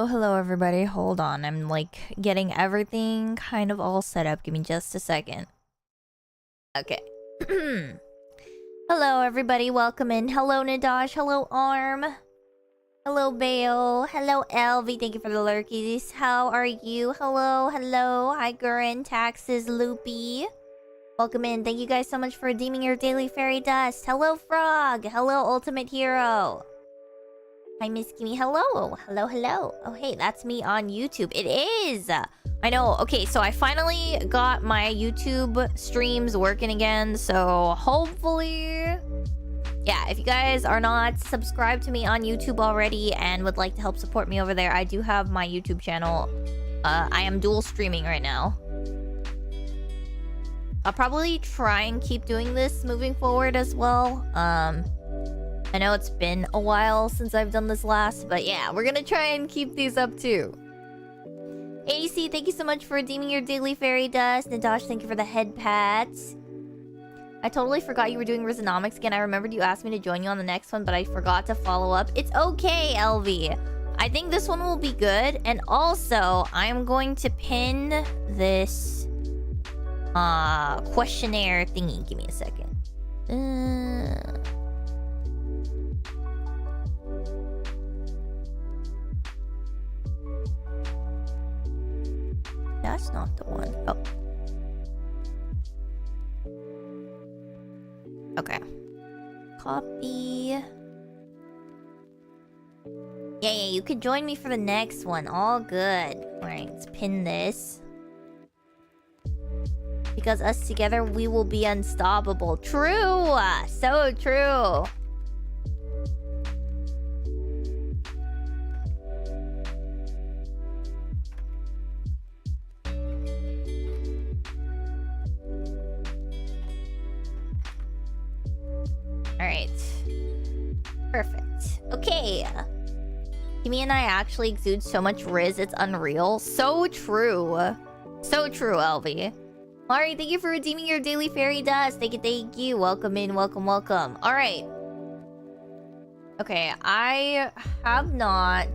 hello everybody. Hold on. I'm like getting everything kind of all set up. Give me just a second. Okay. Hello everybody. Welcome in. Hello Nadash. Hello Arm. Hello Bale. Hello Elvie. Thank you for the lurkies. How are you? Hello. Hello. Hi Gurren. Taxes. Loopy. Welcome in. Thank you guys so much for redeeming your daily fairy dust. Hello Frog. Hello Ultimate Hero. Hi, Miss Gimme. Hello. Hello, hello. Oh, hey, that's me on YouTube. It is. I know. Okay, so I finally got my YouTube streams working again. So hopefully... Yeah, if you guys are not subscribed to me on YouTube already and would like to help support me over there, I do have my YouTube channel. I am dual streaming right now. I'll probably try and keep doing this moving forward as well. I know it's been a while since I've done this last, but yeah, we're gonna try and keep these up too. AC, thank you so much for redeeming your daily fairy dust. Nadash, thank you for the head pats. I totally forgot you were doing Rizzonomics again. I remembered you asked me to join you on the next one, but I forgot to follow up. It's okay, LV. I think this one will be good. And also, I'm going to pin this questionnaire thingy. Give me a second. That's not the one. Oh. Okay. Copy. Yeah, you could join me for the next one. All good. Alright, let's pin this. Because us together, we will be unstoppable. True! So true. Alright. Perfect. Okay. Kimmy and I actually exude so much Riz, it's unreal. So true. So true, Elvie. Alright, thank you for redeeming your daily fairy dust. Thank you. Welcome in, welcome. Alright. Okay, I have not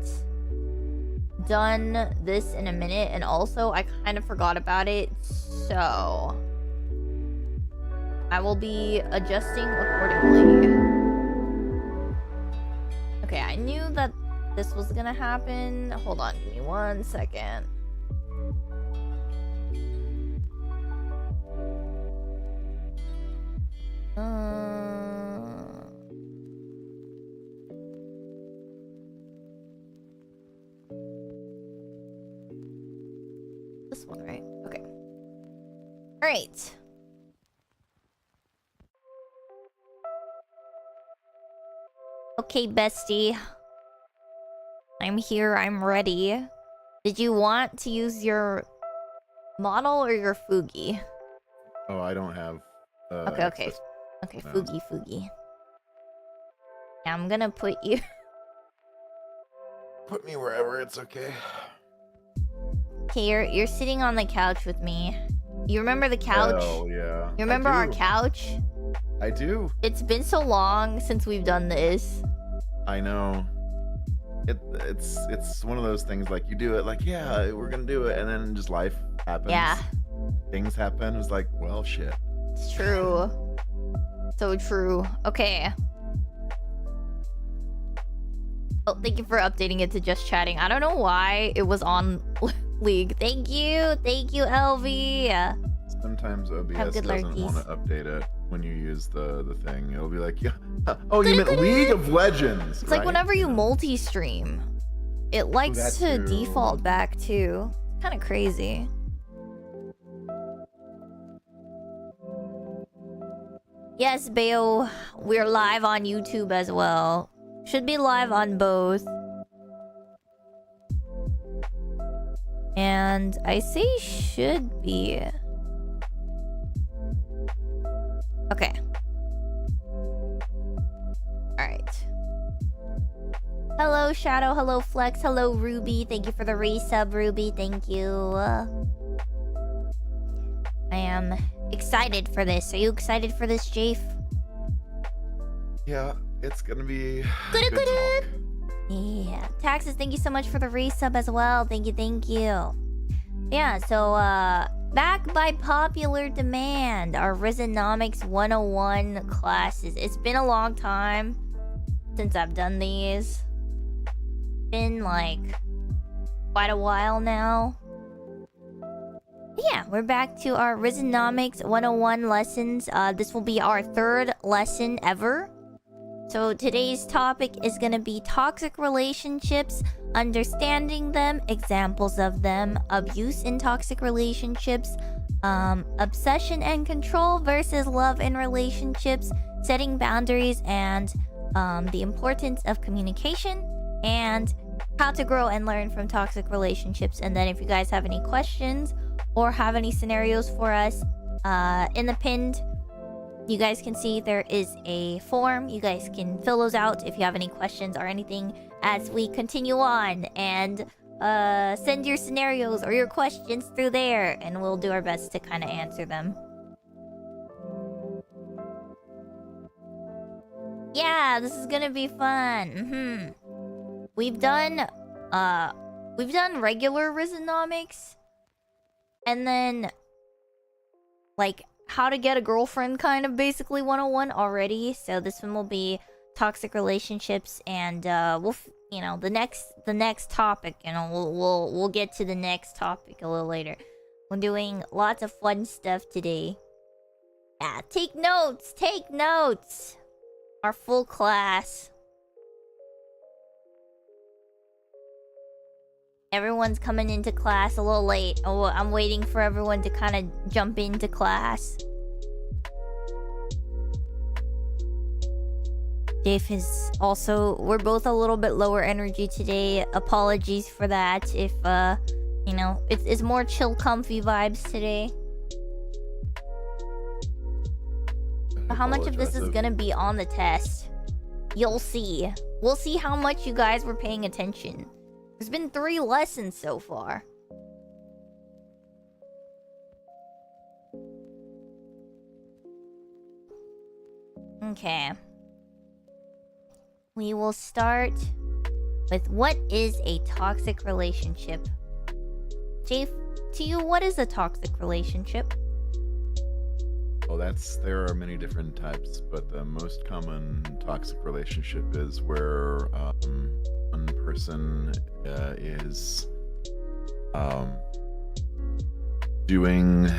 done this in a minute, and also I kind of forgot about it, so I will be adjusting accordingly. Okay, I knew that this was gonna happen. Hold on, give me 1 second. This one, right? Okay. Alright. Okay, bestie. I'm here. I'm ready. Did you want to use your model or your Fugi? Oh, I don't have... Okay. Okay, no. Fugi. Yeah, I'm gonna put you... Put me wherever, it's okay. Okay, you're sitting on the couch with me. You remember the couch? Oh, yeah. You remember our couch? I do. It's been so long since we've done this. I know. It's one of those things, like, you do it, like, yeah, we're gonna do it, and then just life happens. Yeah. Things happen. It's like, well, shit. It's true. So true. Okay. Oh, thank you for updating it to just chatting. I don't know why it was on League. Thank you, LV. Sometimes OBS doesn't want to update it when you use the thing. It'll be like, yeah. Oh, you meant League of Legends. It's right? Like whenever you multi-stream, it likes to default back too. Kind of crazy. Yes, Bayo, we're live on YouTube as well. Should be live on both. And I say should be. Okay. Alright. Hello, Shadow. Hello, Flex. Hello, Ruby. Thank you for the resub, Ruby. Thank you. I am excited for this. Are you excited for this, Jafe? Yeah, it's gonna be good. Yeah. Taxes, thank you so much for the resub as well. Thank you. Yeah, so back by popular demand, our Rizzonomics 101 classes. It's been a long time since I've done these. Been like quite a while now. Yeah, we're back to our Rizzonomics 101 lessons. This will be our third lesson ever. So today's topic is going to be toxic relationships, understanding them, examples of them, abuse in toxic relationships, obsession and control versus love in relationships, setting boundaries, and the importance of communication, and how to grow and learn from toxic relationships. And then if you guys have any questions or have any scenarios for us, in the pinned, you guys can see there is a form. You guys can fill those out if you have any questions or anything as we continue on, and send your scenarios or your questions through there, and we'll do our best to kind of answer them. Yeah, this is gonna be fun. We've done regular Rizzonomics, and then like how to get a girlfriend, kind of basically 101 already. So this one will be toxic relationships, and we'll the next topic, we'll get to the next topic a little later. We're doing lots of fun stuff today. Yeah, take notes. Our full class. Everyone's coming into class a little late. Oh, I'm waiting for everyone to kind of jump into class. Dave is also... We're both a little bit lower energy today. Apologies for that if, it's more chill, comfy vibes today. How much of this is gonna be on the test? You'll see. We'll see how much you guys were paying attention. There's been 3 lessons so far. Okay. We will start with what is a toxic relationship? Jay, to you, what is a toxic relationship? Well, there are many different types, but the most common toxic relationship is where one person is doing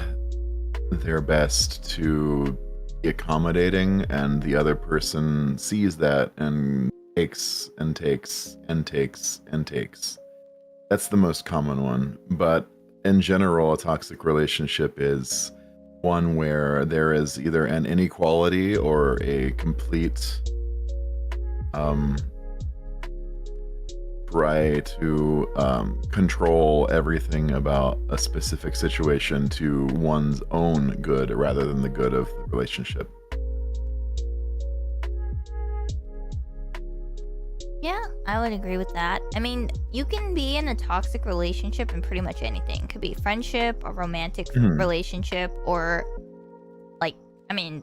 their best to be accommodating, and the other person sees that and takes and takes and takes and takes. That's the most common one. But in general, a toxic relationship is one where there is either an inequality or a complete try to control everything about a specific situation to one's own good rather than the good of the relationship. Yeah, I would agree with that. I mean, you can be in a toxic relationship in pretty much anything. It could be friendship, a romantic relationship, or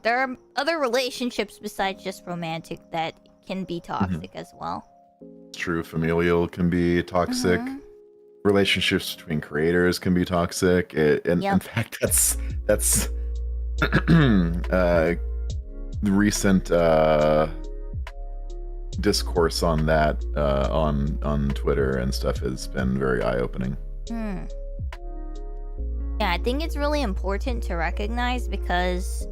there are other relationships besides just romantic that can be toxic as well. True, familial can be toxic. Relationships between creators can be toxic. In fact, that's recent discourse on that on Twitter and stuff has been very eye-opening. Yeah, I think it's really important to recognize, because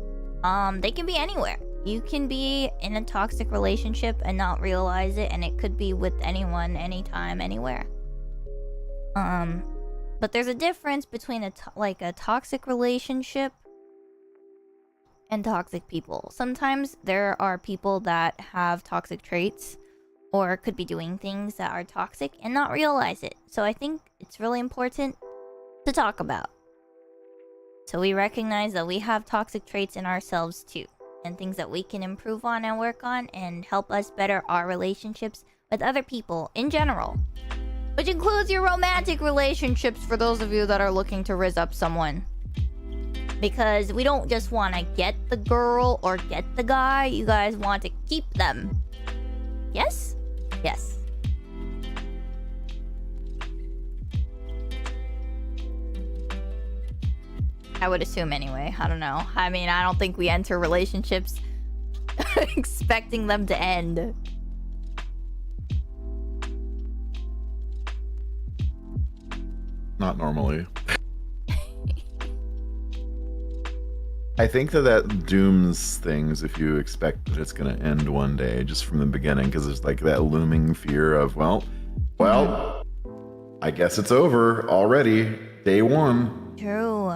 they can be anywhere. You can be in a toxic relationship and not realize it, and it could be with anyone, anytime, anywhere. But there's a difference between a toxic relationship and toxic people. Sometimes there are people that have toxic traits or could be doing things that are toxic and not realize it. So I think it's really important to talk about, so we recognize that we have toxic traits in ourselves too, and things that we can improve on and work on and help us better our relationships with other people in general, which includes your romantic relationships for those of you that are looking to rizz up someone. Because we don't just want to get the girl or get the guy, you guys want to keep them. Yes? Yes. I would assume anyway. I don't know. I mean, I don't think we enter relationships expecting them to end. Not normally. I think that dooms things if you expect that it's going to end one day just from the beginning, because there's like that looming fear of, well, I guess it's over already. Day one. True.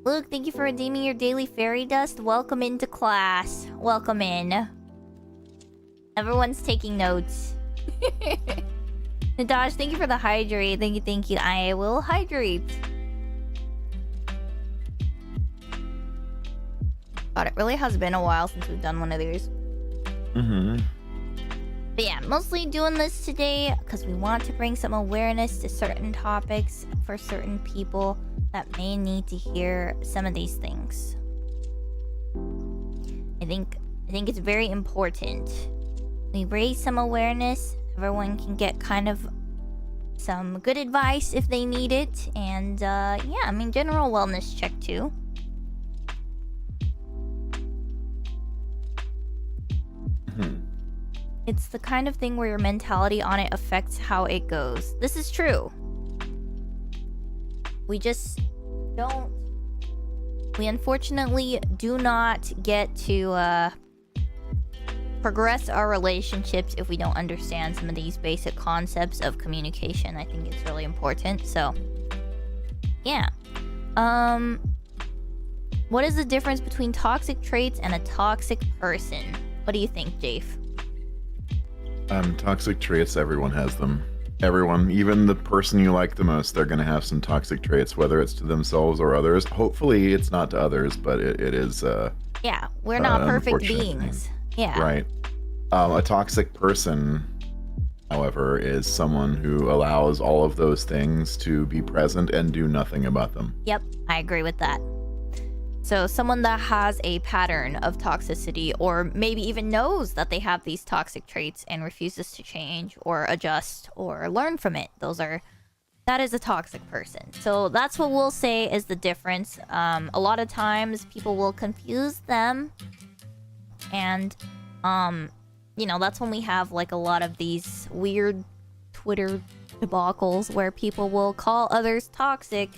Luke, thank you for redeeming your daily fairy dust. Welcome into class. Welcome in. Everyone's taking notes. Nadash, thank you for the hydrate. Thank you. I will hydrate. God, it really has been a while since we've done one of these. But yeah, mostly doing this today because we want to bring some awareness to certain topics for certain people that may need to hear some of these things. I think it's very important. We raise some awareness. Everyone can get kind of some good advice if they need it. And yeah, I mean, general wellness check too. It's the kind of thing where your mentality on it affects how it goes. This is true. We just don't... We unfortunately do not get to progress our relationships if we don't understand some of these basic concepts of communication. I think it's really important. So, yeah. What is the difference between toxic traits and a toxic person? What do you think, Jafe? Toxic traits, everyone has them. Everyone, even the person you like the most, they're going to have some toxic traits, whether it's to themselves or others. Hopefully it's not to others, but it is yeah, we're not perfect beings. Yeah. Right. A toxic person, however, is someone who allows all of those things to be present and do nothing about them. Yep, I agree with that. So someone that has a pattern of toxicity, or maybe even knows that they have these toxic traits and refuses to change or adjust or learn from it, that is a toxic person. So that's what we'll say is the difference. A lot of times people will confuse them, and you know, that's when we have like a lot of these weird Twitter debacles where people will call others toxic.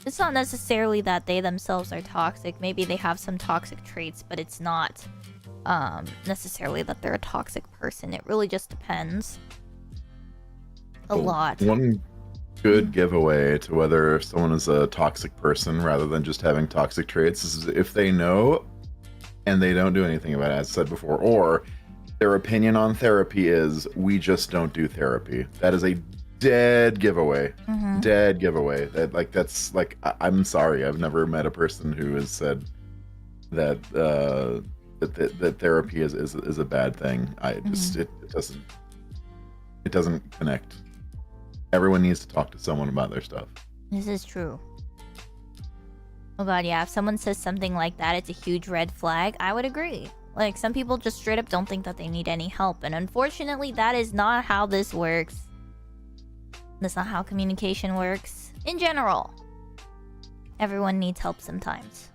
It's not necessarily that they themselves are toxic. Maybe they have some toxic traits, but it's not necessarily that they're a toxic person. It really just depends a lot. One good giveaway to whether someone is a toxic person rather than just having toxic traits is if they know and they don't do anything about it, as I said before, or their opinion on therapy is, we just don't do therapy. That is a dead giveaway. Dead giveaway. That's like, I'm sorry, I've never met a person who has said that that therapy is a bad thing. It doesn't connect. Everyone needs to talk to someone about their stuff. This is true. Oh god, yeah, if someone says something like that, it's a huge red flag. I would agree. Like, some people just straight up don't think that they need any help, and unfortunately that is not how this works. That's not how communication works in general. Everyone needs help sometimes.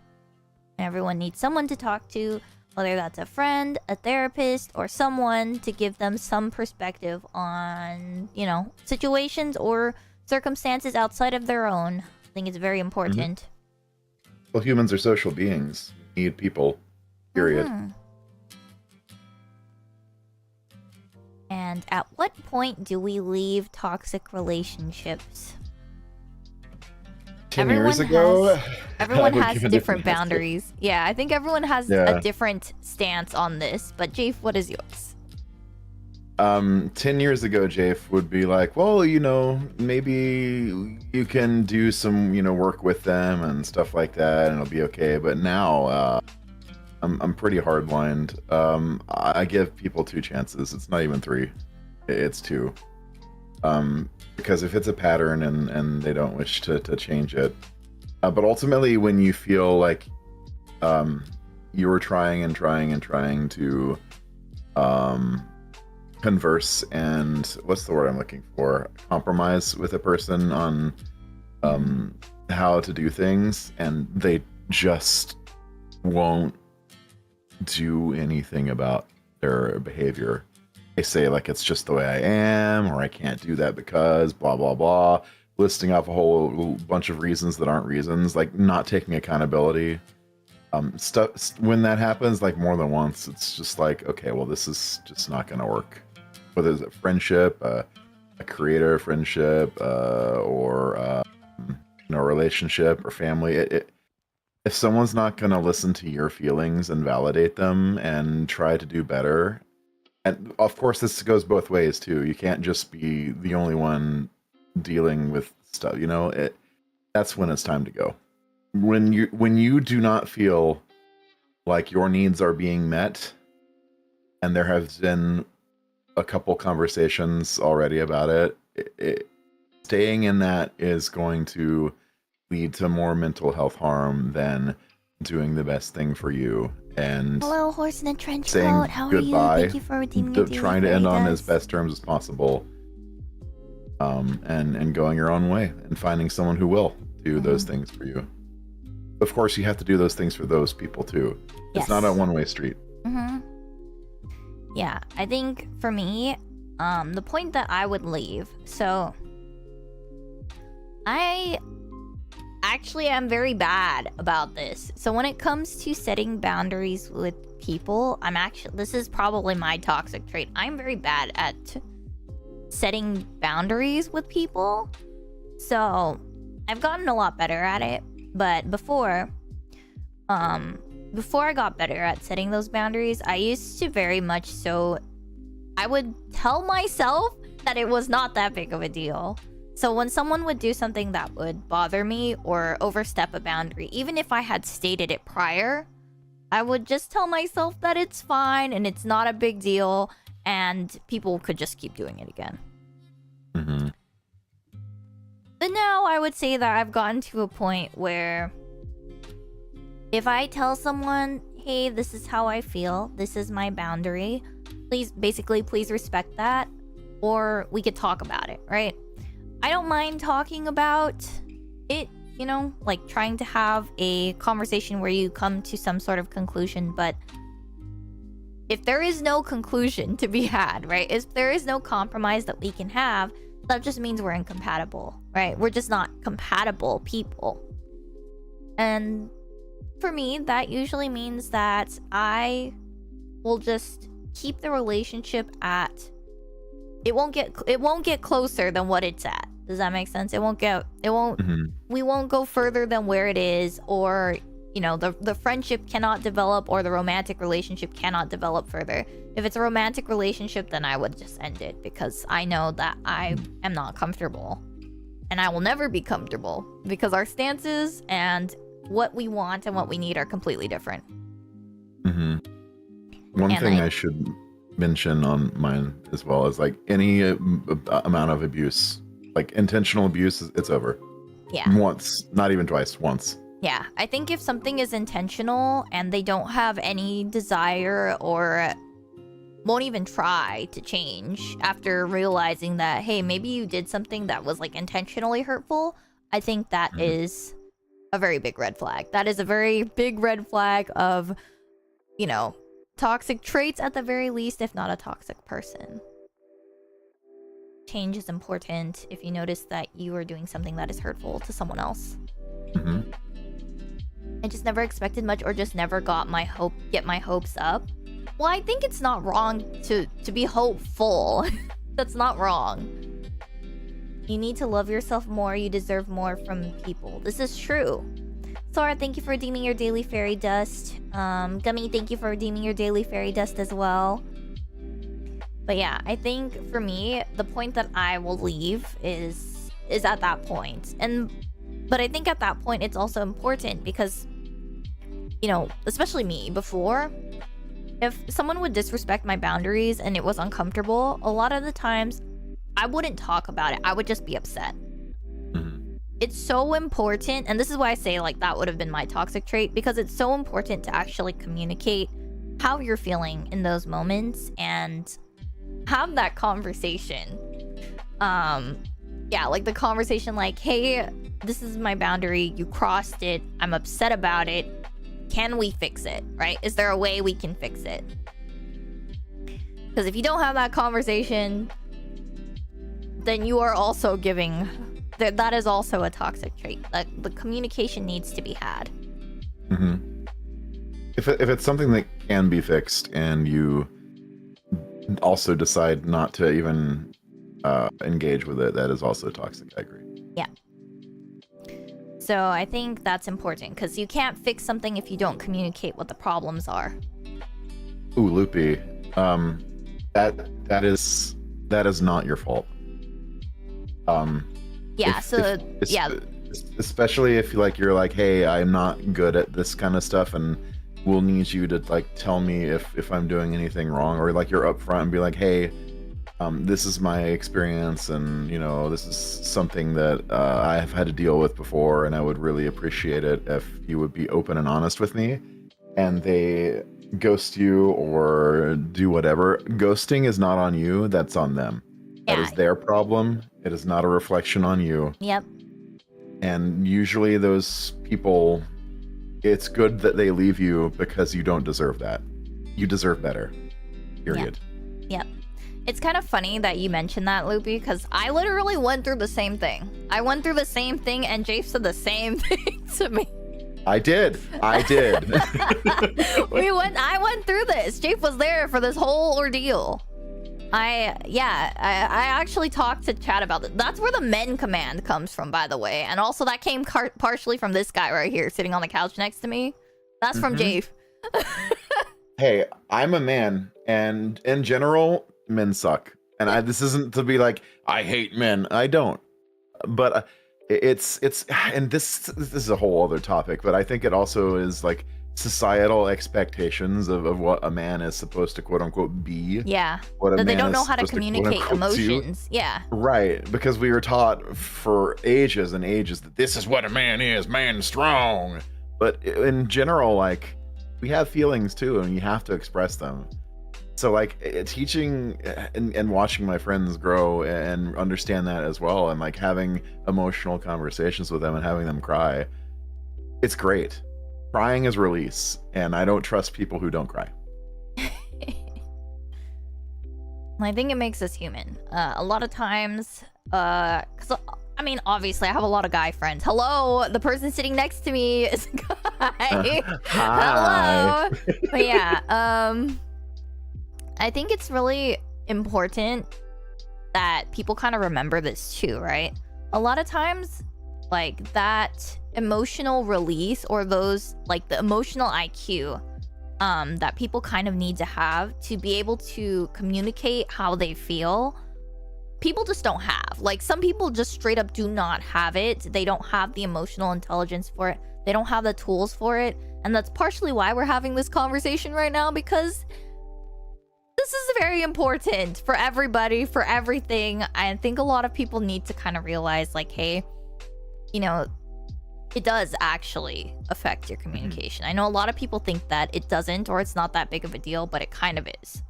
Everyone needs someone to talk to, whether that's a friend, a therapist, or someone to give them some perspective on, you know, situations or circumstances outside of their own. I think it's very important. Well, humans are social beings. We need people. Period. And at what point do we leave toxic relationships? 10 years ago? Everyone has different boundaries. Yeah, I think everyone has a different stance on this. But Jafe, what is yours? 10 years ago, Jafe would be like, well, you know, maybe you can do some, you know, work with them and stuff like that, and it'll be okay. But now, I'm pretty hardlined. I give people 2 chances. It's not even 3. It's 2. Because if it's a pattern and they don't wish to change it. But ultimately, when you feel like you were trying to converse and, what's the word I'm looking for? Compromise with a person on how to do things, and they just won't do anything about their behavior. They say like it's just the way I am, or I can't do that because blah blah blah, listing off a whole bunch of reasons that aren't reasons, like not taking accountability. Stuff when that happens like more than once, it's just like, okay, well, this is just not gonna work. Whether it's a friendship, a creator friendship, or relationship or family, if someone's not gonna listen to your feelings and validate them and try to do better, and of course this goes both ways too. You can't just be the only one dealing with stuff. That's when it's time to go. When you do not feel like your needs are being met, and there have been a couple conversations already about it, staying in that is going to lead to more mental health harm than doing the best thing for you. And hello, horse in a trench saying coat. How goodbye, are you? Thank you for redeeming your trying to end on as best terms as possible, and going your own way and finding someone who will do those things for you. Of course, you have to do those things for those people too. Yes. It's not a one-way street. Yeah, I think for me, the point that I would leave. So, I actually am very bad about this. So when it comes to setting boundaries with people, this is probably my toxic trait. I'm very bad at setting boundaries with people. So I've gotten a lot better at it. But before I got better at setting those boundaries, I used to very much so, I would tell myself that it was not that big of a deal. So when someone would do something that would bother me or overstep a boundary, even if I had stated it prior, I would just tell myself that it's fine and it's not a big deal, and people could just keep doing it again. But now I would say that I've gotten to a point where if I tell someone, hey, this is how I feel, this is my boundary, please respect that, or we could talk about it, right? I don't mind talking about it, like trying to have a conversation where you come to some sort of conclusion, but if there is no conclusion to be had, right? If there is no compromise that we can have, that just means we're incompatible, right? We're just not compatible people. And for me, that usually means that I will just keep the relationship at, it won't get closer than what it's at. Does that make sense? We won't go further than where it is, or the friendship cannot develop, or the romantic relationship cannot develop further. If it's a romantic relationship, then I would just end it, because I know that I am not comfortable, and I will never be comfortable, because our stances and what we want and what we need are completely different. One thing I should mention on mine as well is like any amount of abuse, like intentional abuse, it's over. Yeah. Once, not even twice, once. Yeah, I think if something is intentional and they don't have any desire or won't even try to change after realizing that, hey, maybe you did something that was like intentionally hurtful, I think that is a very big red flag. That is a very big red flag of, toxic traits at the very least, if not a toxic person. Change is important if you notice that you are doing something that is hurtful to someone else. I just never expected much, or just never get my hopes up. Well, I think it's not wrong to be hopeful. That's not wrong. You need to love yourself more. You deserve more from people. This is true. Sora, thank you for redeeming your daily fairy dust. Gummy, thank you for redeeming your daily fairy dust as well. But yeah, I think for me, the point that I will leave is at that point. But I think at that point, it's also important because, especially me, before, if someone would disrespect my boundaries and it was uncomfortable, a lot of the times, I wouldn't talk about it. I would just be upset. It's so important, and this is why I say, like, that would have been my toxic trait, because it's so important to actually communicate how you're feeling in those moments and have that conversation. Yeah, like the conversation like, hey, this is my boundary. You crossed it. I'm upset about it. Can we fix it, right? Is there a way we can fix it? Because if you don't have that conversation, then you are also giving... That is also a toxic trait. The communication needs to be had. Mm-hmm. If it's something that can be fixed and you also decide not to even engage with it, that is also toxic. I agree. Yeah. So I think that's important because you can't fix something if you don't communicate what the problems are. Ooh, Loopy. That is not your fault. Yeah. Especially if you're like, hey, I'm not good at this kind of stuff, and we'll need you to like tell me if I'm doing anything wrong, or like you're upfront and be like, hey, this is my experience, and this is something that I have had to deal with before, and I would really appreciate it if you would be open and honest with me. And they ghost you or do whatever. Ghosting is not on you, that's on them. Yeah. That is their problem. It is not a reflection on you. Yep. And usually those people, it's good that they leave you because you don't deserve that. You deserve better. Period. Yep. It's kind of funny that you mentioned that, Loopy, because I literally went through the same thing. I went through the same thing, and Jafe said the same thing to me. I did. I went through this. Jafe was there for this whole ordeal. I actually talked to Chad about it. That's where the men command comes from, by the way. And also that came partially from this guy right here sitting on the couch next to me. That's from Jafe. Hey, I'm a man, and in general, men suck. And this isn't to be like, I hate men. I don't. But it's and this is a whole other topic, but I think it also is like societal expectations of what a man is supposed to quote unquote be. Yeah. What that they don't know how to communicate emotions. Yeah. Right. Because we were taught for ages and ages that this is what a man is, man strong. But in general, like, we have feelings too, and you have to express them. So like teaching and watching my friends grow and understand that as well, and like having emotional conversations with them and having them cry, it's great. Crying is release, and I don't trust people who don't cry. I think it makes us human. A lot of times, because I mean, obviously, I have a lot of guy friends. Hello, the person sitting next to me is a guy. Hi. Hello. But yeah, I think it's really important that people kind of remember this too, right? A lot of times, like that emotional release or those like the emotional IQ that people kind of need to have to be able to communicate how they feel, people just don't have. Like some people just straight up do not have it. They don't have the emotional intelligence for it. They don't have the tools for it. And that's partially why we're having this conversation right now, because this is very important for everybody, for everything. I think a lot of people need to kind of realize like, hey, it does actually affect your communication. I know a lot of people think that it doesn't, or it's not that big of a deal, but it kind of is.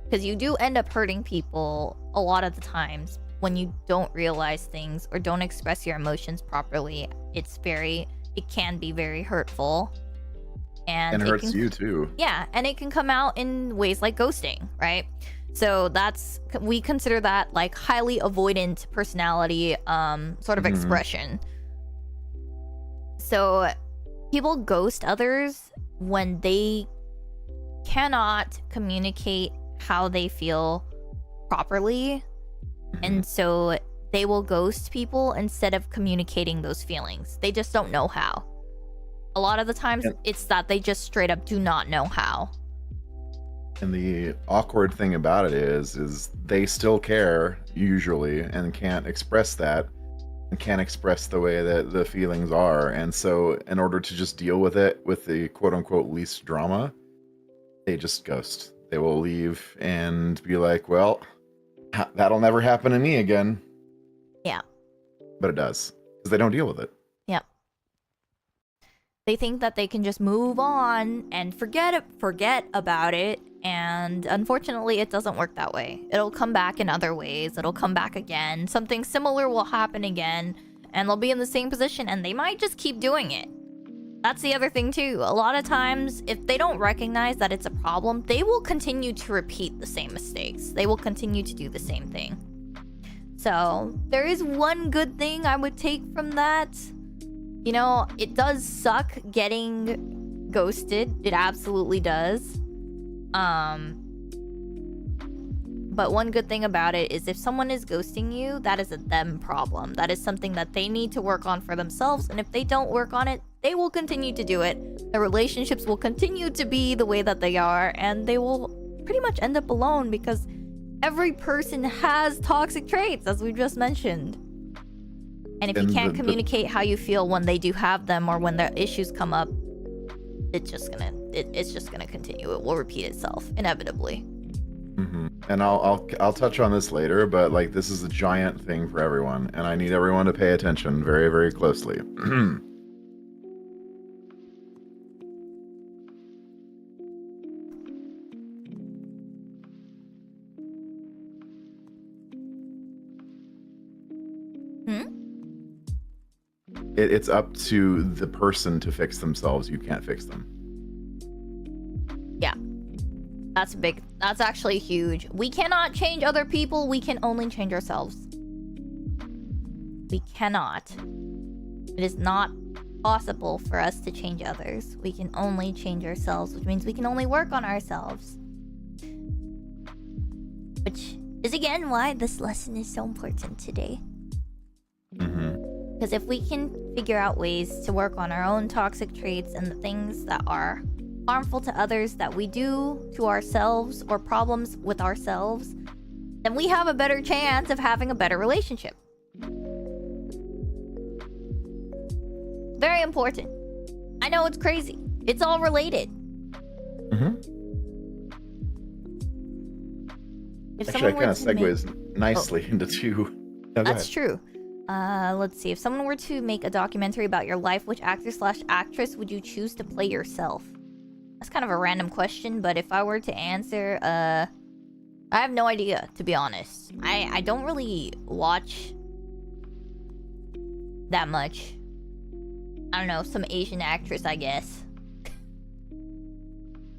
Because you do end up hurting people a lot of the times when you don't realize things or don't express your emotions properly. It can be very hurtful. And it hurts you too. Yeah, and it can come out in ways like ghosting, right? So we consider that like highly avoidant personality sort of expression. So people ghost others when they cannot communicate how they feel properly. And so they will ghost people instead of communicating those feelings. They just don't know how. A lot of the times it's that they just straight up do not know how. And the awkward thing about it is they still care usually and can't express that and can't express the way that the feelings are. And so in order to just deal with it with the quote unquote least drama, they just ghost. They will leave and be like, well, that'll never happen to me again. Yeah. But it does, because they don't deal with it. Yep. They think that they can just move on and forget about it, and unfortunately it doesn't work that way. It'll come back in other ways. It'll come back again. Something similar will happen again, and they'll be in the same position and they might just keep doing it. That's the other thing too. A lot of times, if they don't recognize that it's a problem, they will continue to repeat the same mistakes. They will continue to do the same thing. So, there is one good thing I would take from that. You know, it does suck getting ghosted. It absolutely does. But one good thing about it is if someone is ghosting you, that is a them problem. That is something that they need to work on for themselves. And if they don't work on it, they will continue to do it. The relationships will continue to be the way that they are. And they will pretty much end up alone because every person has toxic traits, as we just mentioned. And if you can't communicate how you feel when they do have them or when the issues come up, it's just gonna continue. It will repeat itself inevitably. Mm-hmm. And I'll touch on this later, but like this is a giant thing for everyone, and I need everyone to pay attention very, very closely. It's up to the person to fix themselves. You can't fix them. Yeah. That's actually huge. We cannot change other people. We can only change ourselves. We cannot. It is not possible for us to change others. We can only change ourselves, which means we can only work on ourselves. Which is again why this lesson is so important today. Because if we can figure out ways to work on our own toxic traits and the things that are harmful to others that we do to ourselves or problems with ourselves, then we have a better chance of having a better relationship. Very important. I know it's crazy. It's all related. Actually, that kind of segues nicely into two. Oh, that's true. Let's see. If someone were to make a documentary about your life, which actor/actress would you choose to play yourself? That's kind of a random question, but if I were to answer, I have no idea, to be honest. I don't really watch that much. I don't know, some Asian actress, I guess.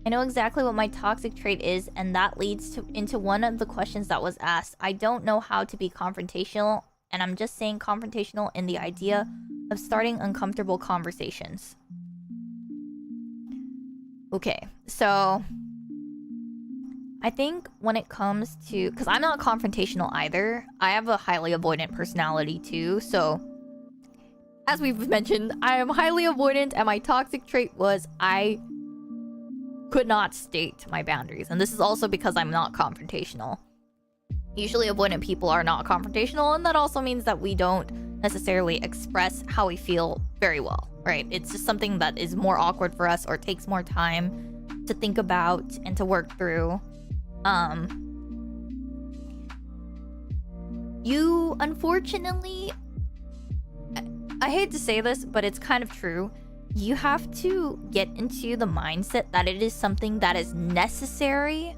I know exactly what my toxic trait is, and that leads into one of the questions that was asked. I don't know how to be confrontational, and I'm just saying confrontational in the idea of starting uncomfortable conversations. Okay, so I think when it comes to... Because I'm not confrontational either. I have a highly avoidant personality too, so... As we've mentioned, I am highly avoidant, and my toxic trait was I could not state my boundaries. And this is also because I'm not confrontational. Usually avoidant people are not confrontational, and that also means that we don't necessarily express how we feel very well, right? It's just something that is more awkward for us or takes more time to think about and to work through. You, unfortunately, I hate to say this, but it's kind of true. You have to get into the mindset that it is something that is necessary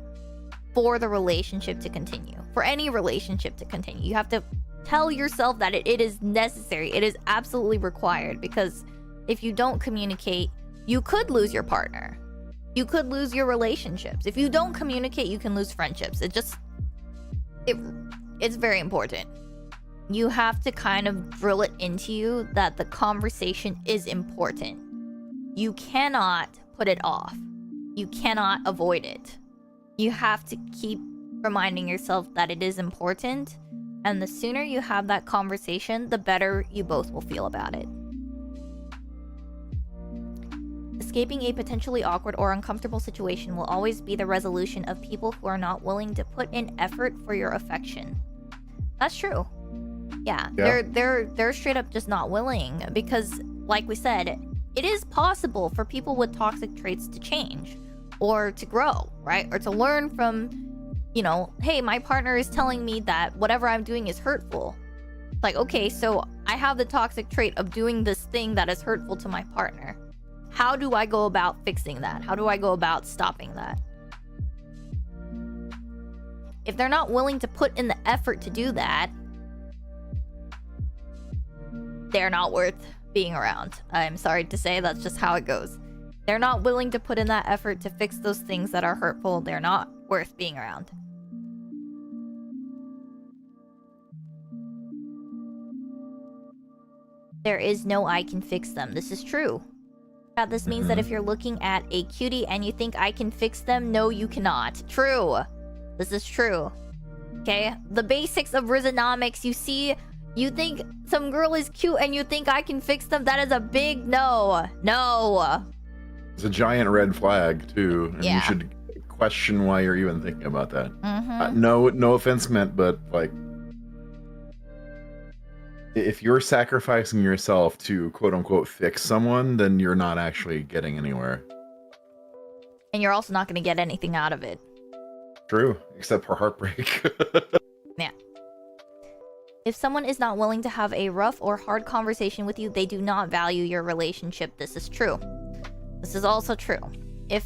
for the relationship to continue. For any relationship to continue. You have to tell yourself that it is necessary. It is absolutely required, because if you don't communicate, you could lose your partner. You could lose your relationships. If you don't communicate, you can lose friendships. It's very important. You have to kind of drill it into you that the conversation is important. You cannot put it off. You cannot avoid it. You have to keep reminding yourself that it is important, and the sooner you have that conversation, the better you both will feel about it. Escaping a potentially awkward or uncomfortable situation will always be the resolution of people who are not willing to put in effort for your affection. That's true. Yeah. They're straight up just not willing, because like we said, it is possible for people with toxic traits to change or to grow, right? Or to learn from, you know, hey, my partner is telling me that whatever I'm doing is hurtful. Like, okay, so I have the toxic trait of doing this thing that is hurtful to my partner. How do I go about fixing that? How do I go about stopping that? If they're not willing to put in the effort to do that, they're not worth being around. I'm sorry to say, that's just how it goes. They're not willing to put in that effort to fix those things that are hurtful. They're not worth being around. There is no I can fix them. This is true. This means that if you're looking at a cutie and you think I can fix them, no, you cannot. True. This is true. Okay? The basics of Rizzonomics, you think some girl is cute and you think I can fix them, that is a big no. No. It's a giant red flag, too. And Yeah. you should question why you're even thinking about that. No offense meant, but, like, if you're sacrificing yourself to quote-unquote fix someone, then you're not actually getting anywhere. And you're also not going to get anything out of it. True, except for heartbreak. Yeah. If someone is not willing to have a rough or hard conversation with you, they do not value your relationship. This is true. This is also true. If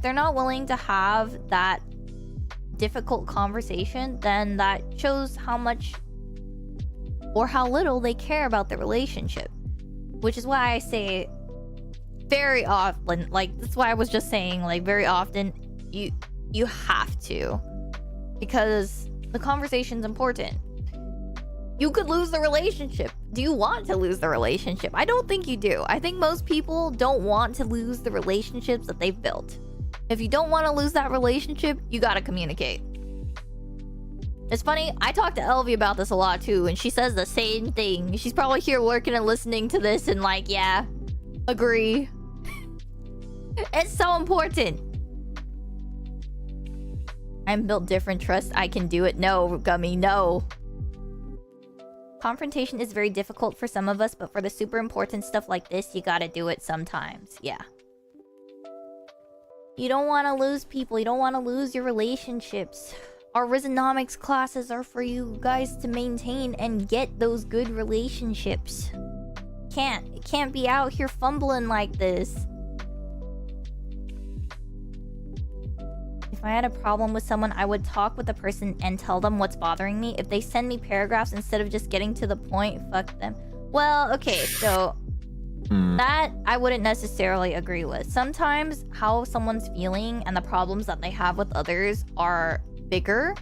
they're not willing to have that difficult conversation, then that shows how much or how little they care about the relationship. Which is why I say very often, like, that's why I was just saying, like, very often, you have to. Because the conversation's important. You could lose the relationship. Do you want to lose the relationship? I don't think you do. I think most people don't want to lose the relationships that they've built. If you don't want to lose that relationship, you gotta communicate. It's funny, I talk to Elvie about this a lot too, and she says the same thing. She's probably here working and listening to this and like, yeah, agree. It's so important. I'm built different, trust I can do it. No, Gummy, no. Confrontation is very difficult for some of us, but for the super important stuff like this, you gotta do it sometimes. Yeah. You don't want to lose people. You don't want to lose your relationships. Our Rizzonomics classes are for you guys to maintain and get those good relationships. You can't be out here fumbling like this. If I had a problem with someone, I would talk with the person and tell them what's bothering me. If they send me paragraphs instead of just getting to the point, fuck them. Well, okay, so that I wouldn't necessarily agree with. Sometimes how someone's feeling and the problems that they have with others are bigger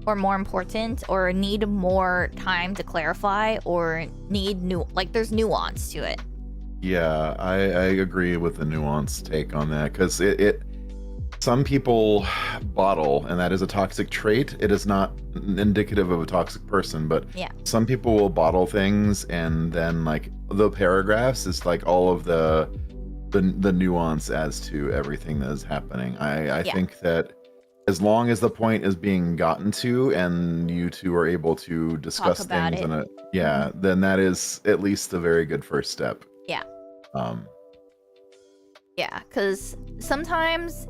or more important or need more time to clarify or need there's nuance to it. Yeah, I agree with the nuanced take on that, because some people bottle, and that is a toxic trait. It is not indicative of a toxic person, but yeah, some people will bottle things, and then like the paragraphs is like all of the nuance as to everything that is happening. I think that as long as the point is being gotten to and you two are able to discuss things then that is at least a very good first step. Yeah. Because sometimes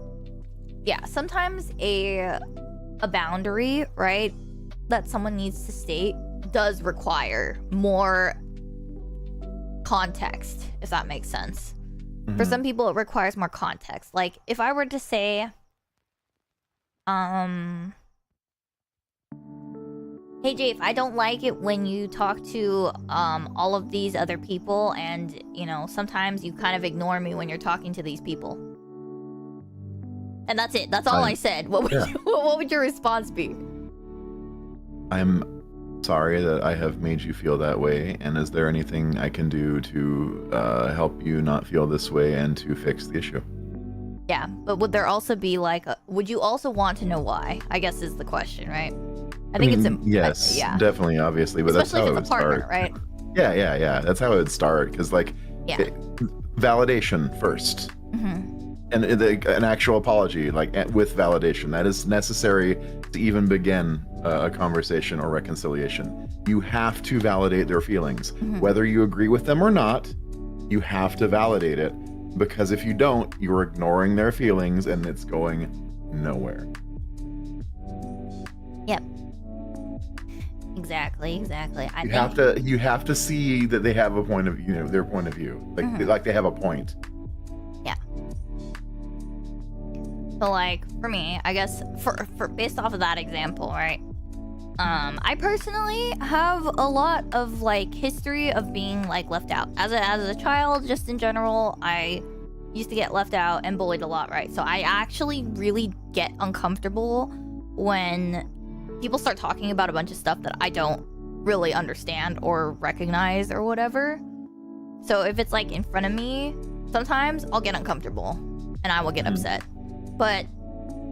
a boundary, right, that someone needs to state does require more context, if that makes sense. For some people, it requires more context. Like, if I were to say, hey Jafe, I don't like it when you talk to all of these other people, and sometimes you kind of ignore me when you're talking to these people. And that's it. That's all I said. What would your response be? I'm sorry that I have made you feel that way, and is there anything I can do to help you not feel this way and to fix the issue? Yeah, but would there also be like, would you also want to know why? I guess is the question, right? I think it's yes, definitely, obviously, but especially that's how if it's a partner, start. right? Yeah. That's how it would start, because validation first, and an actual apology, like with validation, that is necessary to even begin a conversation or reconciliation. You have to validate their feelings, whether you agree with them or not. You have to validate it. Because if you don't, you're ignoring their feelings and it's going nowhere. Yep. Exactly. You have to see that they have a point of view, their point of view. Like they have a point. Yeah. So like for me, I guess for based off of that example, right? I personally have a lot of like history of being like left out. As a child, just in general, I used to get left out and bullied a lot, right? So I actually really get uncomfortable when people start talking about a bunch of stuff that I don't really understand or recognize or whatever. So if it's like in front of me, sometimes I'll get uncomfortable and I will get upset. But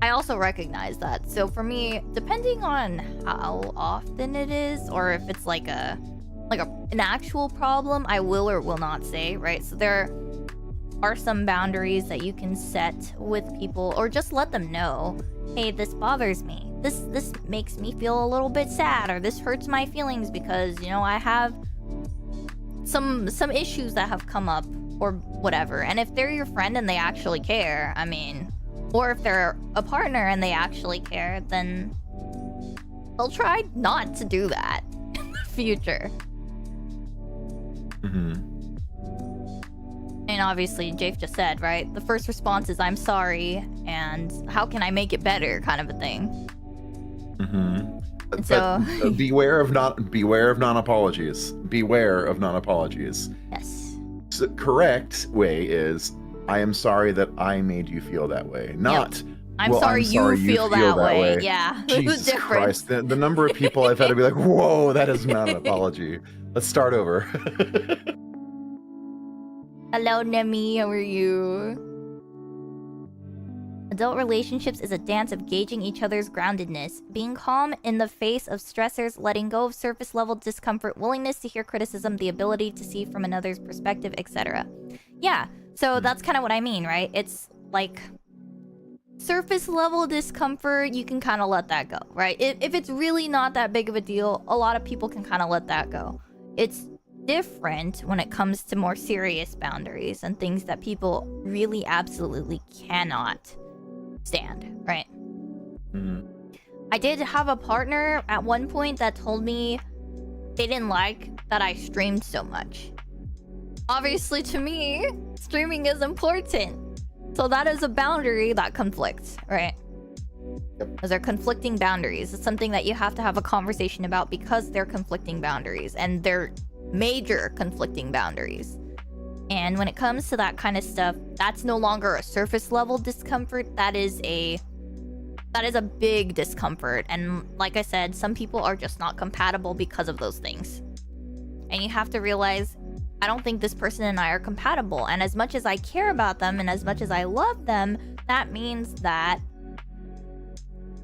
I also recognize that. So for me, depending on how often it is, or if it's like an actual problem, I will or will not say, right? So there are some boundaries that you can set with people, or just let them know, hey, this bothers me. This makes me feel a little bit sad, or this hurts my feelings because, you know, I have some issues that have come up or whatever. And if they're your friend and they actually care, I mean, or if they're a partner and they actually care, then they'll try not to do that in the future. And obviously, Jafe just said, right? The first response is, I'm sorry, and how can I make it better, kind of a thing. But so beware of non-apologies. Beware of non-apologies. Yes. So the correct way is, I am sorry that I made you feel that way. Not, I'm sorry you feel that way. Yeah. Jesus Christ. The number of people I've had to be like, whoa, that is not an apology. Let's start over. Hello, Nemi. How are you? Adult relationships is a dance of gauging each other's groundedness, being calm in the face of stressors, letting go of surface level discomfort, willingness to hear criticism, the ability to see from another's perspective, etc. Yeah, so that's kind of what I mean, right? It's like surface level discomfort, you can kind of let that go, right? If it's really not that big of a deal, a lot of people can kind of let that go. It's different when it comes to more serious boundaries and things that people really absolutely cannot stand, right? I did have a partner at one point that told me they didn't like that I streamed so much. Obviously, to me, streaming is important. So that is a boundary that conflicts, right? Those are conflicting boundaries. It's something that you have to have a conversation about because they're conflicting boundaries, and they're major conflicting boundaries. And when it comes to that kind of stuff, that's no longer a surface level discomfort. That is a big discomfort. And like I said, some people are just not compatible because of those things. And you have to realize, I don't think this person and I are compatible. And as much as I care about them and as much as I love them, that means that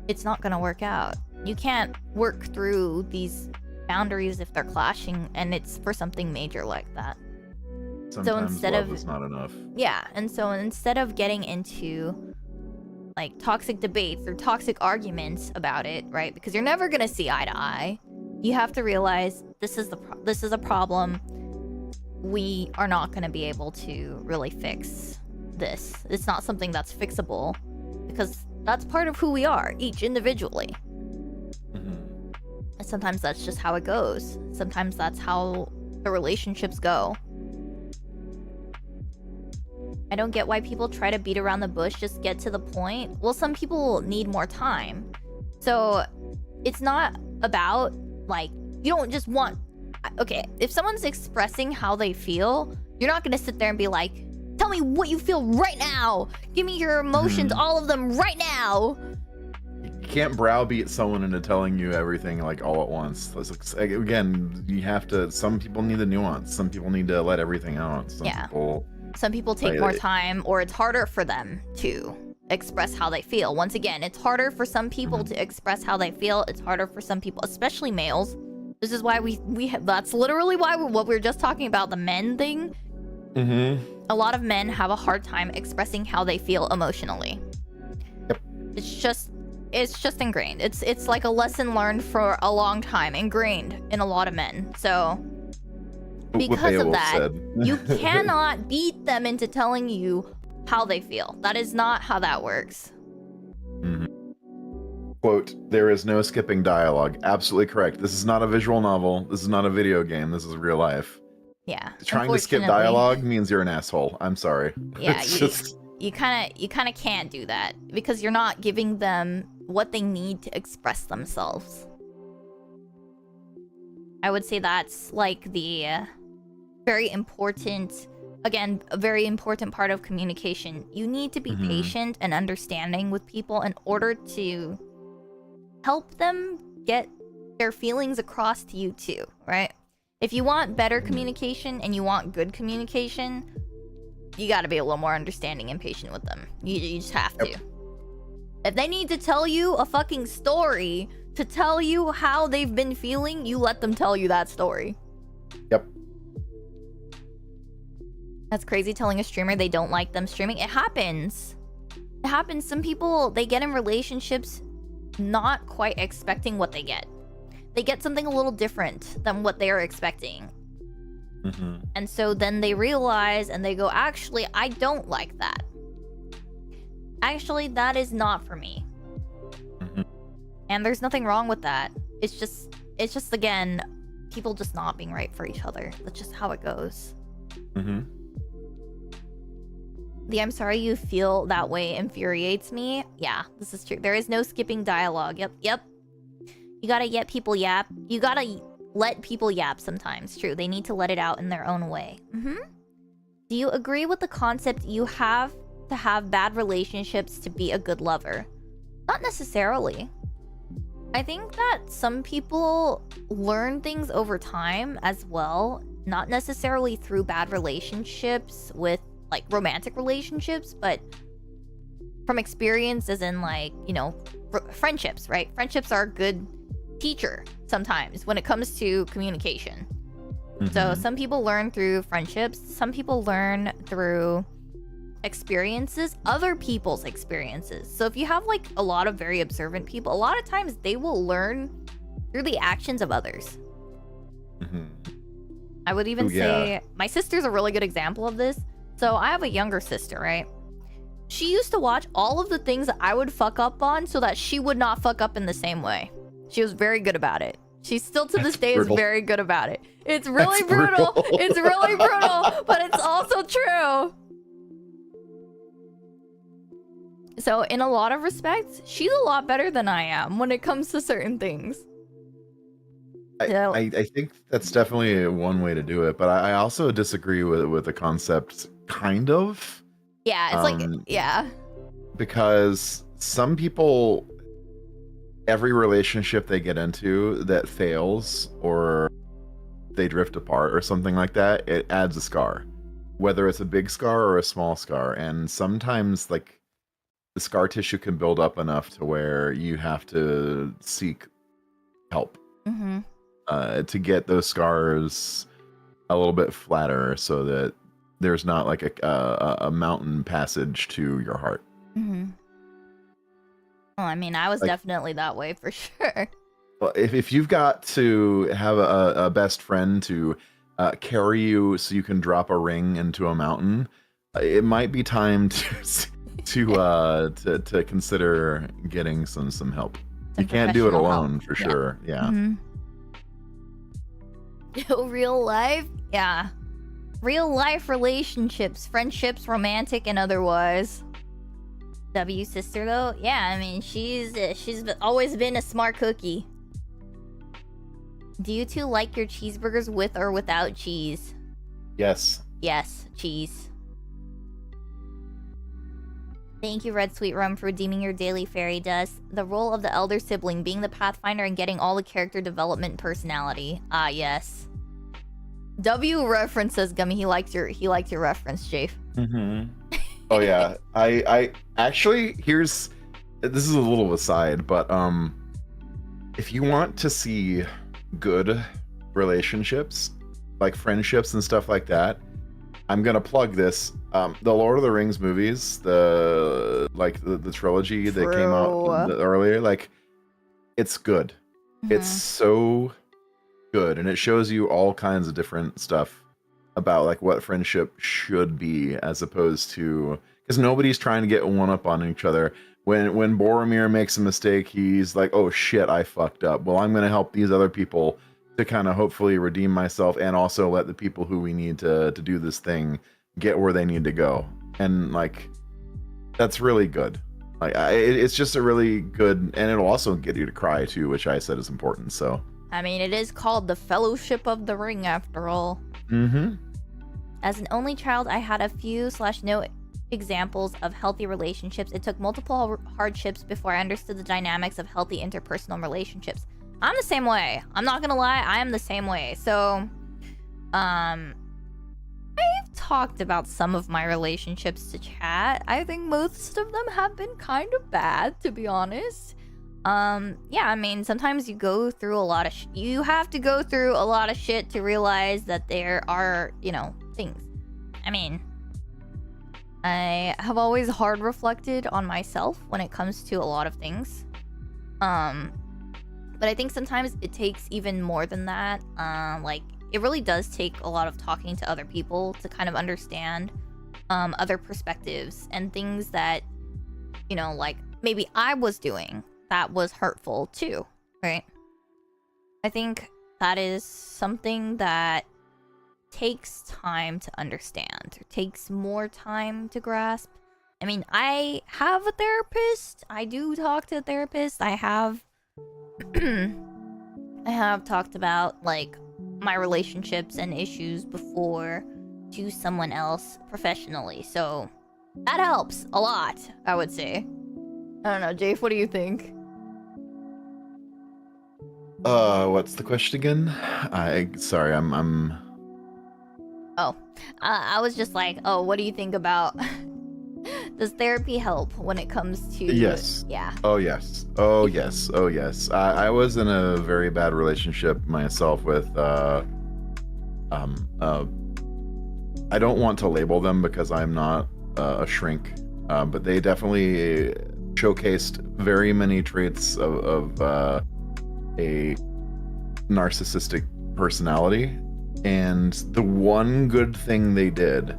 it's not going to work out. You can't work through these boundaries if they're clashing, and it's for something major like that. Sometimes so instead love of is not enough. Yeah, and so instead of getting into like toxic debates or toxic arguments about it, right? Because you're never gonna see eye to eye. You have to realize this is a problem. We are not gonna be able to really fix this. It's not something that's fixable because that's part of who we are, each individually. And sometimes that's just how it goes. Sometimes that's how the relationships go. I don't get why people try to beat around the bush, just get to the point. Well, some people need more time. So it's not about, like, you don't just want... Okay, if someone's expressing how they feel, you're not gonna sit there and be like, tell me what you feel right now! Give me your emotions, all of them, right now! You can't browbeat someone into telling you everything like all at once. Again, you have to... Some people need the nuance. Some people need to let everything out. Some people take more time, or it's harder for them to express how they feel. Once again, it's harder for some people to express how they feel. It's harder for some people, especially males. This is why we have, that's literally why what we were just talking about, the men thing. A lot of men have a hard time expressing how they feel emotionally. It's just ingrained. It's like a lesson learned for a long time, ingrained in a lot of men. So because of that, you cannot beat them into telling you how they feel. That is not how that works. Quote, there is no skipping dialogue. Absolutely correct. This is not a visual novel. This is not a video game. This is real life. Yeah. Trying to skip dialogue means you're an asshole. I'm sorry. Yeah, you kind of can't do that because you're not giving them what they need to express themselves. I would say that's like the very important, again, a very important part of communication. You need to be patient and understanding with people in order to help them get their feelings across to you too, right? If you want better communication and you want good communication, you got to be a little more understanding and patient with them. You just have to. If they need to tell you a fucking story to tell you how they've been feeling, you let them tell you that story. Yep. That's crazy, telling a streamer they don't like them streaming. It happens. It happens. Some people, they get in relationships not quite expecting what they get. They get something a little different than what they are expecting. And so then they realize and they go, actually, I don't like that. Actually, that is not for me. And there's nothing wrong with that. It's just again, people just not being right for each other. That's just how it goes. The I'm sorry you feel that way infuriates me. Yeah, this is true. There is no skipping dialogue. Yep. You gotta let people yap. You gotta let people yap sometimes. True, they need to let it out in their own way. Do you agree with the concept you have to have bad relationships to be a good lover? Not necessarily. I think that some people learn things over time as well, not necessarily through bad relationships with like romantic relationships, but from experience, as in like, you know, friendships, right? Friendships are a good teacher sometimes when it comes to communication. So some people learn through friendships, some people learn through experiences, other people's experiences. So if you have like a lot of very observant people, a lot of times they will learn through the actions of others. I would even say my sister's a really good example of this. So I have a younger sister, right? She used to watch all of the things that I would fuck up on so that she would not fuck up in the same way. She was very good about it. She still to this day is very good about it. It's really brutal. It's really brutal, but it's also true. So in a lot of respects, she's a lot better than I am when it comes to certain things. I think that's definitely one way to do it, but I also disagree with the concept, kind of. Yeah, it's like, yeah. Because some people, every relationship they get into that fails or they drift apart or something like that, it adds a scar. Whether it's a big scar or a small scar. And sometimes, like, the scar tissue can build up enough to where you have to seek help. To get those scars a little bit flatter so that there's not like a mountain passage to your heart. Well, I mean, I was like, definitely that way for sure. Well, if you've got to have a best friend to carry you so you can drop a ring into a mountain, it might be time to consider getting some help. You can't do it alone for sure. Yeah. Real life? Yeah. Real life relationships, friendships, romantic and otherwise. W sister though? Yeah, I mean, she's always been a smart cookie. Do you two like your cheeseburgers with or without cheese? Yes. Yes, cheese. Thank you, Red Sweet Rum, for redeeming your daily fairy dust. The role of the elder sibling, being the pathfinder and getting all the character development and personality. Ah, yes. W references Gummy. He liked your reference, Jafe. Oh yeah. I actually, this is a little aside, but if you want to see good relationships, like friendships and stuff like that, I'm gonna plug this. The Lord of the Rings movies, the trilogy that came out earlier, like, it's good. It's so good, and it shows you all kinds of different stuff about like what friendship should be, as opposed to, because nobody's trying to get one up on each other. When Boromir makes a mistake, he's like, oh shit, I fucked up. Well, I'm gonna help these other people to kind of hopefully redeem myself, and also let the people who we need to do this thing get where they need to go. And like, that's really good. Like, it's just a really good, and it'll also get you to cry too, which I said is important. So I mean, it is called the Fellowship of the Ring after all. Mm-hmm. As an only child, I had a few/no examples of healthy relationships. It took multiple hardships before I understood the dynamics of healthy interpersonal relationships. I'm the same way. I'm not gonna lie, I am the same way. So, I've talked about some of my relationships to chat. I think most of them have been kind of bad, to be honest. Yeah, I mean, sometimes you go through a lot of you have to go through a lot of shit to realize that there are, things. I mean, I have always hard reflected on myself when it comes to a lot of things. But I think sometimes it takes even more than that. Like, it really does take a lot of talking to other people to kind of understand other perspectives and things that, like maybe I was doing that was hurtful too, right? I think that is something that takes time to understand, or takes more time to grasp. I mean, I have a therapist. I do talk to a therapist. I have I have talked about like my relationships and issues before to someone else professionally. So that helps a lot, I would say. I don't know, Jafe, what do you think? What's the question again? Sorry, I'm Oh, I was just like, oh, what do you think about... Does therapy help when it comes to... Yes. Yeah. Oh, yes. Oh, yes. Oh, yes. I was in a very bad relationship myself with, I don't want to label them because I'm not a shrink, but they definitely showcased very many traits of a narcissistic personality. And the one good thing they did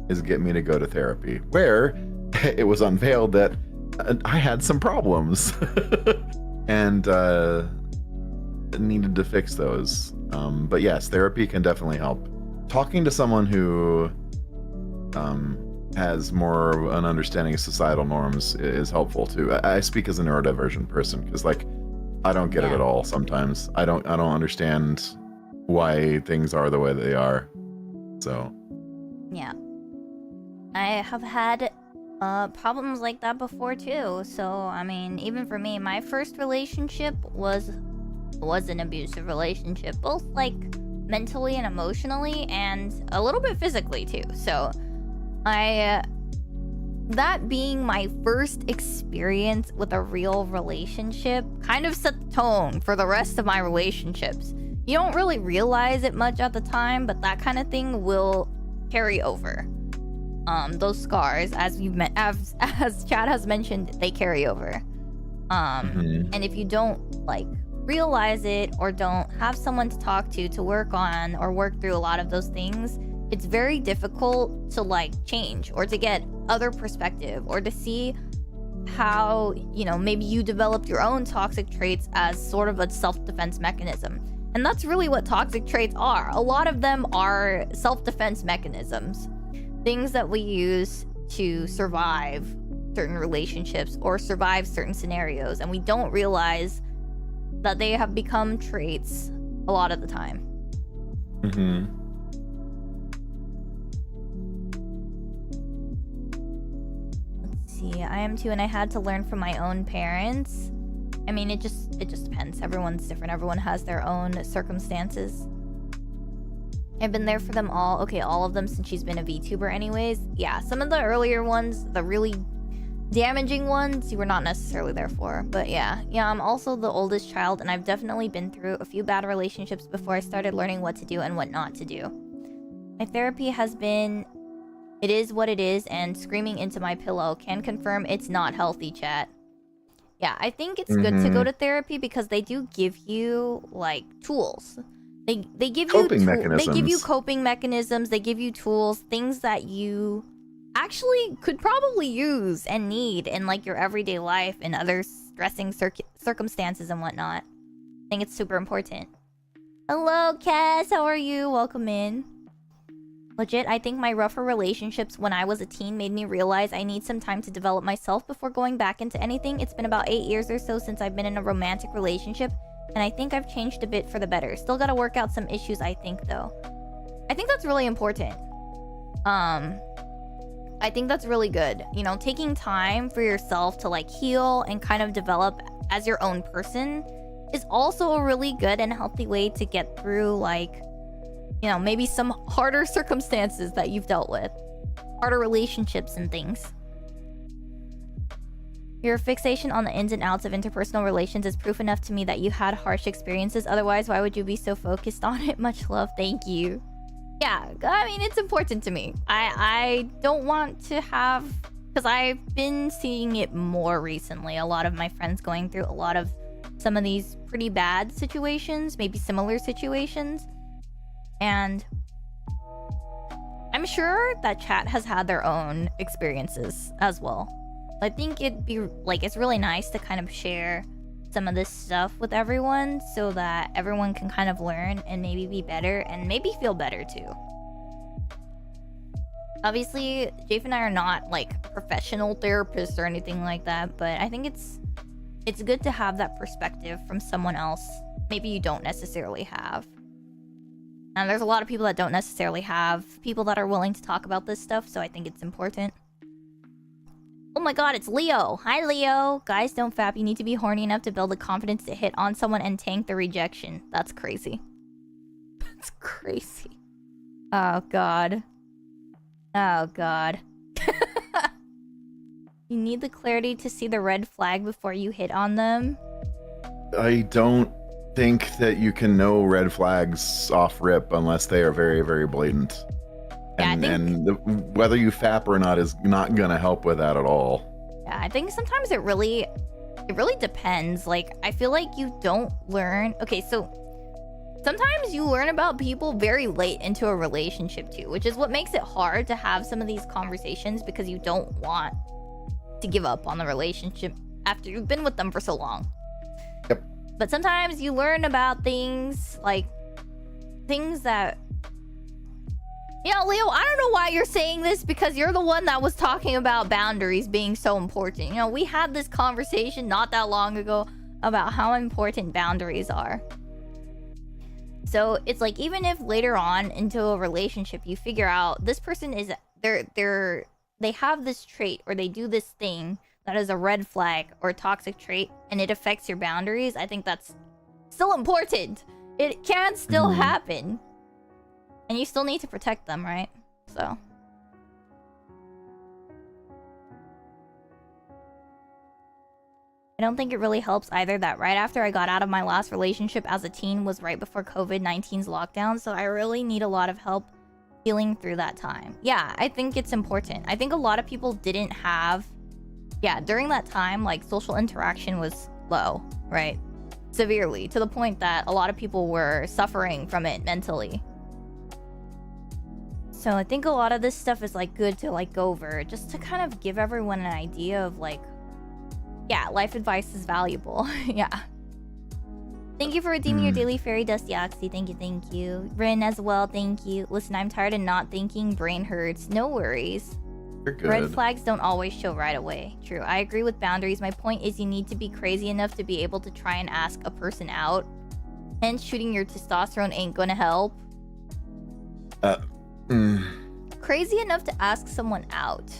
is get me to go to therapy, where it was unveiled that I had some problems and needed to fix those. But yes, therapy can definitely help. Talking to someone who has more of an understanding of societal norms is helpful too. I speak as a neurodivergent person because, like, I don't get it at all sometimes. I don't understand why things are the way they are. So yeah, I have had problems like that before too. So I mean, even for me, my first relationship was an abusive relationship, both like mentally and emotionally, and a little bit physically too. So that being my first experience with a real relationship kind of set the tone for the rest of my relationships. You don't really realize it much at the time, but that kind of thing will carry over. Those scars, as Chad has mentioned, they carry over. And if you don't like realize it, or don't have someone to talk to work on or work through a lot of those things, it's very difficult to like change or to get other perspective, or to see how, maybe you developed your own toxic traits as sort of a self-defense mechanism. And that's really what toxic traits are. A lot of them are self-defense mechanisms. Things that we use to survive certain relationships or survive certain scenarios. And we don't realize that they have become traits a lot of the time. Mm-hmm. Let's see. I am too, and I had to learn from my own parents. I mean, it just depends. Everyone's different. Everyone has their own circumstances. I've been there for them all. Okay, all of them since she's been a VTuber anyways. Yeah, some of the earlier ones, the really damaging ones, you were not necessarily there for. But yeah, I'm also the oldest child, and I've definitely been through a few bad relationships before I started learning what to do and what not to do. My therapy has been, it is what it is, and screaming into my pillow can confirm it's not healthy, chat. Yeah, I think it's good to go to therapy because they do give you like tools. They give coping mechanisms. They give you coping mechanisms. They give you tools, things that you actually could probably use and need in like your everyday life and other stressing circumstances and whatnot. I think it's super important. Hello, Cass. How are you? Welcome in. Legit, I think my rougher relationships when I was a teen made me realize I need some time to develop myself before going back into anything. It's been about 8 years or so since I've been in a romantic relationship, And I think I've changed a bit for the better. Still gotta work out some issues, I think, though. I think that's really important. I think that's really good. You know, taking time for yourself to like heal and kind of develop as your own person is also a really good and healthy way to get through, like, you know, maybe some harder circumstances that you've dealt with, harder relationships and things. Your fixation on the ins and outs of interpersonal relations is proof enough to me that you had harsh experiences. Otherwise, why would you be so focused on it? Much love. Thank you. Yeah, I mean, it's important to me. I don't want to have... Because I've been seeing it more recently. A lot of my friends going through a lot of some of these pretty bad situations, maybe similar situations. And I'm sure that chat has had their own experiences as well. I think it'd be like, it's really nice to kind of share some of this stuff with everyone so that everyone can kind of learn and maybe be better and maybe feel better too. Obviously, Jafe and I are not like professional therapists or anything like that, but I think it's good to have that perspective from someone else maybe you don't necessarily have. And there's a lot of people that don't necessarily have people that are willing to talk about this stuff, so I think it's important. Oh my god, it's Leo. Hi, Leo. Guys, don't fap. You need to be horny enough to build the confidence to hit on someone and tank the rejection. That's crazy. That's crazy. Oh god. Oh god. You need the clarity to see the red flag before you hit on them. I don't think that you can know red flags off rip unless they are very, very blatant. Yeah, Whether you fap or not is not gonna help with that at all. Yeah, I think sometimes it really depends. Like, I feel like you don't learn... Okay, so sometimes you learn about people very late into a relationship too, which is what makes it hard to have some of these conversations because you don't want to give up on the relationship after you've been with them for so long. Yep. But sometimes you learn about things like things that... You know, Leo, I don't know why you're saying this because you're the one that was talking about boundaries being so important. You know, we had this conversation not that long ago about how important boundaries are. So it's like, even if later on into a relationship you figure out this person is they have this trait or they do this thing that is a red flag or a toxic trait and it affects your boundaries, I think that's still important. It can still happen. And you still need to protect them, right? So. I don't think it really helps either that right after I got out of my last relationship as a teen was right before COVID-19's lockdown, so I really need a lot of help healing through that time. Yeah, I think it's important. I think a lot of people didn't have... Yeah, during that time, like, social interaction was low, right? Severely, to the point that a lot of people were suffering from it mentally. So I think a lot of this stuff is like good to like go over just to kind of give everyone an idea of like, yeah, life advice is valuable. Yeah. Thank you for redeeming your daily fairy dust, Yaxi. Thank you, thank you. Rin as well, thank you. Listen, I'm tired of not thinking, brain hurts. No worries. You're good. Red flags don't always show right away. True, I agree with boundaries. My point is you need to be crazy enough to be able to try and ask a person out. And shooting your testosterone ain't gonna help. Crazy enough to ask someone out.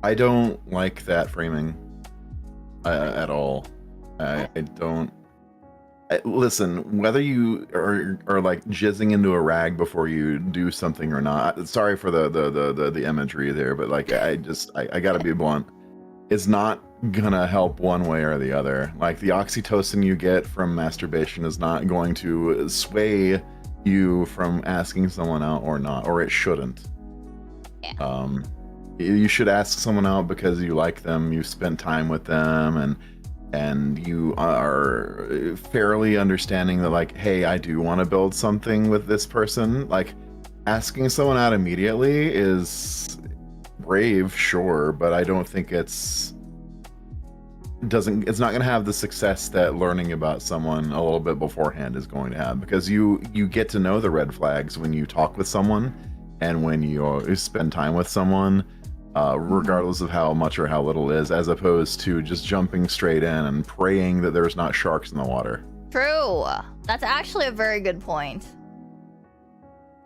I don't like that framing at all. I don't... Listen, whether you are like jizzing into a rag before you do something or not, sorry for the imagery there, but like I gotta be blunt. It's not gonna help one way or the other. Like, the oxytocin you get from masturbation is not going to sway you from asking someone out or not, or it shouldn't. Yeah. You should ask someone out because you like them, you spent time with them, and you are fairly understanding that, like, hey, I do want to build something with this person. Like, asking someone out immediately is brave, sure, but I don't think it's not going to have the success that learning about someone a little bit beforehand is going to have, because you get to know the red flags when you talk with someone and when you spend time with someone, regardless of how much or how little it is, as opposed to just jumping straight in and praying that there's not sharks in the water. True. That's actually a very good point.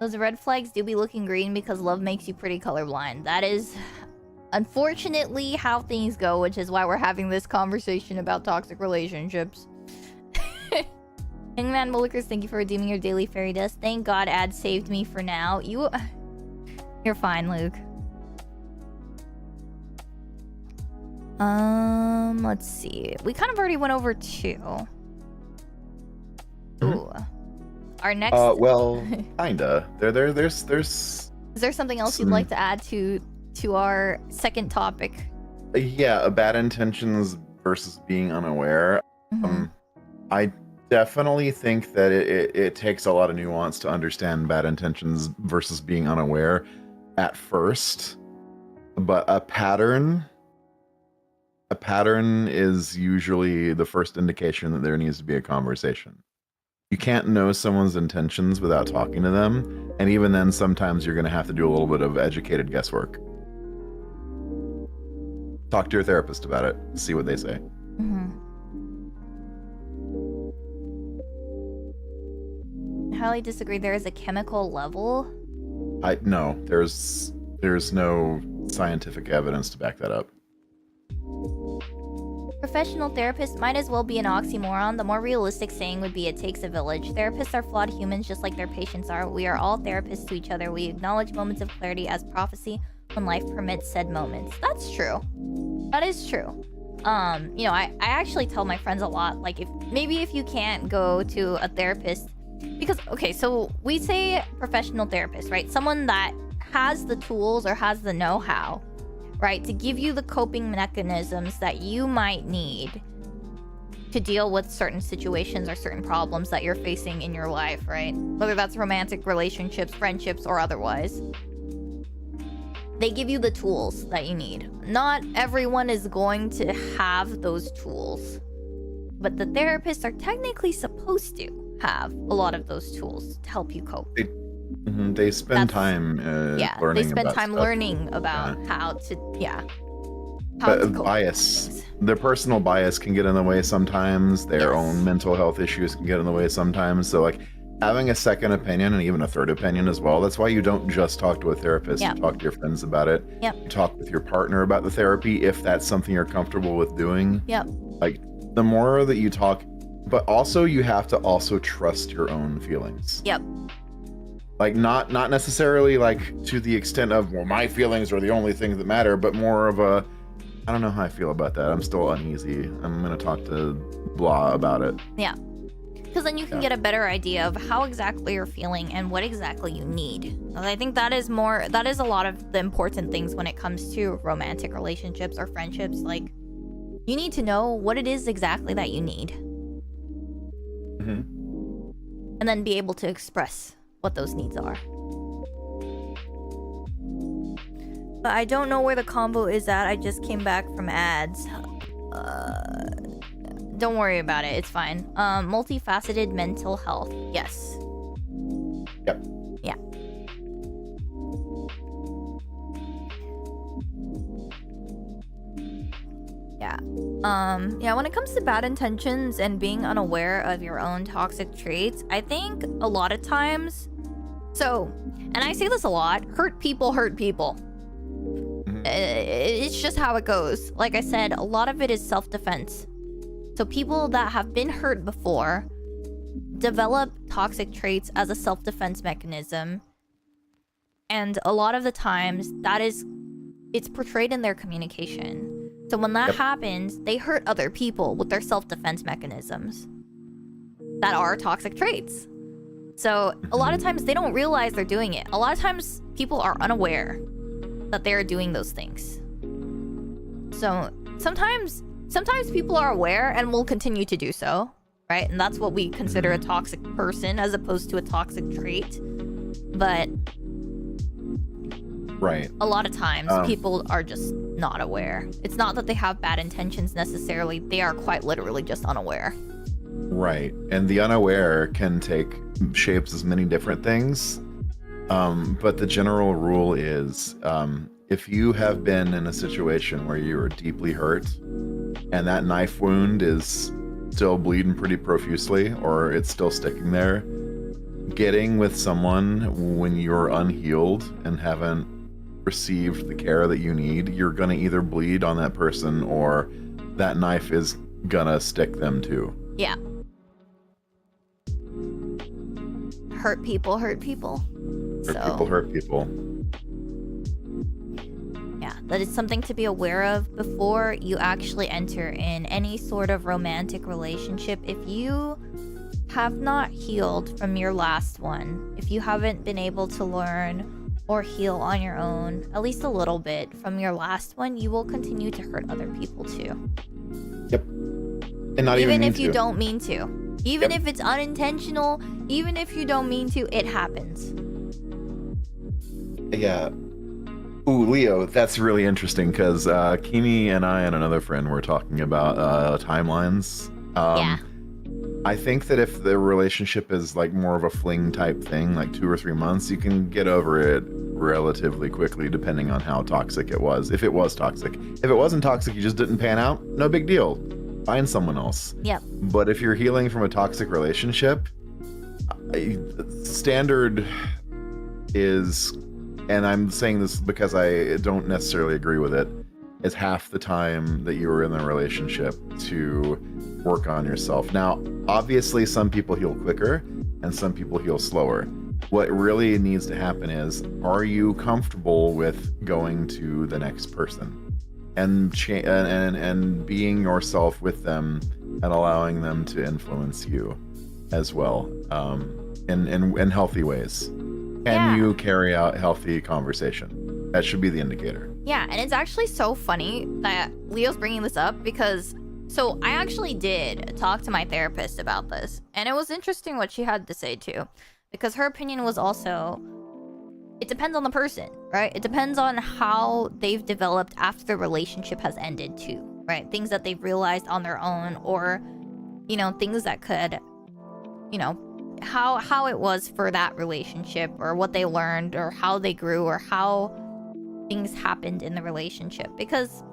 Those red flags do be looking green because love makes you pretty colorblind. That is unfortunately how things go, which is why we're having this conversation about toxic relationships. Hangman Mullickers, thank you for redeeming your daily fairy dust. Thank God ad saved me for now. You're fine, Luke. Let's see. We kind of already went over 2. Ooh. Our next well, kinda. There's Is there something else you'd like to add to our second topic? Yeah, bad intentions versus being unaware. I definitely think that it takes a lot of nuance to understand bad intentions versus being unaware at first. But a pattern is usually the first indication that there needs to be a conversation. You can't know someone's intentions without talking to them, and even then sometimes you're going to have to do a little bit of educated guesswork. Talk to your therapist about it, see what they say. Highly disagree. There is a chemical level. No, there's no scientific evidence to back that up. Professional therapist might as well be an oxymoron. The more realistic saying would be it takes a village. Therapists are flawed humans just like their patients are. We are all therapists to each other. We acknowledge moments of clarity as prophecy when life permits said moments. That's true. That is true. You know, I actually tell my friends a lot, like, if you can't go to a therapist, because, okay, so we say professional therapist, right? Someone that has the tools or has the know-how, right, to give you the coping mechanisms that you might need to deal with certain situations or certain problems that you're facing in your life, right? Whether that's romantic relationships, friendships, or otherwise. They give you the tools that you need. Not everyone is going to have those tools, but the therapists are technically supposed to have a lot of those tools to help you cope. They spend time learning. They spend about time stuff. learning about how to But cope bias, with things. their personal bias can get in the way sometimes. Their own mental health issues can get in the way sometimes. So, like, having a second opinion and even a third opinion as well. That's why you don't just talk to a therapist. You talk to your friends about it. You talk with your partner about the therapy if that's something you're comfortable with doing. Like, the more that you talk, but also you have to also trust your own feelings. Like, not necessarily like to the extent of, well, my feelings are the only things that matter, but more of a, I don't know how I feel about that. I'm still uneasy. I'm going to talk to blah about it. Because then you can get a better idea of how exactly you're feeling and what exactly you need. And I think that is a lot of the important things when it comes to romantic relationships or friendships. Like, you need to know what it is exactly that you need. And then be able to express what those needs are. But I don't know where the combo is at. I just came back from ads. Don't worry about it. It's fine. Multifaceted mental health. Yes. Yeah. Yeah, when it comes to bad intentions and being unaware of your own toxic traits, I think a lot of times, and I say this a lot, hurt people hurt people. It's just how it goes. Like I said, a lot of it is self-defense. So people that have been hurt before develop toxic traits as a self-defense mechanism. And a lot of the times it's portrayed in their communication. So when that happens, they hurt other people with their self-defense mechanisms that are toxic traits. So a lot of times they don't realize they're doing it. A lot of times people are unaware that they're doing those things. So sometimes people are aware and will continue to do so, right? And that's what we consider a toxic person as opposed to a toxic trait. But a lot of times people are just not aware. It's not that they have bad intentions necessarily. They are quite literally just unaware. Right. And the unaware can take shapes as many different things. But the general rule is, if you have been in a situation where you are deeply hurt and that knife wound is still bleeding pretty profusely or it's still sticking there, getting with someone when you're unhealed and haven't received the care that you need, you're gonna either bleed on that person or that knife is gonna stick them too. Yeah. Hurt people hurt people. Hurt people. Yeah, that is something to be aware of before you actually enter in any sort of romantic relationship. If you have not healed from your last one, if you haven't been able to learn or heal on your own, at least a little bit from your last one, you will continue to hurt other people too. Yep. And not even even if you to. don't mean to. Even if it's unintentional, even if you don't mean to, it happens. Yeah. Ooh, Leo, that's really interesting because Kimi and I and another friend were talking about timelines. Yeah. I think that if the relationship is like more of a fling type thing, like 2 or 3 months, you can get over it relatively quickly depending on how toxic it was. If it was toxic. If it wasn't toxic, you just didn't pan out, no big deal. Find someone else. Yep. But if you're healing from a toxic relationship, standard is, and I'm saying this because I don't necessarily agree with it, is half the time that you were in the relationship to work on yourself. Now, obviously, some people heal quicker and some people heal slower. What really needs to happen is, are you comfortable with going to the next person and and being yourself with them and allowing them to influence you as well, in healthy ways? Can you carry out healthy conversation? That should be the indicator. Yeah, and it's actually so funny that Leo's bringing this up because, so I actually did talk to my therapist about this, and it was interesting what she had to say too, because her opinion was also, it depends on the person, right? It depends on how they've developed after the relationship has ended too, right? Things that they've realized on their own, or, you know, things that could, you know, how it was for that relationship, or what they learned, or how they grew, or how things happened in the relationship. Because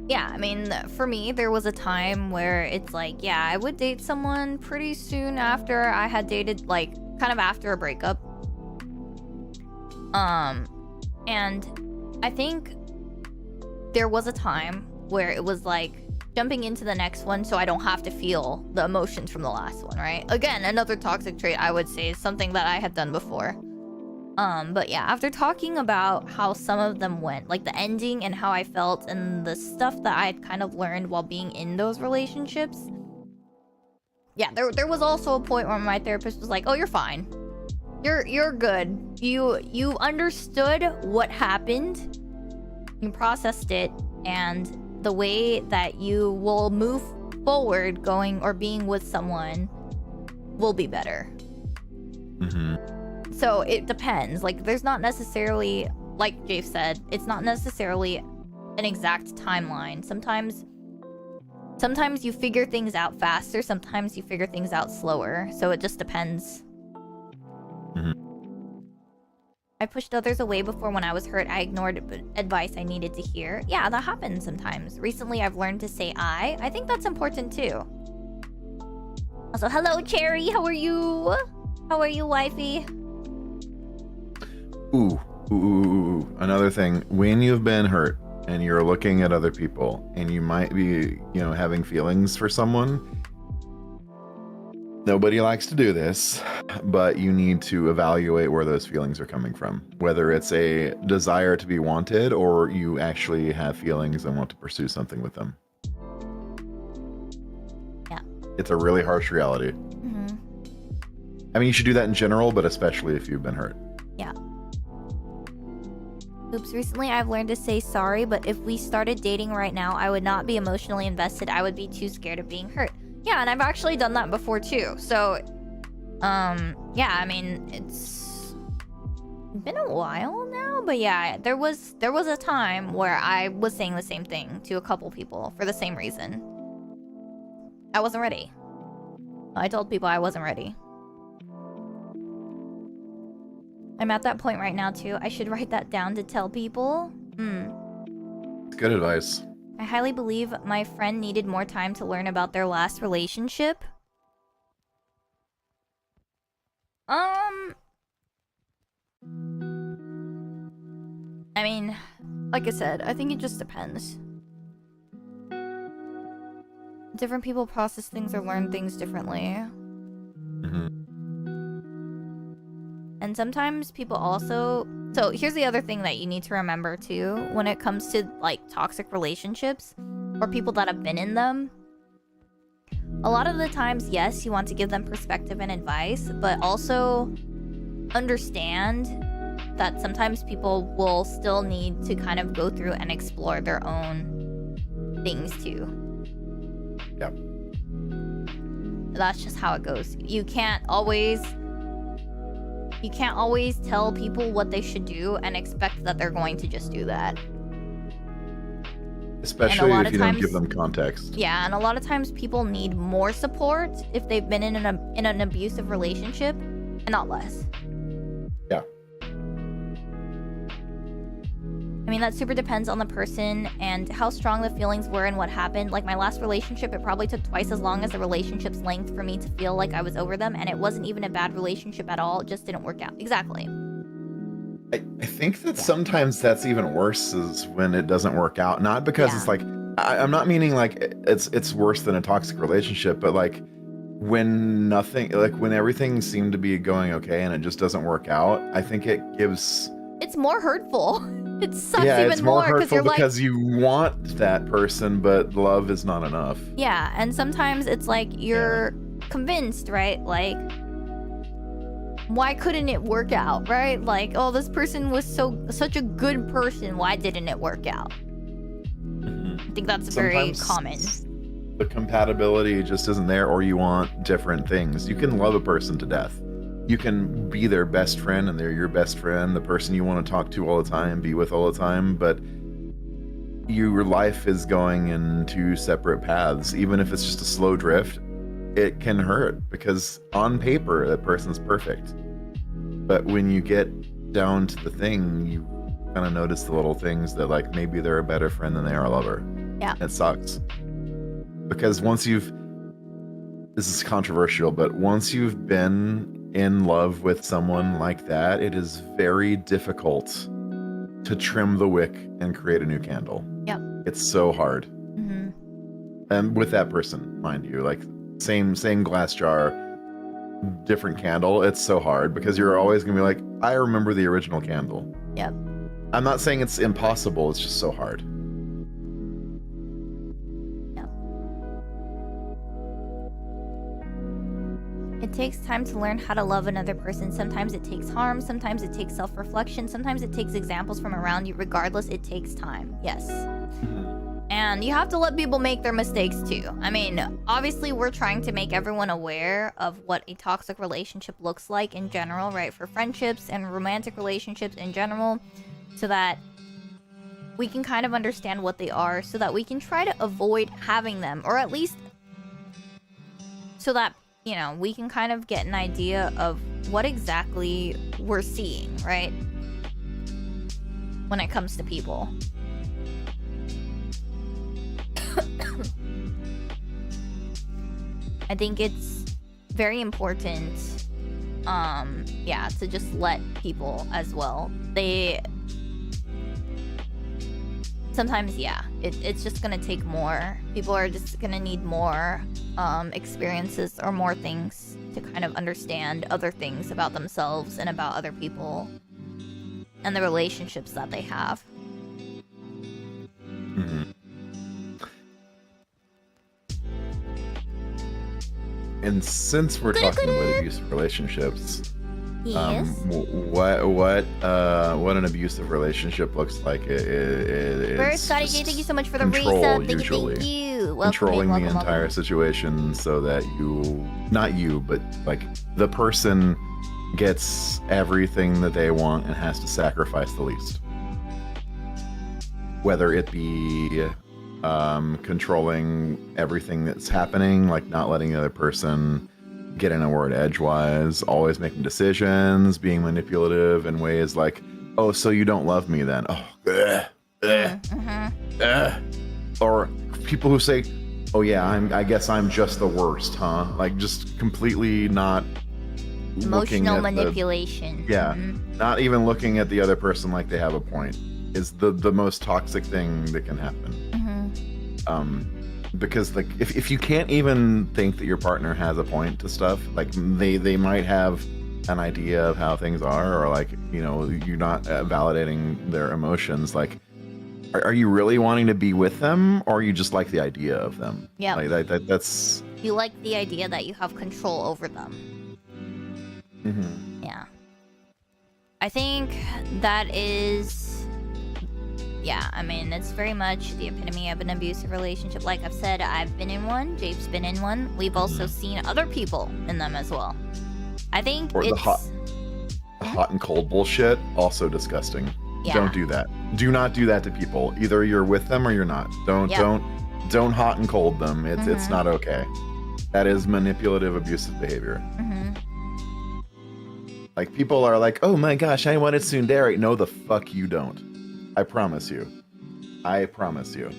yeah, I mean, for me, there was a time where it's like, yeah, I would date someone pretty soon after I had dated, like, kind of after a breakup. And I think there was a time where it was like jumping into the next one so I don't have to feel the emotions from the last one, right? Again, another toxic trait I would say is something that I have done before. But yeah, after talking about how some of them went, like the ending and how I felt and the stuff that I had kind of learned while being in those relationships, yeah, there was also a point where my therapist was like, "Oh, you're fine. You're good. You understood what happened. You processed it, and the way that you will move forward going or being with someone will be better." So it depends. Like, there's not necessarily, like Jave said, it's not necessarily an exact timeline. Sometimes you figure things out faster, sometimes you figure things out slower. So it just depends. I pushed others away before when I was hurt. I ignored advice I needed to hear. Yeah, that happens sometimes. Recently, I've learned to say I. I think that's important too. Also, hello, Cherry. How are you? How are you, wifey? Ooh. Another thing, when you've been hurt and you're looking at other people and you might be, having feelings for someone, nobody likes to do this, but you need to evaluate where those feelings are coming from. Whether it's a desire to be wanted or you actually have feelings and want to pursue something with them. Yeah. It's a really harsh reality. I mean, you should do that in general, but especially if you've been hurt. Yeah. Oops, recently I've learned to say sorry, but if we started dating right now, I would not be emotionally invested. I would be too scared of being hurt. Yeah, and I've actually done that before too. So, yeah, I mean, it's been a while now, but yeah, there was a time where I was saying the same thing to a couple people for the same reason. I wasn't ready. I told people I wasn't ready. I'm at that point right now too. I should write that down to tell people. Good advice. I I highly believe my friend needed more time to learn about their last relationship. I mean, like I said, I think it just depends. Different people process things or learn things differently. And sometimes people also... So here's the other thing that you need to remember too when it comes to like toxic relationships or people that have been in them. A lot of the times, yes, you want to give them perspective and advice, but also understand that sometimes people will still need to kind of go through and explore their own things too. Yep. That's just how it goes. You can't always tell people what they should do and expect that they're going to just do that. Especially if you don't give them context. Yeah, and a lot of times people need more support if they've been in an abusive relationship, and not less. Yeah. I mean, that super depends on the person and how strong the feelings were and what happened. Like my last relationship, it probably took twice as long as the relationship's length for me to feel like I was over them, and it wasn't even a bad relationship at all. It just didn't work out. Exactly. I think that sometimes that's even worse is when it doesn't work out. Not because it's like, I'm not meaning like it's worse than a toxic relationship, but like when nothing, like when everything seemed to be going okay and it just doesn't work out, I think it gives... It's more hurtful. It sucks yeah, even it's more hurtful you're because you want that person, but love is not enough. Yeah, and sometimes it's like you're convinced, right? Like, why couldn't it work out, right? Like, oh, this person was such a good person. Why didn't it work out? I think that's very common. The compatibility just isn't there, or you want different things. You can love a person to death. You can be their best friend and they're your best friend, the person you want to talk to all the time, be with all the time, but your life is going in two separate paths. Even if it's just a slow drift, it can hurt because on paper, that person's perfect. But when you get down to the thing, you kind of notice the little things that like maybe they're a better friend than they are a lover. Yeah. It sucks. Because once you've, this is controversial, but once you've been in love with someone like that, it is very difficult to trim the wick and create a new candle. Yep. It's so hard. Mm-hmm. And with that person, mind you, like same glass jar, different candle. It's so hard because you're always gonna be like, I remember the original candle. Yep. I'm not saying it's impossible. It's just so hard. It takes time to learn how to love another person. Sometimes it takes harm, sometimes it takes self-reflection, sometimes it takes examples from around you. Regardless, it takes time. Yes. And you have to let people make their mistakes too. I mean, obviously we're trying to make everyone aware of what a toxic relationship looks like in general, right? For friendships and romantic relationships in general, so that we can kind of understand what they are, so that we can try to avoid having them, or at least so that, you know, we can kind of get an idea of what exactly we're seeing, right? When it comes to people. I think it's very important, yeah, to just let people as well. Sometimes, yeah, it's just gonna take more. People are just gonna need more experiences or more things to kind of understand other things about themselves and about other people and the relationships that they have. Mm-hmm. And since we're talking about abusive relationships, yes. What an abusive relationship looks like? First, Scotty J, thank you so much for the control, resub. Thank usually. you. Controlling the entire situation so that not you, but like the person gets everything that they want and has to sacrifice the least. Whether it be controlling everything that's happening, like not letting the other person get in a word edgewise, always making decisions, being manipulative in ways like, oh, so you don't love me then? Oh, or people who say, "Oh yeah, I guess I'm just the worst, huh?" Like just completely not Emotional manipulation. Not even looking at the other person like they have a point is the most toxic thing that can happen. Because like if you can't even think that your partner has a point to stuff, like they might have an idea of how things are, or like, you know, you're not validating their emotions, like are you really wanting to be with them, or you just like the idea of them? Yeah, like that's you like the idea that you have control over them. Yeah, I think that is, yeah, I mean, it's very much the epitome of an abusive relationship. Like I've said, I've been in one, Jape's been in one, we've also seen other people in them as well. I think or it's... the hot and cold bullshit, also disgusting. Yeah. Don't do that. Do not do that to people. Either you're with them or you're not. Don't hot and cold them. It's not okay. That is manipulative, abusive behavior. Like, people are like, "Oh my gosh, I wanted tsundere." No, the fuck you don't. I promise you. I promise you.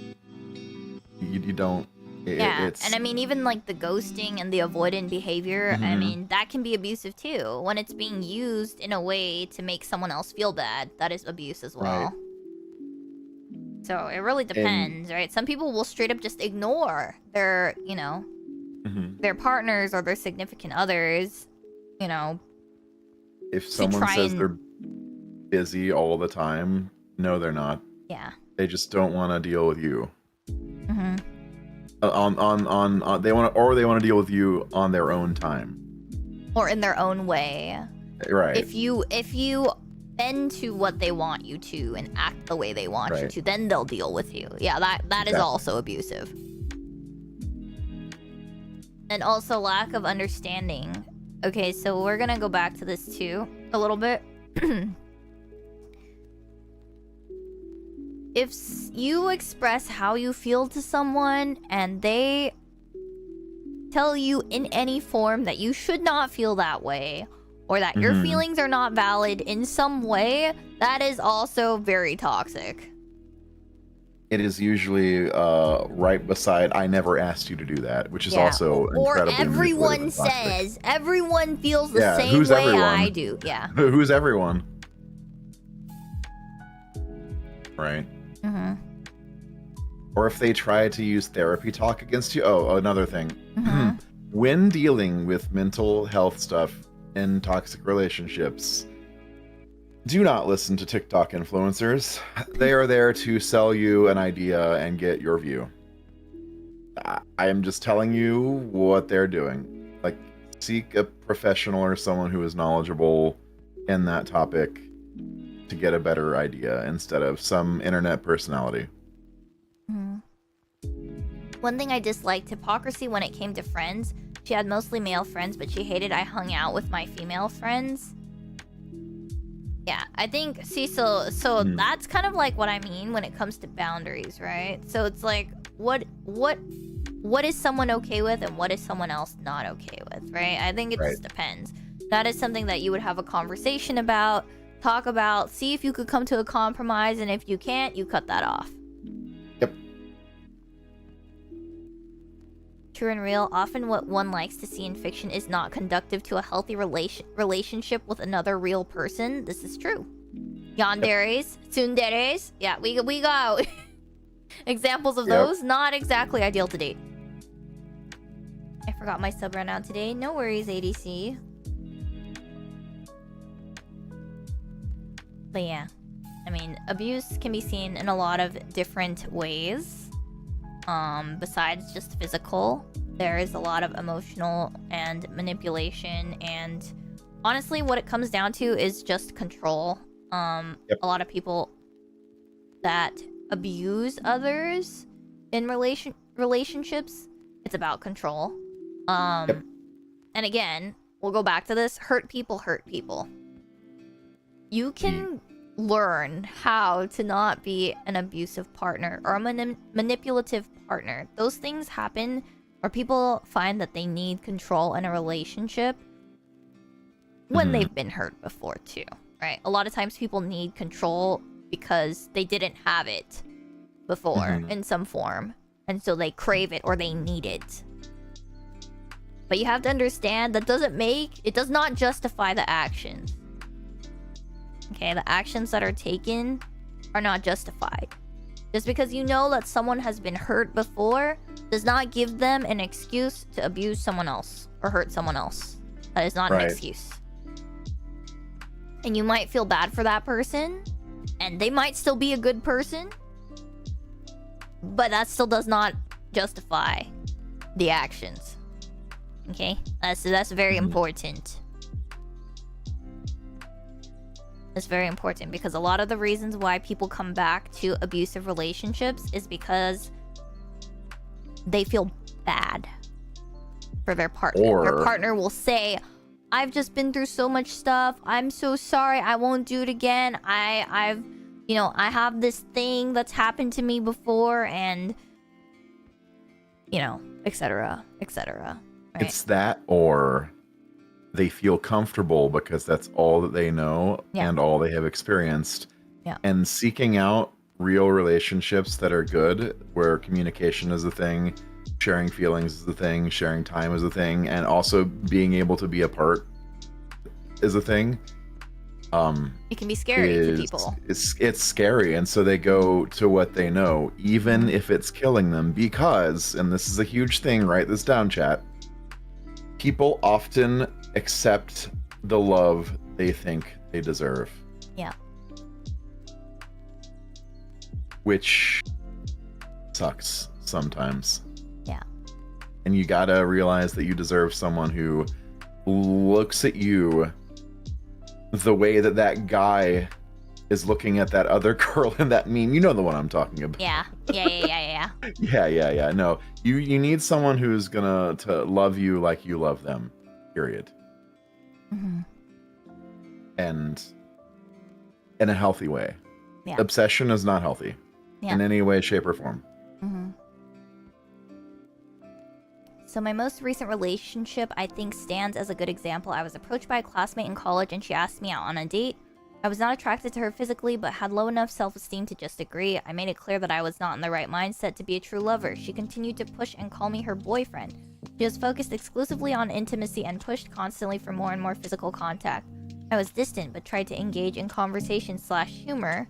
You don't. It's... and I mean, even like the ghosting and the avoidant behavior, I mean, that can be abusive too. When it's being used in a way to make someone else feel bad, that is abuse as well. Right. So it really depends, right? Some people will straight up just ignore their, you know, their partners or their significant others, you know. If someone says they're busy all the time, no, they're not. Yeah. They just don't want to deal with you. They want to deal with you on their own time, or in their own way. Right. If you bend to what they want you to and act the way they want you to, then they'll deal with you. Yeah, that is also abusive. And also lack of understanding. Okay, so we're gonna go back to this too a little bit. If you express how you feel to someone and they tell you in any form that you should not feel that way, or that your feelings are not valid in some way, that is also very toxic. It is usually right beside "I never asked you to do that," which is also incredibly or everyone says, everyone feels the same who's way everyone? I do. Yeah. Who's everyone? Right. Or if they try to use therapy talk against you. Oh, another thing. When dealing with mental health stuff in toxic relationships, do not listen to TikTok influencers. They are there to sell you an idea and get your view. I am just telling you what they're doing. Like, seek a professional or someone who is knowledgeable in that topic to get a better idea instead of some internet personality. One thing I disliked, hypocrisy when it came to friends. She had mostly male friends, but she hated I hung out with my female friends. Yeah, I think, see, so that's kind of like what I mean when it comes to boundaries, right? So it's like, what is someone okay with and what is someone else not okay with, right? I think it just depends. That is something that you would have a conversation about, talk about, see if you could come to a compromise, and if you can't, you cut that off. Yep. True and real, often what one likes to see in fiction is not conducive to a healthy relationship with another real person. This is true. Yanderes, tsunderes, yeah, we got examples of those. Not exactly ideal to date. I forgot my sub ran out today. No worries, ADC. But yeah, I mean, abuse can be seen in a lot of different ways. Besides just physical, there is a lot of emotional and manipulation, and honestly what it comes down to is just control. A lot of people that abuse others in relationships, it's about control. And again, we'll go back to this, hurt people. You can learn how to not be an abusive partner or a manipulative partner. Those things happen where people find that they need control in a relationship when they've been hurt before too, right? A lot of times people need control because they didn't have it before in some form. And so they crave it or they need it. But you have to understand that it does not justify the actions. Okay, the actions that are taken are not justified. Just because you know that someone has been hurt before does not give them an excuse to abuse someone else or hurt someone else. That is not an excuse. And you might feel bad for that person, and they might still be a good person, but that still does not justify the actions. Okay? That's very important. It's very important because a lot of the reasons why people come back to abusive relationships is because they feel bad for their partner. Their partner will say, I've just been through so much stuff. I'm so sorry. I won't do it again. I have this thing that's happened to me before, and etc. etc. Right? It's that, or they feel comfortable because that's all that they know and all they have experienced. Yeah. And seeking out real relationships that are good, where communication is a thing, sharing feelings is a thing, sharing time is a thing, and also being able to be apart is a thing. It can be scary to people. It's scary, and so they go to what they know, even if it's killing them, because, and this is a huge thing, write this down, chat, people often accept the love they think they deserve. Yeah. Which sucks sometimes. Yeah. And you gotta realize that you deserve someone who looks at you the way that that guy is looking at that other girl in that meme. You know the one I'm talking about. Yeah. Yeah. No, you need someone who's gonna to love you like you love them. Period. Mm-hmm. And in a healthy way. Yeah. Obsession is not healthy in any way, shape, or form. Mm-hmm. So my most recent relationship, I think, stands as a good example. I was approached by a classmate in college and she asked me out on a date. I was not attracted to her physically, but had low enough self-esteem to just agree. I made it clear that I was not in the right mindset to be a true lover. She continued to push and call me her boyfriend. She was focused exclusively on intimacy and pushed constantly for more and more physical contact. I was distant, but tried to engage in conversation/humor.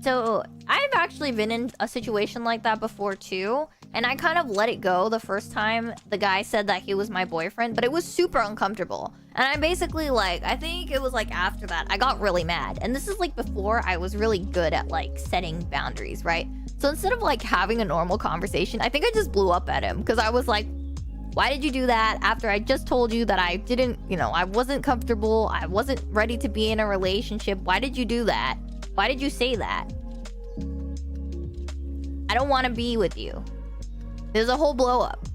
So, I've actually been in a situation like that before too, and I kind of let it go the first time the guy said that he was my boyfriend, but it was super uncomfortable. And I basically, I think it was after that, I got really mad. And this is before I was really good at setting boundaries, right? So instead of having a normal conversation, I think I just blew up at him because I was like, why did you do that after I just told you that I didn't, I wasn't comfortable, I wasn't ready to be in a relationship. Why did you do that? Why did you say that? I don't want to be with you. There's a whole blow up.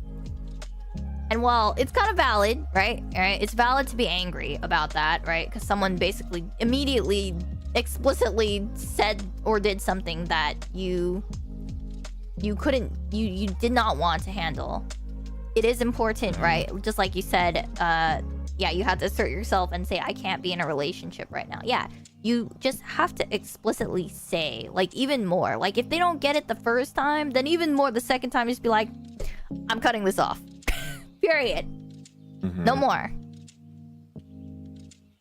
And while it's kind of valid, right? It's valid to be angry about that, right? Because someone basically immediately, explicitly said or did something that you did not want to handle. It is important, right? Just like you said, you have to assert yourself and say, I can't be in a relationship right now. Yeah, you just have to explicitly say, even more. If they don't get it the first time, then even more the second time, just be like, I'm cutting this off. Period. Mm-hmm. No more.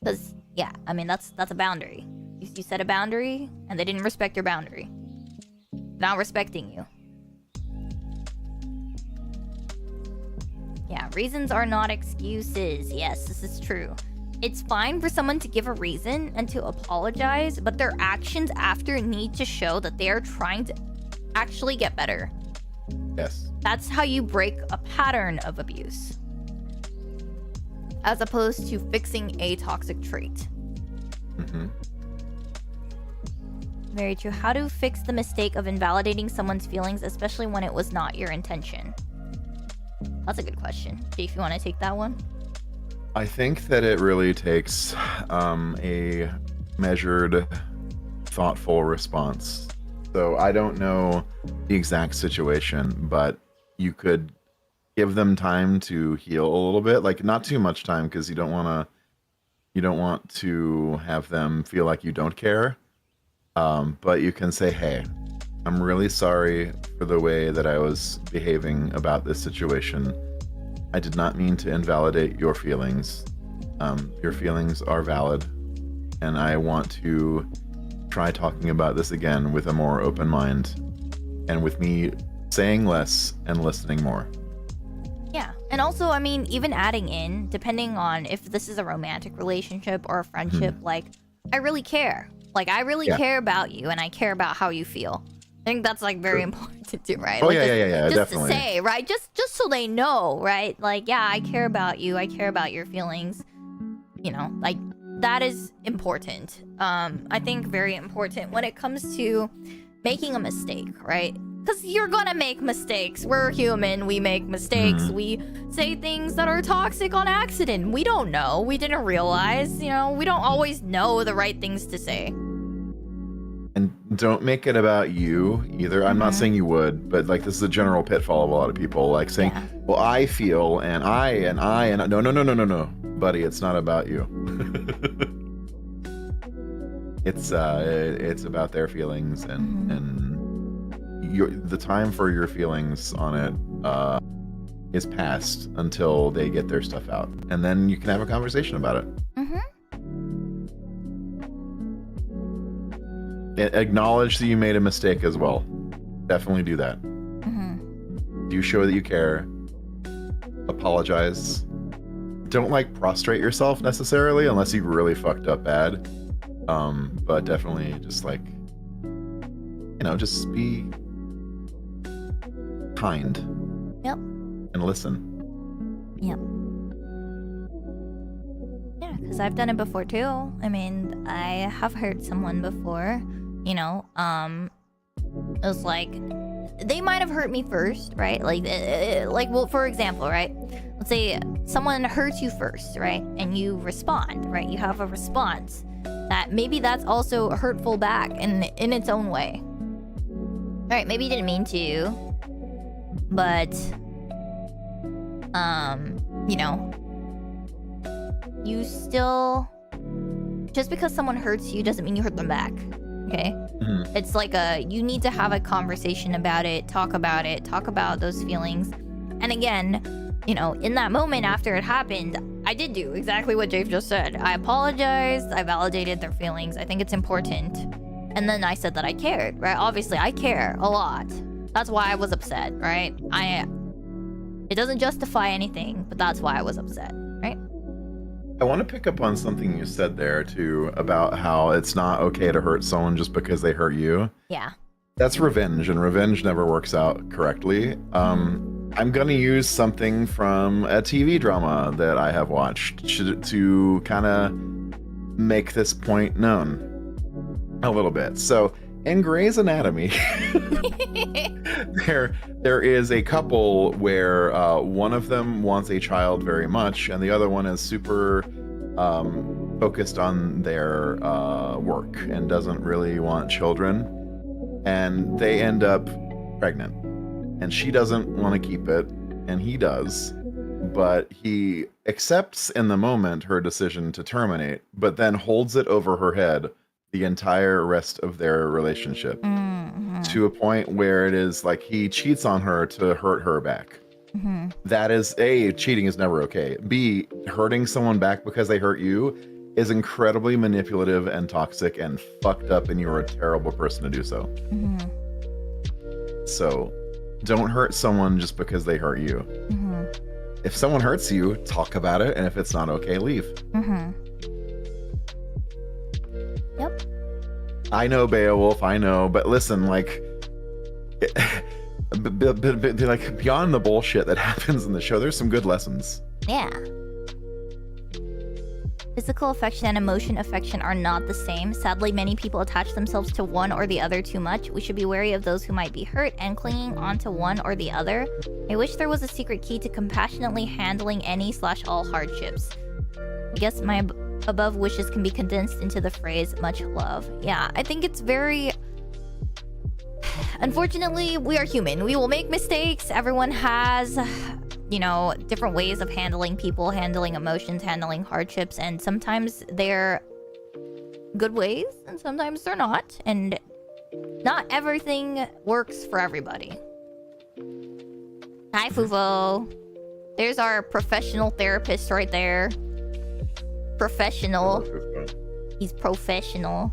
Because, that's a boundary. You set a boundary, and they didn't respect your boundary. Not respecting you. Yeah, reasons are not excuses. Yes, this is true. It's fine for someone to give a reason and to apologize, but their actions after need to show that they are trying to actually get better. Yes. That's how you break a pattern of abuse, as opposed to fixing a toxic trait. Mm-hmm. Very true. How to fix the mistake of invalidating someone's feelings, especially when it was not your intention? That's a good question. Chief, you want to take that one? I think that it really takes a measured, thoughtful response. So I don't know the exact situation, but you could give them time to heal a little bit, not too much time, because you don't want to have them feel like you don't care. But you can say, hey, I'm really sorry for the way that I was behaving about this situation. I did not mean to invalidate your feelings. Your feelings are valid, and I want to try talking about this again with a more open mind, and with me saying less and listening more. Yeah. And also, I mean, even adding in, depending on if this is a romantic relationship or a friendship, like, I really care. Like, I really care about you, and I care about how you feel. I think that's, like, very important to do, right? Oh, like, yeah, just definitely. to say, right? Just so they know, right? Like, yeah, I care about you. I care about your feelings. You know, like, that is important. I think very important when it comes to making a mistake, right? Because you're gonna make mistakes. We're human. We make mistakes. We say things that are toxic on accident. We don't know. We didn't realize, you know, we don't always know the right things to say. And don't make it about you either. I'm not saying you would, but like, this is a general pitfall of a lot of people, like saying, well, I feel, and I, no, buddy, it's not about you. It's about their feelings, and the time for your feelings on it is past until they get their stuff out, and then you can have a conversation about it. Acknowledge that you made a mistake as well. Definitely do that. Do show that you care. Apologize. Don't like prostrate yourself necessarily unless you really fucked up bad. But definitely just like, you know, just be kind. Yep. And listen. Yep. Yeah, because I've done it before too. I mean, I have hurt someone before. You know, it was like, they might have hurt me first, right? Like, well, for example, right? Let's say someone hurts you first, right? And you respond, right? You have a response that maybe that's also hurtful back in its own way. Right? Maybe you didn't mean to, but, you know, you still, just because someone hurts you doesn't mean you hurt them back. Okay? It's like you need to have a conversation about it, talk about those feelings. And again, you know, in that moment after it happened, I did do exactly what Jave just said. I apologized, I validated their feelings. I think it's important. And then I said that I cared, right? Obviously, I care a lot. That's why I was upset, right? It doesn't justify anything, but that's why I was upset, right? I want to pick up on something you said there too about how it's not okay to hurt someone just because they hurt you. Yeah. That's revenge, and revenge never works out correctly. I'm gonna use something from a TV drama that I have watched to kind of make this point known a little bit. So in Grey's Anatomy, there is a couple where one of them wants a child very much, and the other one is super focused on their work and doesn't really want children. And they end up pregnant, and she doesn't want to keep it, and he does, but he accepts in the moment her decision to terminate, but then holds it over her head the entire rest of their relationship, to a point where it is like he cheats on her to hurt her back. That is, A, cheating is never okay. B, hurting someone back because they hurt you is incredibly manipulative and toxic and fucked up, and you're a terrible person to do so. So don't hurt someone just because they hurt you. If someone hurts you, talk about it, and if it's not okay, leave. Yep. I know, Beowulf, I know, but listen, like, like, beyond the bullshit that happens in the show, there's some good lessons. Yeah. Physical affection and emotion affection are not the same. Sadly, many people attach themselves to one or the other too much. We should be wary of those who might be hurt and clinging onto one or the other. I wish there was a secret key to compassionately handling any/all hardships. I guess my above wishes can be condensed into the phrase, much love. Yeah, I think it's very... Unfortunately, we are human. We will make mistakes. Everyone has, you know, different ways of handling people, handling emotions, handling hardships, and sometimes they're good ways, and sometimes they're not. And not everything works for everybody. Hi, Fuvo. There's our professional therapist right there. Professional. He's professional.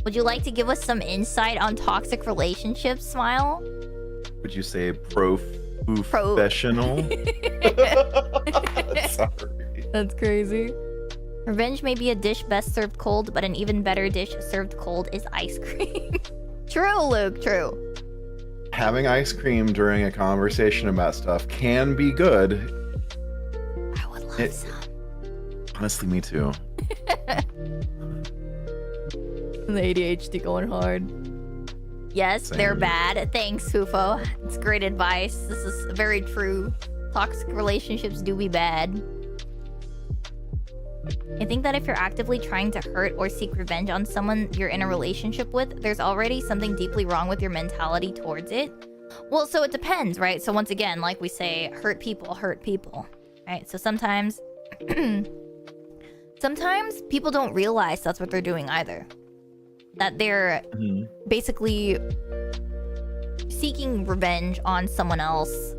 Would you like to give us some insight on toxic relationships, Smile? Would you say professional? Sorry. That's crazy. Revenge may be a dish best served cold, but an even better dish served cold is ice cream. True, Luke, true. Having ice cream during a conversation about stuff can be good. I would love some. Honestly, me too. The ADHD going hard. Yes, Same. they're bad. Thanks, Fufo. It's great advice. This is very true. Toxic relationships do be bad. I think that if you're actively trying to hurt or seek revenge on someone you're in a relationship with, there's already something deeply wrong with your mentality towards it. Well, so it depends, right? So once again, like we say, hurt people, right? So sometimes people don't realize that's what they're doing either. That they're basically seeking revenge on someone else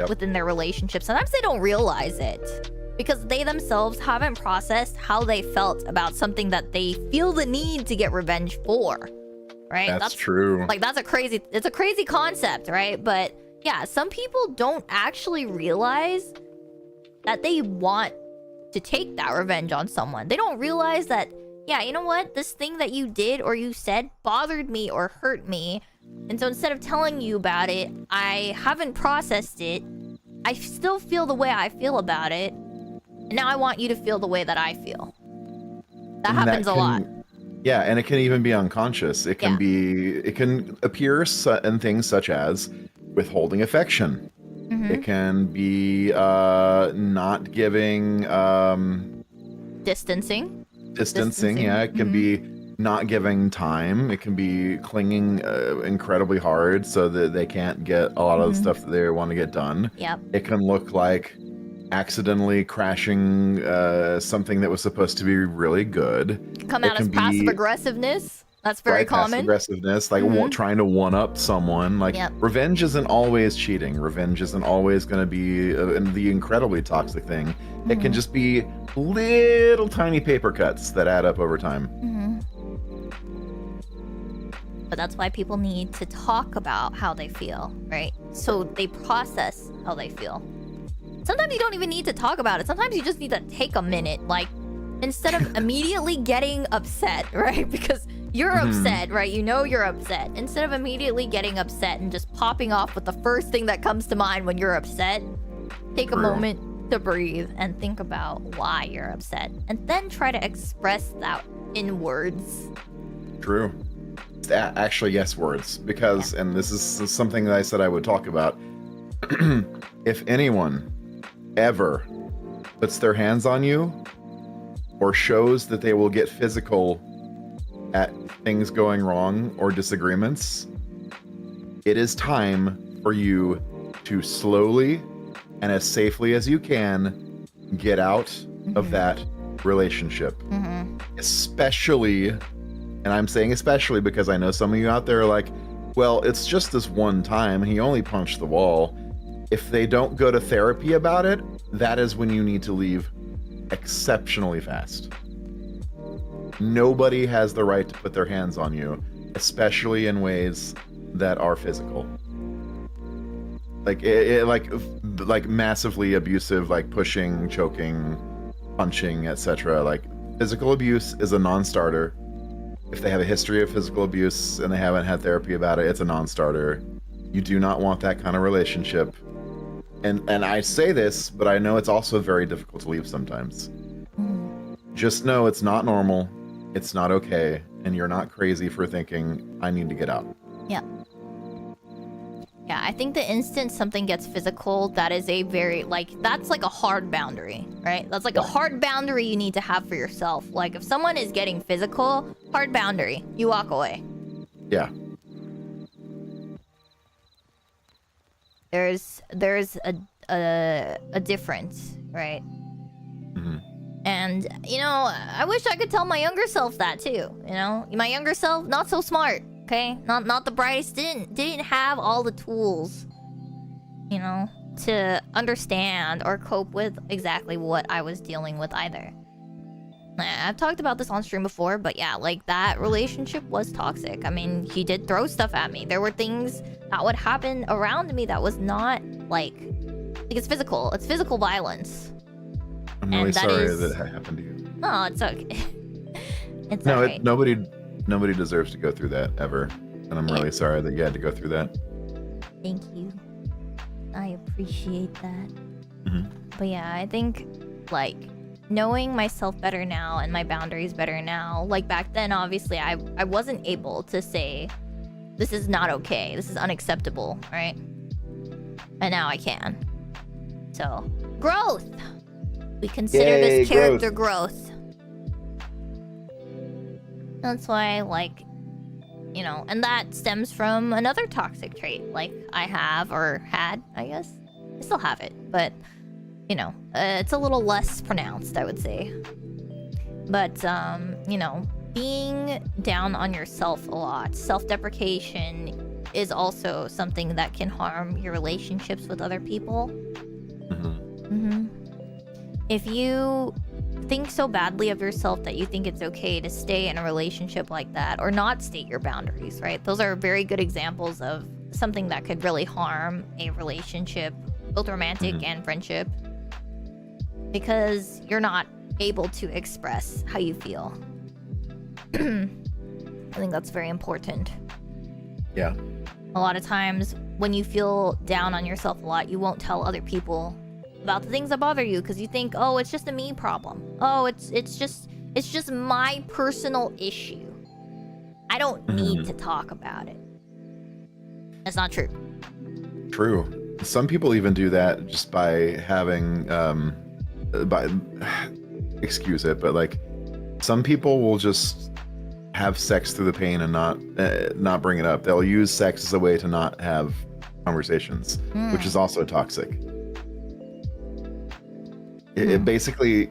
within their relationship. Sometimes they don't realize it because they themselves haven't processed how they felt about something that they feel the need to get revenge for, right? That's true. Like, it's a crazy concept, right? But yeah, some people don't actually realize that they want to take that revenge on someone. They don't realize that, yeah, you know what? This thing that you did or you said bothered me or hurt me. And so instead of telling you about it, I haven't processed it. I still feel the way I feel about it. And now I want you to feel the way that I feel. That happens a lot. Yeah, and it can even be unconscious. It can it can appear in things such as withholding affection. It can be not giving distancing. Yeah, it can be not giving time. It can be clinging incredibly hard so that they can't get a lot of the stuff that they want to get done. Yep. It can look like accidentally crashing something that was supposed to be really good. Come out as passive aggressiveness. That's very common. Passive aggressiveness, like trying to one up someone. Like revenge isn't always cheating. Revenge isn't always going to be the incredibly toxic thing. It can just be little tiny paper cuts that add up over time. But that's why people need to talk about how they feel, right? So they process how they feel. Sometimes you don't even need to talk about it. Sometimes you just need to take a minute. Like, instead of immediately getting upset, right? Because you're upset, right? You know you're upset. Instead of immediately getting upset and just popping off with the first thing that comes to mind when you're upset, take a moment to breathe and think about why you're upset. And then try to express that in words. True. Actually, yes, words. Because, and this is something that I said I would talk about. If anyone ever puts their hands on you or shows that they will get physical at things going wrong or disagreements, it is time for you to slowly and as safely as you can get out of that relationship. Especially, and I'm saying especially because I know some of you out there are like, well, it's just this one time and he only punched the wall. If they don't go to therapy about it, that is when you need to leave exceptionally fast. Nobody has the right to put their hands on you, especially in ways that are physical. Like like massively abusive, like pushing, choking, punching, etc. Like physical abuse is a non-starter. If they have a history of physical abuse and they haven't had therapy about it, it's a non-starter. You do not want that kind of relationship. And I say this, but I know it's also very difficult to leave sometimes. Just know it's not normal. It's not okay. And you're not crazy for thinking, I need to get out. Yeah. Yeah, I think the instant something gets physical, that is a very, that's like a hard boundary, right? That's like a hard boundary you need to have for yourself. Like, if someone is getting physical, hard boundary, you walk away. Yeah. There's a difference, right? And, you know, I wish I could tell my younger self that too. You know, my younger self, not so smart. Okay, not the brightest. Didn't have all the tools, you know, to understand or cope with exactly what I was dealing with either. I've talked about this on stream before, but yeah, like, that relationship was toxic. I mean, he did throw stuff at me. There were things that would happen around me that was not like it's physical. It's physical violence. I'm really sorry that happened to you. No, it's okay. It's no, alright. nobody deserves to go through that ever, and I'm really sorry that you had to go through that. Thank you. I appreciate that. Mm-hmm. But yeah, I think, like, knowing myself better now and my boundaries better now, like, back then, obviously, I wasn't able to say, this is not okay, this is unacceptable, right? And now I can. So, growth! We consider this character growth. That's why, like, you know, and that stems from another toxic trait, like I have, or had, I guess. I still have it, but, you know, it's a little less pronounced, I would say. But, you know, being down on yourself a lot, self-deprecation is also something that can harm your relationships with other people. If you think so badly of yourself that you think it's okay to stay in a relationship like that or not state your boundaries, right? Those are very good examples of something that could really harm a relationship, both romantic and friendship, because you're not able to express how you feel. I think that's very important. Yeah. A lot of times when you feel down on yourself a lot, you won't tell other people about the things that bother you because you think, oh, it's just a me problem. Oh, it's just my personal issue. I don't need to talk about it. That's not true. True. Some people even do that just by having excuse it, but like some people will just have sex through the pain and not bring it up. They'll use sex as a way to not have conversations, which is also toxic. It basically,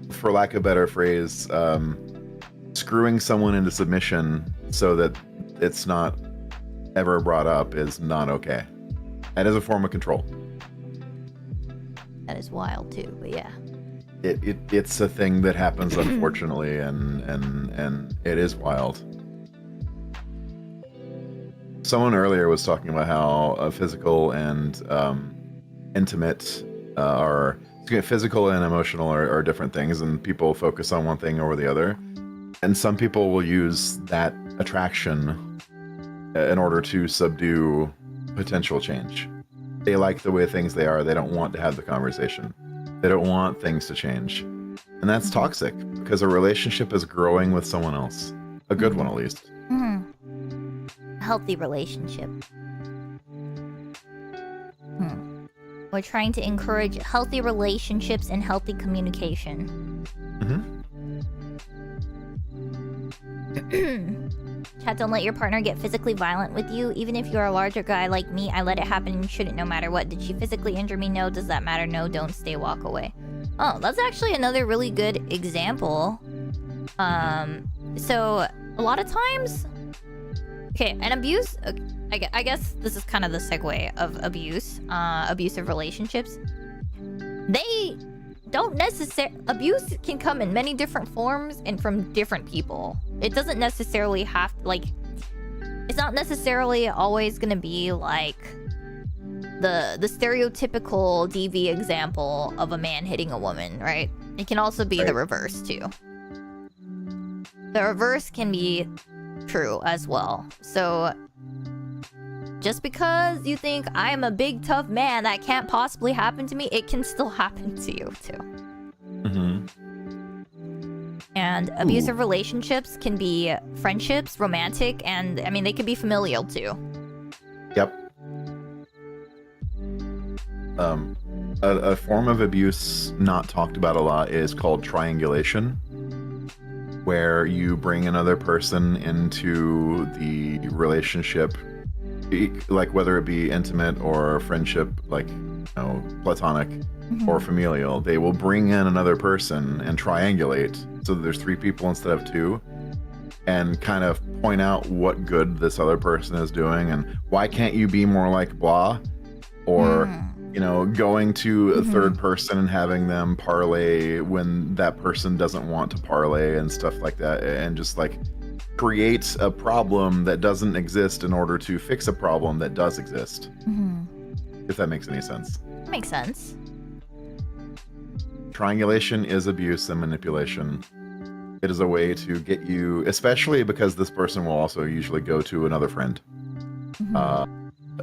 for lack of a better phrase, screwing someone into submission so that it's not ever brought up is not okay. That is a form of control. That is wild too, but yeah. It's a thing that happens, unfortunately, and it is wild. Someone earlier was talking about how physical and intimate are physical and emotional are different things, and people focus on one thing over the other. And some people will use that attraction in order to subdue potential change. They like the way things they are. They don't want to have the conversation. They don't want things to change. And that's toxic because a relationship is growing with someone else. A good one, at least. A healthy relationship. We're trying to encourage healthy relationships and healthy communication. Chat, don't let your partner get physically violent with you. Even if you're a larger guy like me, I let it happen and you shouldn't no matter what. Did she physically injure me? No. Does that matter? No. Don't stay, walk away. Oh, that's actually another really good example. So a lot of times... Okay, and abuse... I guess this is kind of the segue of abuse. Abusive relationships. They don't necessarily... Abuse can come in many different forms and from different people. It doesn't necessarily have... Like... It's not necessarily always gonna be, like... The stereotypical DV example of a man hitting a woman, right? It can also be the reverse, too. The reverse can be true as well. So... Just because you think I am a big tough man that can't possibly happen to me, it can still happen to you too. And abusive relationships can be friendships, romantic, and I mean they could be familial too. Yep. A form of abuse not talked about a lot is called triangulation, where you bring another person into the relationship, like whether it be intimate or friendship, like platonic or familial, they will bring in another person and triangulate so that there's 3 people instead of 2, and kind of point out what good this other person is doing and why can't you be more like blah, or going to a third person and having them parlay when that person doesn't want to parlay and stuff like that, and just like create a problem that doesn't exist in order to fix a problem that does exist. If that makes any sense. Makes sense. Triangulation is abuse and manipulation. It is a way to get you, especially because this person will also usually go to another friend.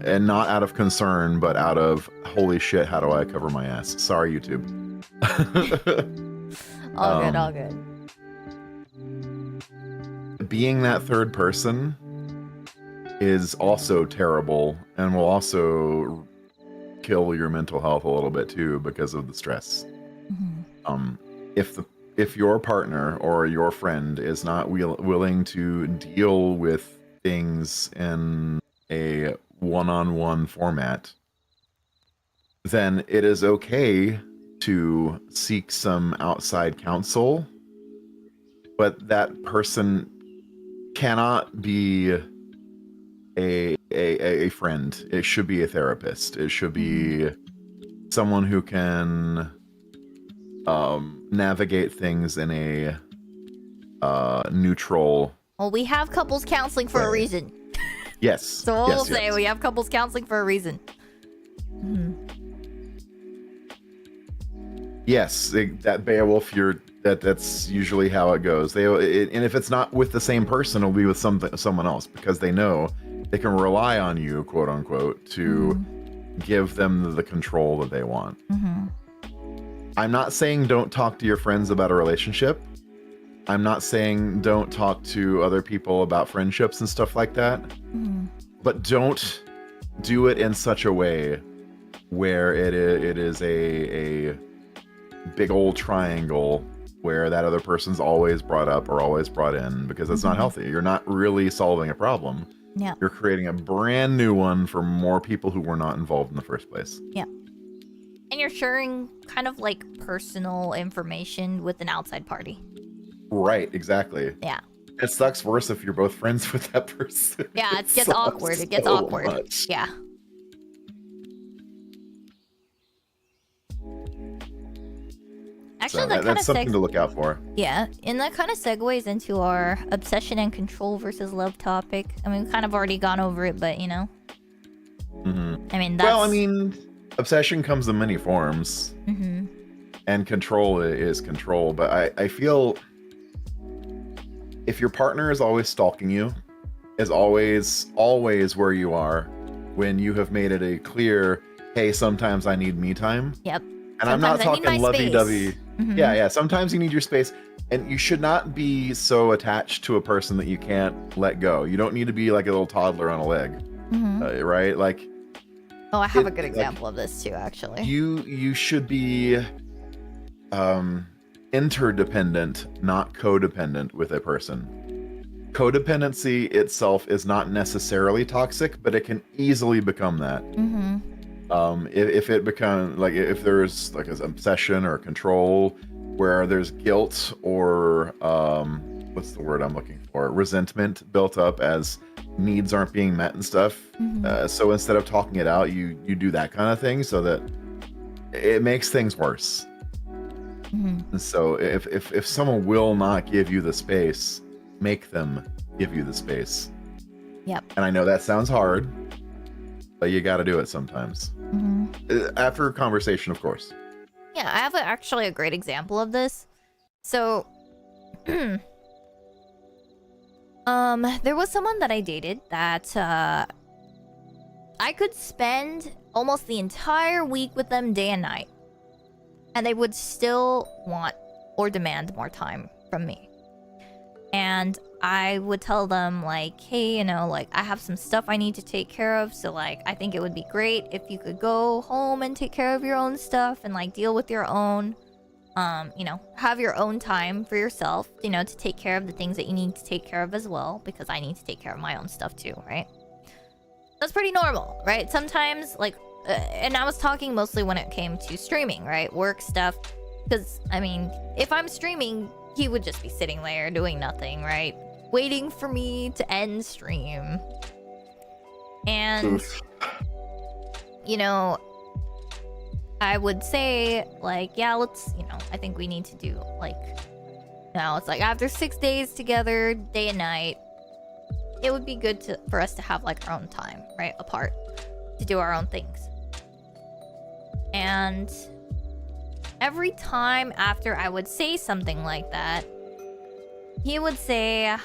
And not out of concern, but out of, holy shit, how do I cover my ass? Sorry, YouTube. All good. Being that third person is also terrible and will also kill your mental health a little bit too because of the stress. If your partner or your friend is not willing to deal with things in a one-on-one format, then it is okay to seek some outside counsel, but that person cannot be a friend. It should be a therapist. It should be someone who can navigate things in a neutral. Well, we have couples counseling for a reason. Yes. So we'll say we have couples counseling for a reason. Yes, that Beowulf, that's usually how it goes. And if it's not with the same person, it'll be with someone else, because they know they can rely on you, quote unquote, to give them the control that they want. I'm not saying don't talk to your friends about a relationship. I'm not saying don't talk to other people about friendships and stuff like that. But don't do it in such a way where it is a big old triangle where that other person's always brought up or always brought in, because it's not healthy. You're not really solving a problem. Yeah. You're creating a brand new one for more people who were not involved in the first place. Yeah. And you're sharing kind of like personal information with an outside party. Right, exactly. Yeah. It sucks worse if you're both friends with that person. Yeah, it gets awkward. It gets awkward. Much. Yeah. Actually, So that's something to look out for. Yeah, and that kind of segues into our obsession and control versus love topic. I mean, we've kind of already gone over it, but you know. I mean, that's... Well, I mean, obsession comes in many forms. And control is control. But I feel if your partner is always stalking you, is always where you are, when you have made it a clear, hey, sometimes I need me time. Yep. And I'm not talking lovey-dovey. Yeah. Sometimes you need your space. And you should not be so attached to a person that you can't let go. You don't need to be like a little toddler on a leg. Right? Like... Oh, I have a good example of this too, actually. You should be interdependent, not codependent with a person. Codependency itself is not necessarily toxic, but it can easily become that. If it becomes like, if there's like an obsession or control where there's guilt or what's the word I'm looking for, resentment built up as needs aren't being met and stuff. So instead of talking it out, you do that kind of thing, so that it makes things worse. And so if someone will not give you the space, make them give you the space. Yep. And I know that sounds hard, but you got to do it sometimes. After a conversation, of course. Yeah, I have actually a great example of this. So, there was someone that I dated that I could spend almost the entire week with them day and night, and they would still want or demand more time from me. And I would tell them, like, hey, you know, like, I have some stuff I need to take care of, so, like, I think it would be great if you could go home and take care of your own stuff and, like, deal with your own, you know, have your own time for yourself, you know, to take care of the things that you need to take care of as well, because I need to take care of my own stuff too, right? That's pretty normal, right? Sometimes, like, and I was talking mostly when it came to streaming, right? Work stuff. Because, I mean, if I'm streaming, he would just be sitting there doing nothing, right? Waiting for me to end stream. And, you know, I would say, like, yeah, let's, you know, I think we need to do, like, now it's like after 6 days together, day and night, it would be good for us to have, like, our own time, right? Apart. To do our own things. And every time after I would say something like that, he would say,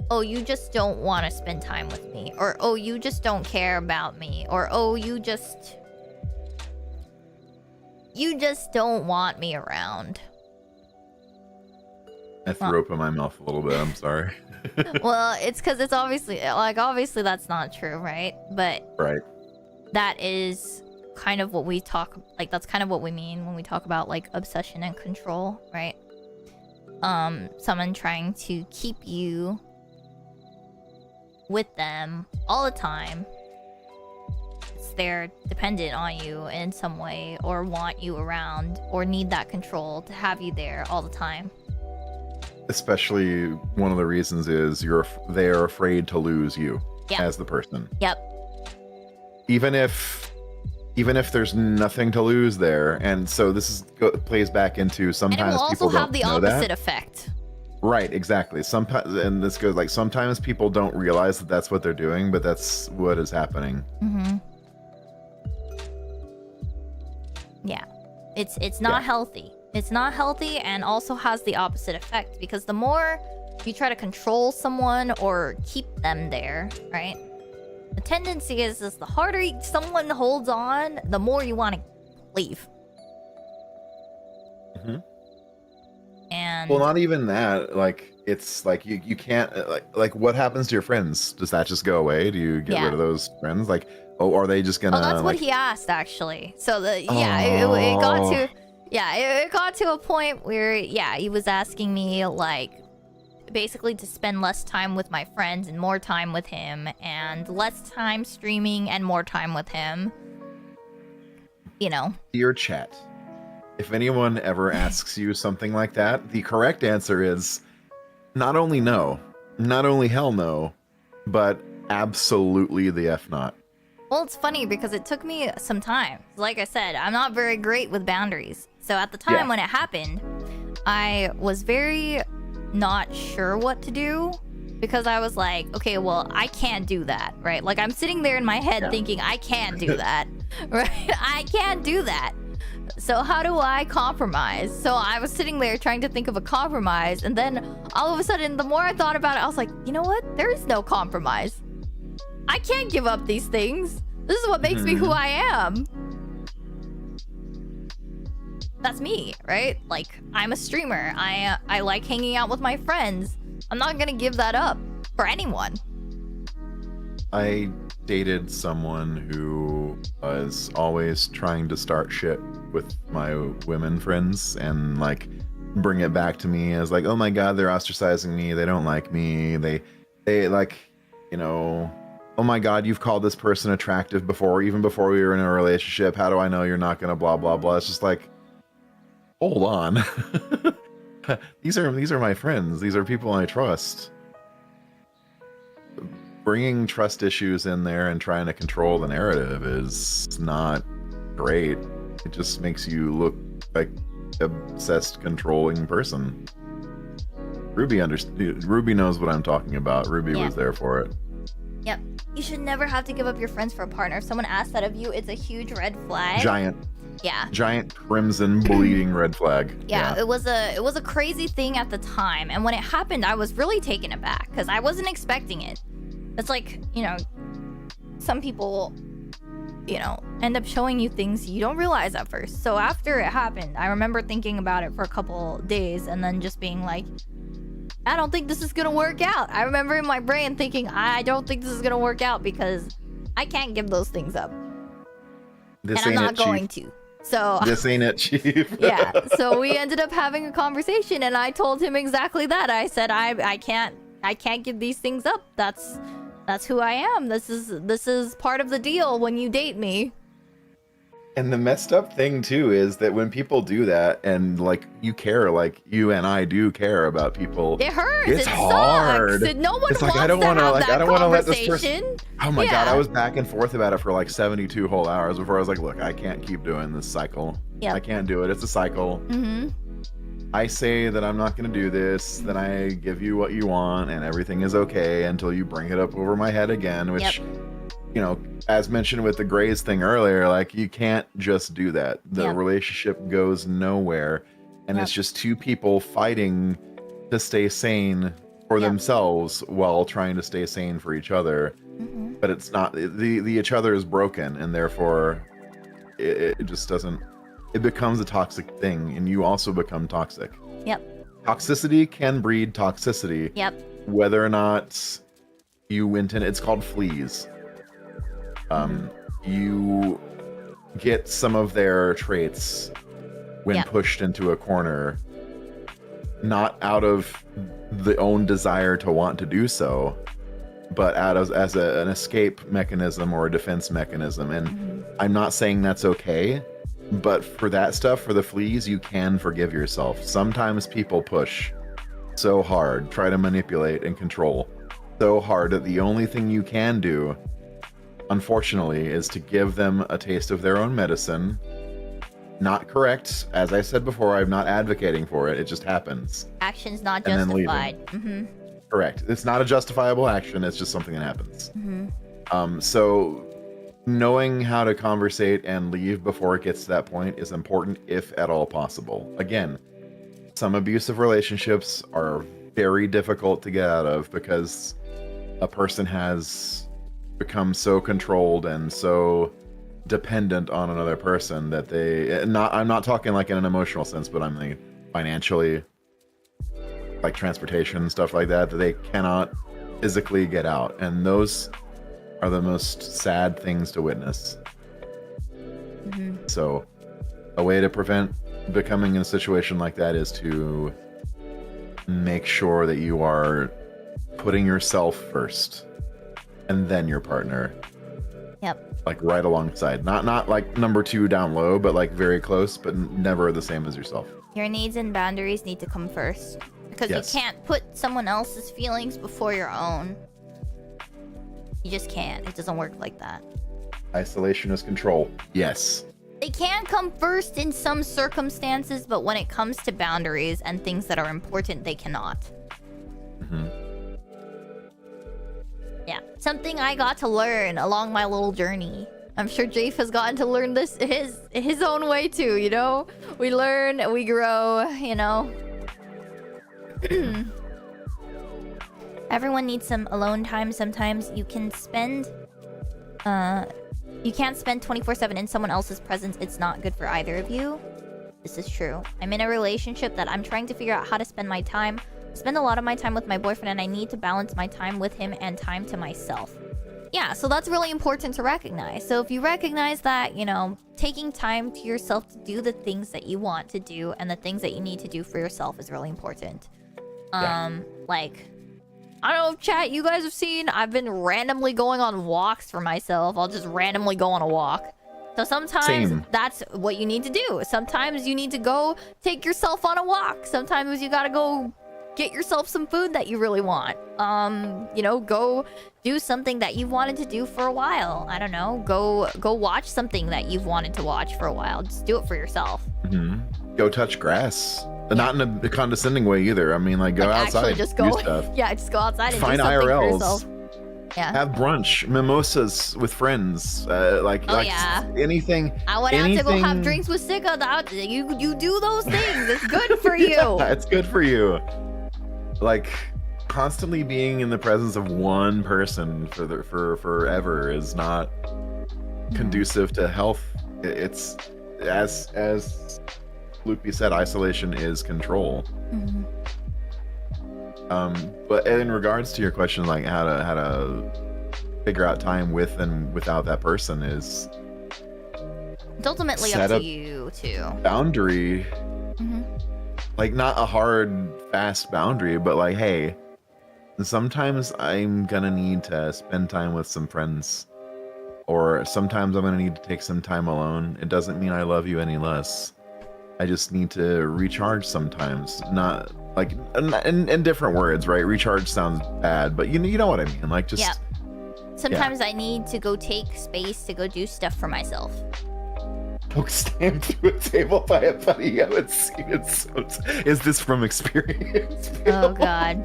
oh, you just don't want to spend time with me, or oh, you just don't care about me, or oh, you just don't want me around. I threw up in my mouth a little bit. I'm sorry. Well, it's because it's obviously that's not true, right? But right. That is kind of what we talk, like, that's kind of what we mean when we talk about, like, obsession and control, right? Someone trying to keep you with them all the time. They're dependent on you in some way, or want you around, or need that control to have you there all the time. Especially one of the reasons is they're afraid to lose you as the person. Yep. Even if there's nothing to lose there, and so plays back into sometimes and it will people also have the know opposite that. effect. Right, exactly. Sometimes, and this goes like sometimes people don't realize that that's what they're doing, but that's what is happening. Mm-hmm. Yeah, it's not healthy. It's not healthy, and also has the opposite effect, because the more you try to control someone or keep them there, right? The tendency is the harder someone holds on, the more you want to leave. Mm-hmm. And well, not even that. Like, it's like you can't like what happens to your friends? Does that just go away? Do you get rid of those friends? Like, oh, are they just gonna? Oh, that's what he asked, actually. So it got to. Yeah, it got to a point where, he was asking me, like, basically to spend less time with my friends and more time with him, and less time streaming and more time with him. You know. Dear chat, if anyone ever asks you something like that, the correct answer is not only no, not only hell no, but absolutely the F not. Well, it's funny because it took me some time. Like I said, I'm not very great with boundaries. So at the time when it happened, I was very not sure what to do, because I was like, okay, well, I can't do that, right? Like, I'm sitting there in my head thinking, I can't do that, right? I can't do that. So how do I compromise? So I was sitting there trying to think of a compromise, and then all of a sudden, the more I thought about it, I was like, you know what? There is no compromise. I can't give up these things. This is what makes me who I am. That's me, right? Like, I'm a streamer. I like hanging out with my friends. I'm not gonna give that up for anyone. I dated someone who was always trying to start shit with my women friends and, like, bring it back to me as like, oh my god, they're ostracizing me. They don't like me. They like, you know, oh my god, you've called this person attractive before, even before we were in a relationship. How do I know you're not gonna blah blah blah? It's just like, hold on. these are my friends. These are people I trust. Bringing trust issues in there and trying to control the narrative is not great. It just makes you look like an obsessed, controlling person. Ruby knows what I'm talking about. Ruby was there for it. Yep. You should never have to give up your friends for a partner. If someone asks that of you, it's a huge red flag. Giant crimson bleeding red flag. Yeah, it was a crazy thing at the time, and when it happened, I was really taken aback because I wasn't expecting it. It's like, you know, some people, you know, end up showing you things you don't realize at first. So after it happened, I remember thinking about it for a couple days and then just being like, I don't think this is gonna work out. I remember in my brain thinking, I don't think this is gonna work out because I can't give those things up. And I'm not going to. So this ain't it, Chief. Yeah. So we ended up having a conversation, and I told him exactly that. I said, I can't give these things up. That's That's who I am. This is part of the deal when you date me. And the messed up thing too is that when people do that, and like you care, like you and I do care about people, it hurts. It's it hard. Sucks. No one it's wants like I don't want to like I don't want to let this person. Oh my god, I was back and forth about it for like 72 whole hours before I was like, look, I can't keep doing this cycle. I can't do it. It's a cycle. I say that I'm not going to do this, then I give you what you want, and everything is okay until you bring it up over my head again, which, you know, as mentioned with the Grays thing earlier, like, you can't just do that. The relationship goes nowhere, and it's just two people fighting to stay sane for themselves while trying to stay sane for each other. But it's not, the each other is broken, and therefore it just doesn't, it becomes a toxic thing, and you also become toxic. Toxicity can breed toxicity. Whether or not you intend, it's called fleas. You get some of their traits when pushed into a corner, not out of the own desire to want to do so, but out of as an escape mechanism or a defense mechanism. And I'm not saying that's okay, but for that stuff, for the fleas, you can forgive yourself. Sometimes people push so hard, try to manipulate and control so hard that the only thing you can do, unfortunately, is to give them a taste of their own medicine. Not correct. As I said before, I'm not advocating for it. It just happens. Action's not justified. Correct. It's not a justifiable action. It's just something that happens. So knowing how to conversate and leave before it gets to that point is important, if at all possible. Again, some abusive relationships are very difficult to get out of because a person has become so controlled and so dependent on another person that I'm not talking like in an emotional sense, but I'm like financially, like transportation, stuff like that they cannot physically get out. And those are the most sad things to witness. So a way to prevent becoming in a situation like that is to make sure that you are putting yourself first and then your partner. Like right alongside, not like number 2 down low, but like very close, but never the same as yourself. Your needs and boundaries need to come first, because you can't put someone else's feelings before your own. You just can't. It doesn't work like that. Isolation is control. Yes. They can come first in some circumstances, but when it comes to boundaries and things that are important, they cannot. Yeah, something I got to learn along my little journey. I'm sure Jafe has gotten to learn this his own way too, you know? We learn, we grow, you know? Everyone needs some alone time. Sometimes you can spend... you can't spend 24/7 in someone else's presence. It's not good for either of you. This is true. I'm in a relationship that I'm trying to figure out how to spend my time. I spend a lot of my time with my boyfriend, and I need to balance my time with him and time to myself. Yeah, so that's really important to recognize. So if you recognize that, you know, taking time to yourself to do the things that you want to do and the things that you need to do for yourself is really important. Like, I don't know, chat, you guys have seen, I've been randomly going on walks for myself. I'll just randomly go on a walk. So sometimes that's what you need to do. Sometimes you need to go take yourself on a walk. Sometimes you gotta go get yourself some food that you really want. You know, go do something that you've wanted to do for a while. I don't know, go watch something that you've wanted to watch for a while. Just do it for yourself. Go touch grass. Not in a condescending way either. I mean, like, go outside, just go, do stuff. Yeah, just go outside and find do something IRLs. for yourself. Yeah. Have brunch, mimosas with friends. Anything. I went out to go have drinks with Sika. You do those things. It's good for you. It's good for you. Like, constantly being in the presence of one person for forever is not conducive to health. It's as Loopy said, isolation is control. But in regards to your question, like how to figure out time with and without that person, is it's ultimately up to you too. Boundary. Like, not a hard, fast boundary, but like, hey, Sometimes I'm gonna need to spend time with some friends, or sometimes I'm gonna need to take some time alone. It doesn't mean I love you any less. I just need to recharge sometimes. Not like in different words, right? Recharge sounds bad, but you know what I mean. Like just Yeah. Sometimes I need to go take space to go do stuff for myself. poke stamp to a table by a buddy. I haven't seen it. So is this from experience? Oh God.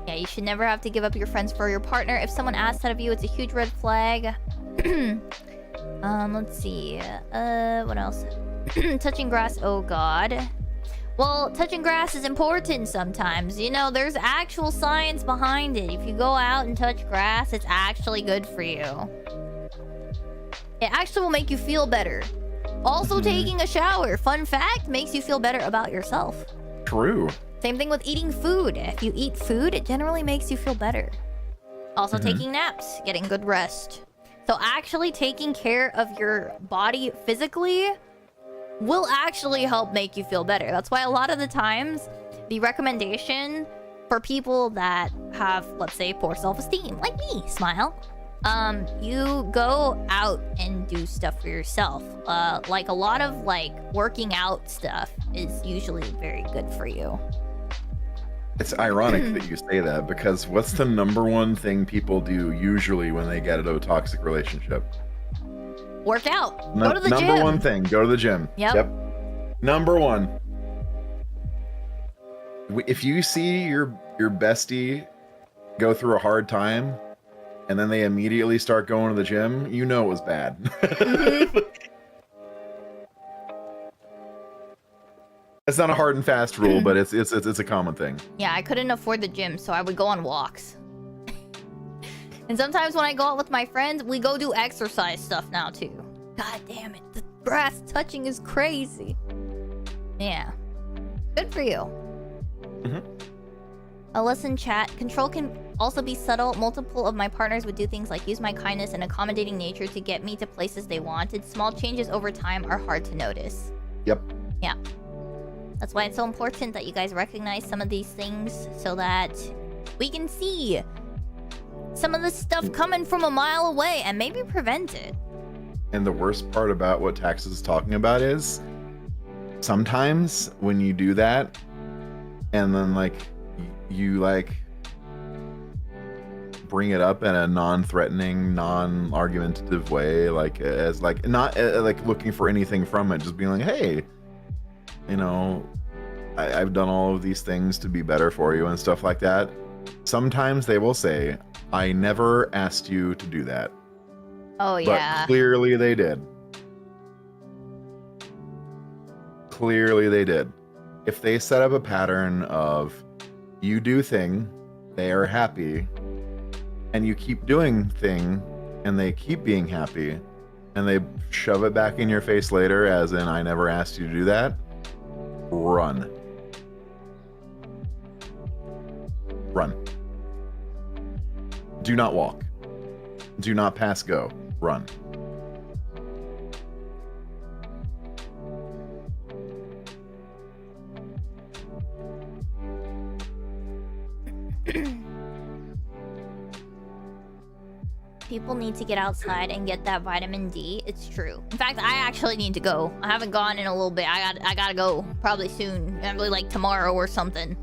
Yeah, you should never have to give up your friends for your partner. If someone asks that of you, it's a huge red flag. Let's see. What else? Touching grass. Oh God. Well, touching grass is important sometimes. You know, there's actual science behind it. If you go out and touch grass, it's actually good for you. It actually will make you feel better. Also, taking a shower, fun fact, makes you feel better about yourself. True. Same thing with eating food. If you eat food, it generally makes you feel better. Also, taking naps, getting good rest. So actually taking care of your body physically will actually help make you feel better. That's why a lot of the times the recommendation for people that have, let's say, poor self-esteem, like me, smile, you go out and do stuff for yourself. Like a lot of like working out stuff is usually very good for you. It's ironic that you say that, because what's the number one thing people do usually when they get into a toxic relationship? Work out. Go to the gym. Number one thing, go to the gym. Yep. Number one. If you see your bestie go through a hard time and then they immediately start going to the gym, you know it was bad. It's not a hard and fast rule, but it's a common thing. Yeah, I couldn't afford the gym, so I would go on walks. And sometimes when I go out with my friends, we go do exercise stuff now too. God damn it, the grass touching is crazy. Yeah. Good for you. A lesson chat. Control can also be subtle. Multiple of my partners would do things like use my kindness and accommodating nature to get me to places they wanted. Small changes over time are hard to notice. Yep. Yeah. That's why it's so important that you guys recognize some of these things so that we can see some of this stuff coming from a mile away and maybe prevent it. And the worst part about what Taxes is talking about is sometimes when you do that and then like you like bring it up in a non-threatening, non-argumentative way, like as like not like looking for anything from it, just being like, hey, you know, I've done all of these things to be better for you and stuff like that. Sometimes they will say, I never asked you to do that. Oh, yeah. But clearly they did. Clearly they did. If they set up a pattern of you do thing, they are happy, and you keep doing thing, and they keep being happy, and they shove it back in your face later as in, I never asked you to do that, run. Run. Do not walk. Do not pass go. Run. People need to get outside and get that vitamin D. It's true. In fact, I actually need to go. I haven't gone in a little bit. I gotta go probably soon. Probably like tomorrow or something.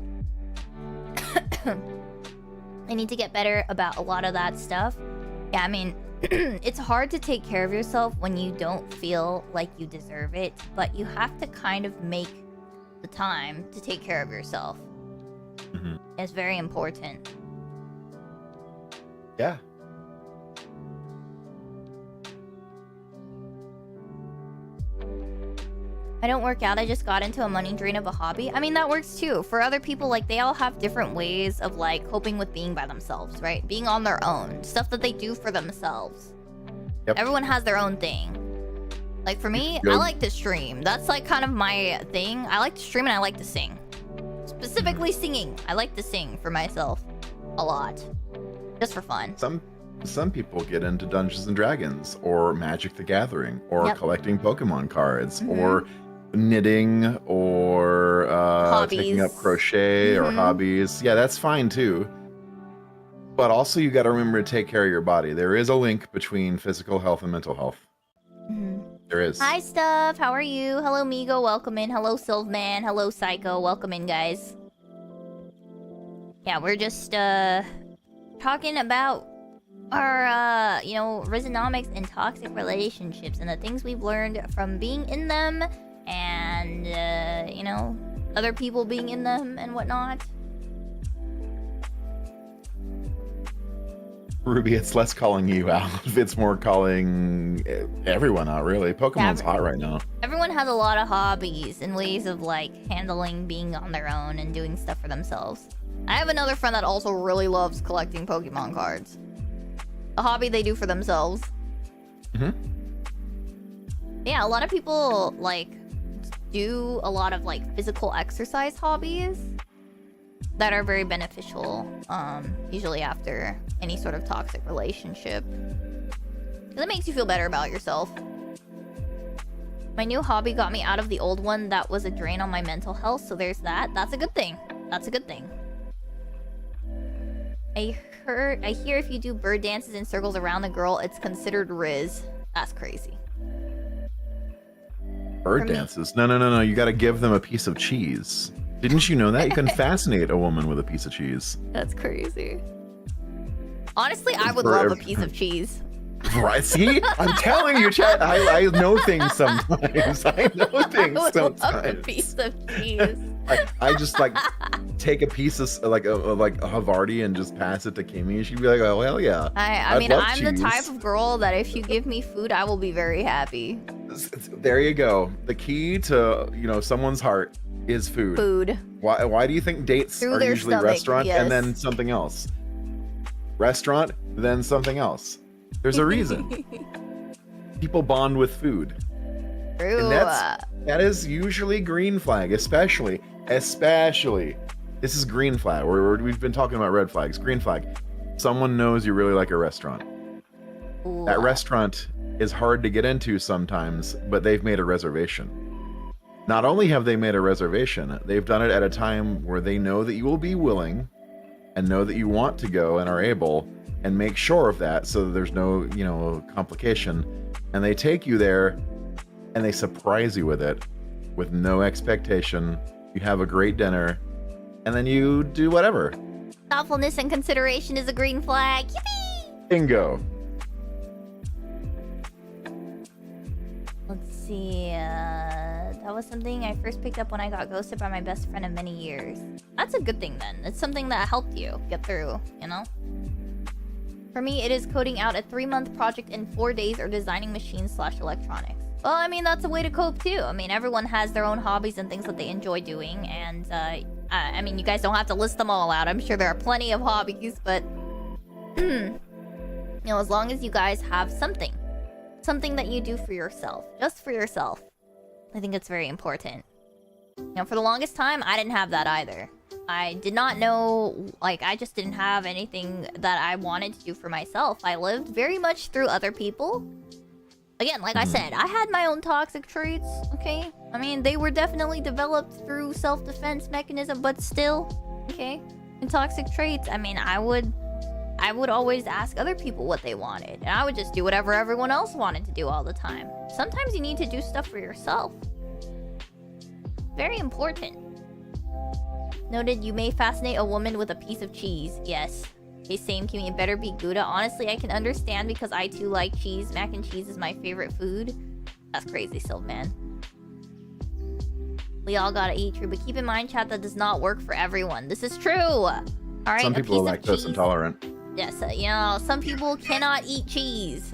I need to get better about a lot of that stuff. Yeah, I mean, it's hard to take care of yourself when you don't feel like you deserve it, but you have to kind of make the time to take care of yourself. It's very important. Yeah. I don't work out, I just got into a money drain of a hobby. I mean, that works too. For other people, like, they all have different ways of, like, coping with being by themselves, right? Being on their own. Stuff that they do for themselves. Yep. Everyone has their own thing. Like, for me, I like to stream. That's, like, kind of my thing. I like to stream and I like to sing. Specifically singing. I like to sing for myself. A lot. Just for fun. Some people get into Dungeons and Dragons or Magic the Gathering or collecting Pokemon cards or knitting or taking up Hobbies. crochet or Mhm. hobbies. Yeah, that's fine too. But also, you got to remember to take care of your body. There is a link between physical health and mental health. Mhm. There is. Hi, Stuff. How are you? Hello, Migo. Welcome in. Hello, Sylvman. Hello, Psycho. Welcome in, guys. Yeah, we're just, talking about our, Rizzonomics and toxic relationships and the things we've learned from being in them and, other people being in them and whatnot. Ruby, it's less calling you out. It's more calling everyone out, really. Pokemon's hot right now. Everyone has a lot of hobbies and ways of, handling being on their own and doing stuff for themselves. I have another friend that also really loves collecting Pokemon cards. A hobby they do for themselves. Mm-hmm. Yeah, a lot of people, do a lot of, physical exercise hobbies that are very beneficial, usually after any sort of toxic relationship. 'Cause it makes you feel better about yourself. My new hobby got me out of the old one that was a drain on my mental health, so there's that. That's a good thing. That's a good thing. I hear if you do bird dances in circles around the girl, it's considered Riz. That's crazy. Bird dances? No. You got to give them a piece of cheese. Didn't you know that? You can fascinate a woman with a piece of cheese. That's crazy. Honestly, I would love a piece of cheese. Right? See? I'm telling you, chat. I know things sometimes. I know things I would sometimes. love a piece of cheese. I just take a piece of like a Havarti and just pass it to Kimmy. She'd be like, "Oh hell yeah!" I mean, I'm the type of girl that if you give me food, I will be very happy. There you go. The key to someone's heart is food. Food. Why do you think dates Through are their usually stomach, restaurant yes. and then something else? Restaurant, then something else. There's a reason. People bond with food. True. And that is usually green flag, especially. This is green flag. We've been talking about red flags. Green flag. Someone knows you really like a restaurant. Ooh. That restaurant is hard to get into sometimes, but they've made a reservation. Not only have they made a reservation, they've done it at a time where they know that you will be willing and know that you want to go and are able and make sure of that so that there's no, complication. And they take you there and they surprise you with it with no expectation. You have a great dinner and then you do whatever. Thoughtfulness and consideration is a green flag. Yippee! Bingo. Let's see. That was something I first picked up when I got ghosted by my best friend of many years. That's a good thing then. It's something that helped you get through, For me, it is coding out a 3-month project in 4 days or designing machines/electronics. Well, I mean, that's a way to cope too. I mean, everyone has their own hobbies and things that they enjoy doing. And, I mean, you guys don't have to list them all out. I'm sure there are plenty of hobbies, but, as long as you guys have something that you do for yourself, just for yourself. I think it's very important. For the longest time, I didn't have that either. I did not know, I just didn't have anything that I wanted to do for myself. I lived very much through other people. Again, like I said, I had my own toxic traits, okay? I mean, they were definitely developed through self-defense mechanism, but still, okay? And toxic traits, I mean, I would always ask other people what they wanted, and I would just do whatever everyone else wanted to do all the time. Sometimes you need to do stuff for yourself. Very important. Noted, you may fascinate a woman with a piece of cheese. Yes. Okay, same, Kimmy. It better be Gouda. Honestly, I can understand because I too like cheese. Mac and cheese is my favorite food. That's crazy, Sylvan. We all gotta eat, true, but keep in mind, chat, that does not work for everyone. This is true. Alright, Some people are lactose intolerant. Yes, some people cannot eat cheese.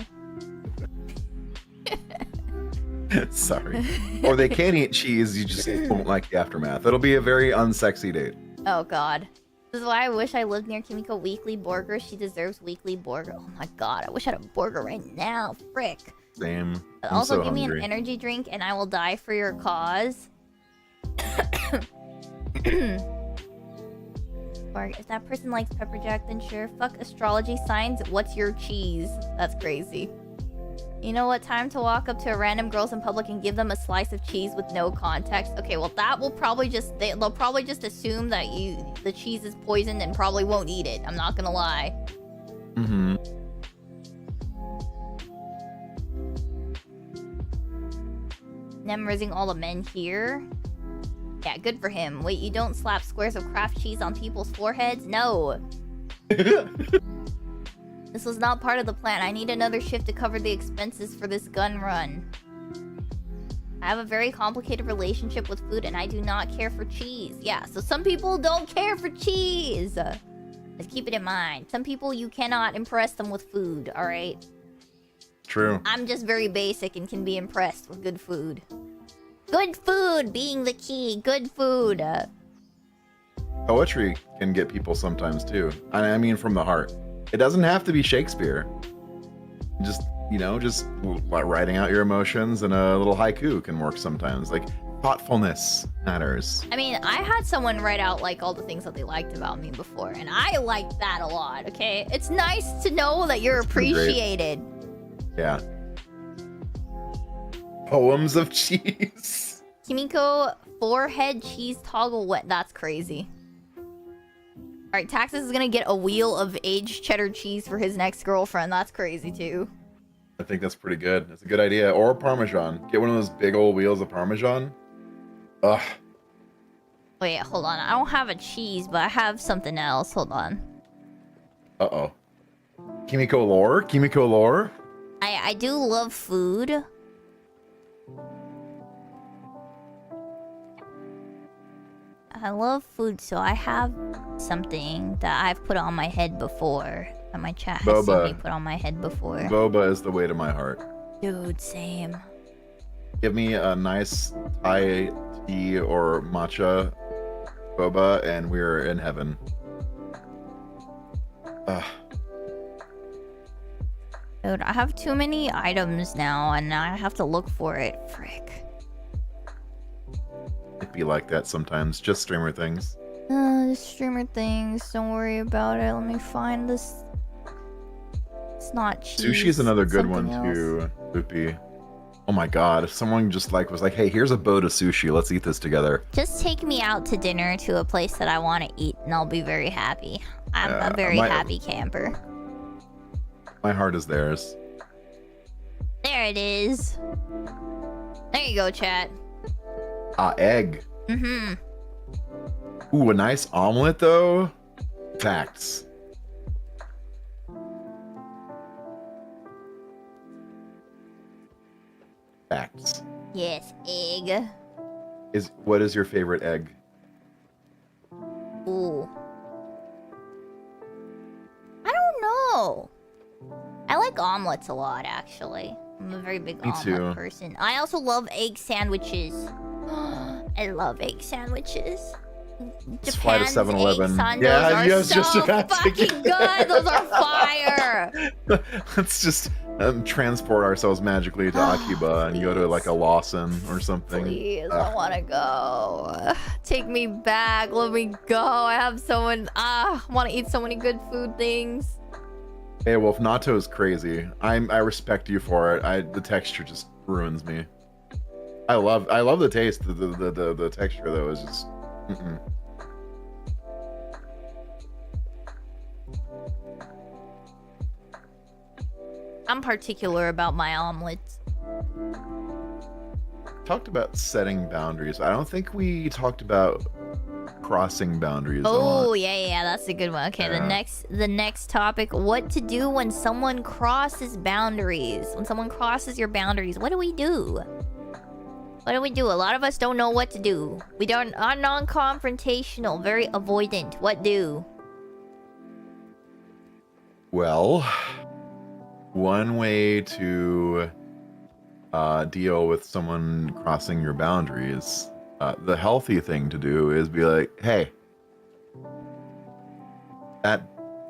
Sorry. Or they can eat cheese, you just won't like the aftermath. It'll be a very unsexy date. Oh god. This is why I wish I lived near Kimiko. Weekly burger. She deserves weekly burger. Oh my god, I wish I had a burger right now. Frick. Same. Also, so give hungry. me an energy drink and I will die for your cause. Or if that person likes pepper jack, then sure. Fuck astrology signs. What's your cheese? That's crazy. You know what? Time to walk up to a random girls in public and give them a slice of cheese with no context. Okay, well that will probably just they'll probably just assume that the cheese is poisoned and probably won't eat it. I'm not gonna lie. Mm-hmm. Memorizing all the men here. Yeah, good for him. Wait, you don't slap squares of Kraft cheese on people's foreheads? No. This was not part of the plan. I need another shift to cover the expenses for this gun run. I have a very complicated relationship with food and I do not care for cheese. Yeah, so some people don't care for cheese. Just keep it in mind. Some people, you cannot impress them with food, alright? True. I'm just very basic and can be impressed with good food. Good food being the key. Good food. Poetry can get people sometimes too. I mean, from the heart. It doesn't have to be Shakespeare. Just, you know, just writing out your emotions and a little haiku can work sometimes. Like, thoughtfulness matters. I mean, I had someone write out, like, all the things that they liked about me before, and I liked that a lot, okay? It's nice to know that you're appreciated. Yeah. Poems of cheese. Kimiko, forehead cheese toggle wet. That's crazy. Alright, Taxes is gonna get a wheel of aged cheddar cheese for his next girlfriend. That's crazy, too. I think that's pretty good. That's a good idea. Or Parmesan. Get one of those big old wheels of Parmesan. Ugh. Wait, hold on. I don't have a cheese, but I have something else. Hold on. Uh-oh. Kimiko lore? Kimiko lore? I do love food. I love food, so I have something that I've put on my head before. That my chat has seen me put on my head before. Boba is the way to my heart. Dude, same. Give me a nice Thai tea or matcha boba, and we're in heaven. Ugh. Dude, I have too many items now, and I have to look for it. Frick. It'd be like that sometimes. Just streamer things. The streamer things. Don't worry about it. Let me find this. It's not cheese. Sushi's another good something one else. too, Loopy. Oh my god, if someone just was like, hey, here's a boat of sushi, let's eat this together. Just take me out to dinner to a place that I want to eat, and I'll be very happy. I'm a very happy camper. My heart is theirs. There it is. There you go, chat. Egg. Mm-hmm. Ooh, a nice omelet though. Facts. Facts. Yes, egg. What is your favorite egg? Ooh. I don't know. I like omelets a lot, actually. I'm a very big omelet person. I also love egg sandwiches. I love egg sandwiches. Japan's egg sundaes are so fucking good. Those are fire. Let's just transport ourselves magically to Akiba and go to like a Lawson or something. Please, I want to go. Take me back. Let me go. I have someone. I want to eat so many good food things. Hey, well, if natto is crazy, I respect you for it. The texture just ruins me. I love the taste. The texture though is just. Mm-mm. I'm particular about my omelets. Talked about setting boundaries. I don't think we talked about crossing boundaries. Oh yeah, that's a good one. Okay, yeah. the next topic: what to do when someone crosses boundaries. When someone crosses your boundaries, what do we do? What do we do? A lot of us don't know what to do. We are non-confrontational, very avoidant. What do? Well, one way to deal with someone crossing your boundaries, the healthy thing to do is be like, hey, that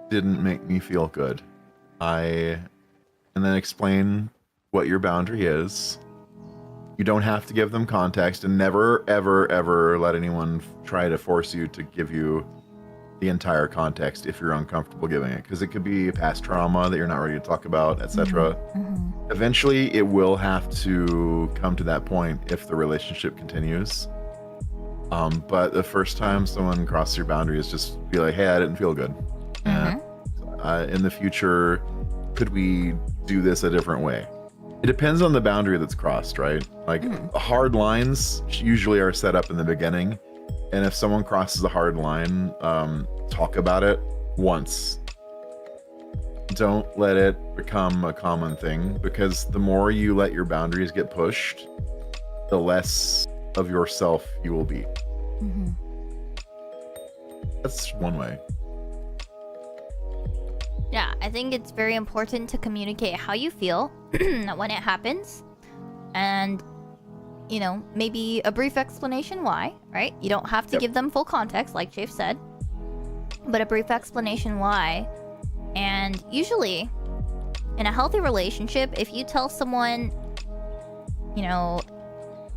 didn't make me feel good. And then explain what your boundary is. You don't have to give them context, and never, ever, ever let anyone try to force you to give you the entire context if you're uncomfortable giving it, because it could be past trauma that you're not ready to talk about, etc. Eventually, it will have to come to that point if the relationship continues. But the first time someone crosses your boundaries, just be like, hey, I didn't feel good. In the future, could we do this a different way? It depends on the boundary that's crossed, right? Like hard lines usually are set up in the beginning. And if someone crosses a hard line, talk about it once. Don't let it become a common thing, because the more you let your boundaries get pushed, the less of yourself you will be. That's one way. Yeah, I think it's very important to communicate how you feel when it happens. And, you know, maybe a brief explanation why, right? You don't have to give them full context, like Chafe said. But a brief explanation why. And usually, in a healthy relationship, if you tell someone, you know,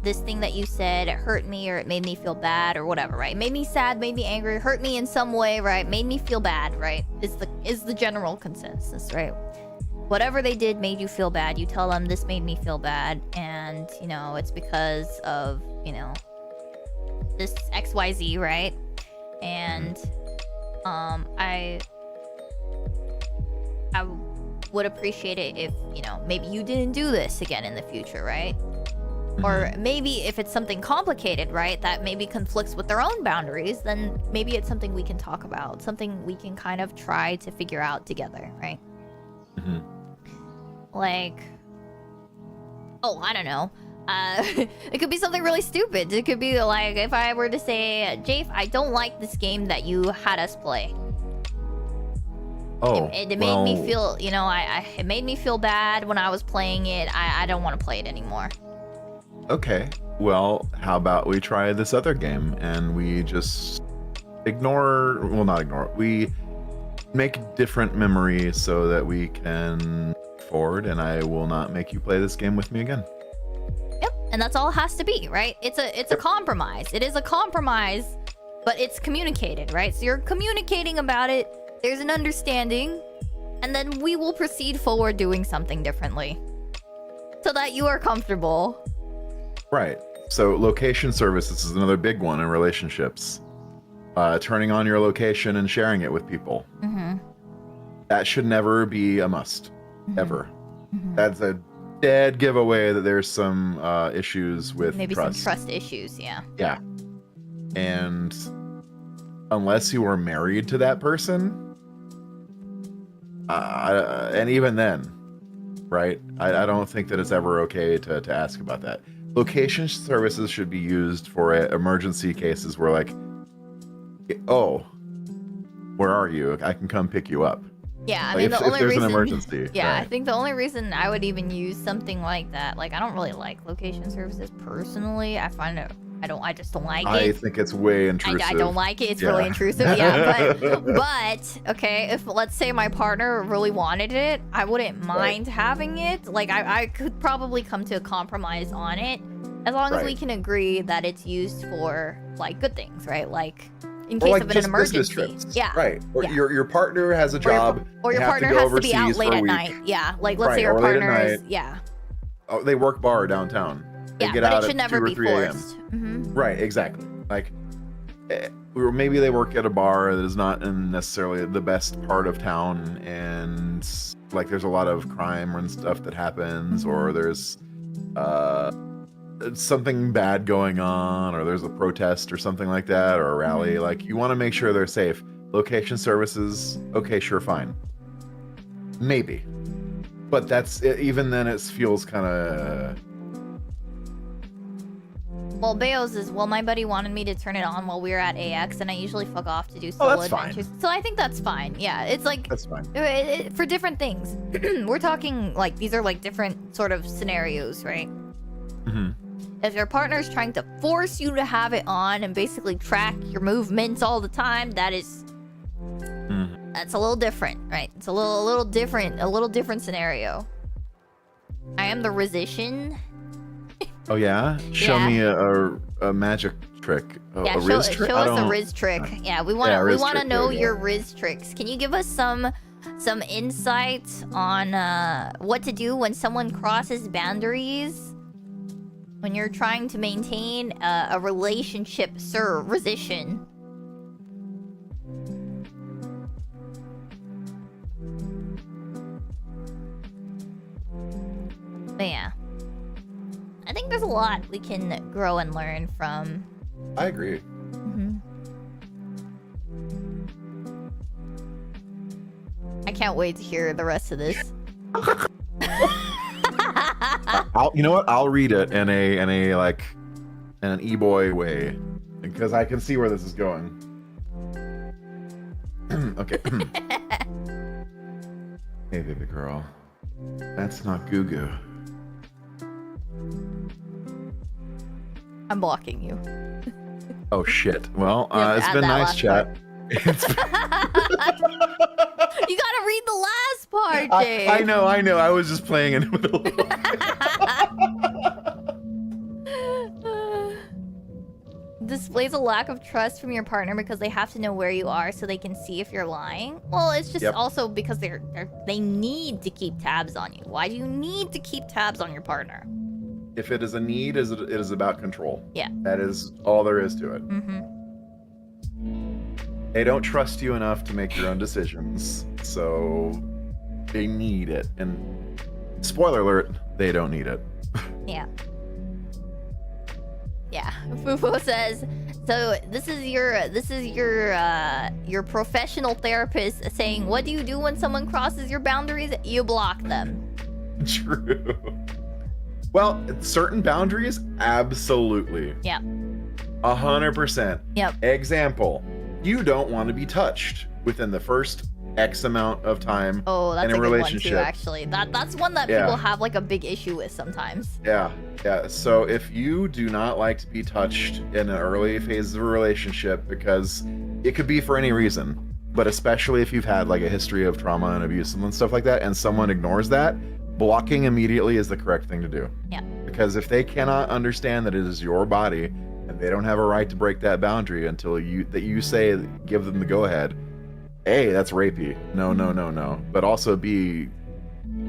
this thing that you said, it hurt me or it made me feel bad or whatever, right? Made me sad, made me angry, hurt me in some way, right? Made me feel bad, right? Is the general consensus, right? Whatever they did made you feel bad. You tell them this made me feel bad, and you know it's because of, you know, this XYZ, right? And I would appreciate it if, you know, maybe you didn't do this again in the future, right? Or maybe if it's something complicated, right, that maybe conflicts with their own boundaries, then maybe it's something we can talk about, something we can kind of try to figure out together, right? Like, oh, I don't know. It could be something really stupid. It could be like if I were to say, Jafe, I don't like this game that you had us play. Oh, it made me feel, you know, it made me feel bad when I was playing it. I don't want to play it anymore. Okay, well, how about we try this other game and we just ignore, well, not ignore, we make different memories so that we can forward, and I will not make you play this game with me again. Yep, and that's all it has to be, right? It's a compromise. It is a compromise, but it's communicated, right? So you're communicating about it, there's an understanding, and then we will proceed forward doing something differently so that you are comfortable. Right. So location services is another big one in relationships. Turning on your location and sharing it with people. That should never be a must. Ever. That's a dead giveaway that there's some issues with maybe trust. some trust issues, yeah. Yeah. And unless you are married to that person, and even then, right? I don't think that it's ever okay to ask about that. Location services should be used for emergency cases where, like, oh, where are you? I can come pick you up. Yeah, I like mean, if the only there's reason, an emergency. Yeah, right. I think the only reason I would even use something like that, like, I don't really like location services personally. I find it, I just don't like it. I think it's way intrusive. I don't like it. It's really intrusive. Yeah, but okay, if let's say my partner really wanted it, I wouldn't mind having it. Like, I could probably come to a compromise on it, as long as we can agree that it's used for, like, good things, right? Like, in case like of an emergency. Yeah. Right. Or your partner has a job. Or your partner has to be out late at night. Yeah. Like, let's say your partner is, Oh, they work bar downtown. They get but out it should at never 2 or be 3 forced. Right, exactly. Like, or maybe they work at a bar that is not in necessarily the best part of town, and like there's a lot of crime and stuff that happens, or there's something bad going on, or there's a protest or something like that, or a rally. Like, you want to make sure they're safe. Location services, okay, sure, fine, maybe, but that's even then it feels kind of. Well, Bayo's is, well, my buddy wanted me to turn it on while we were at AX, and I usually fuck off to do solo adventures. Fine. So I think that's fine. Yeah, it's like, that's fine. For different things. We're talking, like, these are like different sort of scenarios, right? If your partner's trying to force you to have it on and basically track your movements all the time, that is, that's a little different, right? It's a little different scenario. I am the Rizzician. Oh yeah? Show me a magic trick trick. Yeah, a Riz trick? show us a Riz trick. Yeah, we want Riz to trick, know there you your go. Riz tricks. Can you give us some insights on what to do when someone crosses boundaries? When you're trying to maintain a relationship, sir, Rizzition. But yeah. I think there's a lot we can grow and learn from. I agree. Mm-hmm. I can't wait to hear the rest of this. You know what? I'll read it in an e-boy way, because I can see where this is going. Okay. Hey, baby girl. That's not Goo Goo. I'm blocking you. Oh shit. Well, Yeah, it's add been that nice last chat. You gotta read the last part, Jay. I know. I was just playing it with a little. Displays a lack of trust from your partner because they have to know where you are so they can see if you're lying. Well, it's just also because they need to keep tabs on you. Why do you need to keep tabs on your partner? If it is a need, it is about control. Yeah. That is all there is to it. Mm-hmm. They don't trust you enough to make your own decisions, so they need it. And spoiler alert, they don't need it. Yeah. Yeah. Fufu says, so this is your professional therapist saying, what do you do when someone crosses your boundaries? You block them. True. Well, certain boundaries, absolutely. Yeah. 100%. Yep. Example, you don't want to be touched within the first X amount of time Oh, that's in a a good relationship. one too, actually. That's one that people have like a big issue with sometimes. Yeah. So if you do not like to be touched in an early phase of a relationship, because it could be for any reason, but especially if you've had like a history of trauma and abuse and stuff like that, and someone ignores that, blocking immediately is the correct thing to do. Yeah. Because if they cannot understand that it is your body and they don't have a right to break that boundary until you say, give them the go ahead, A, that's rapey. No. But also B,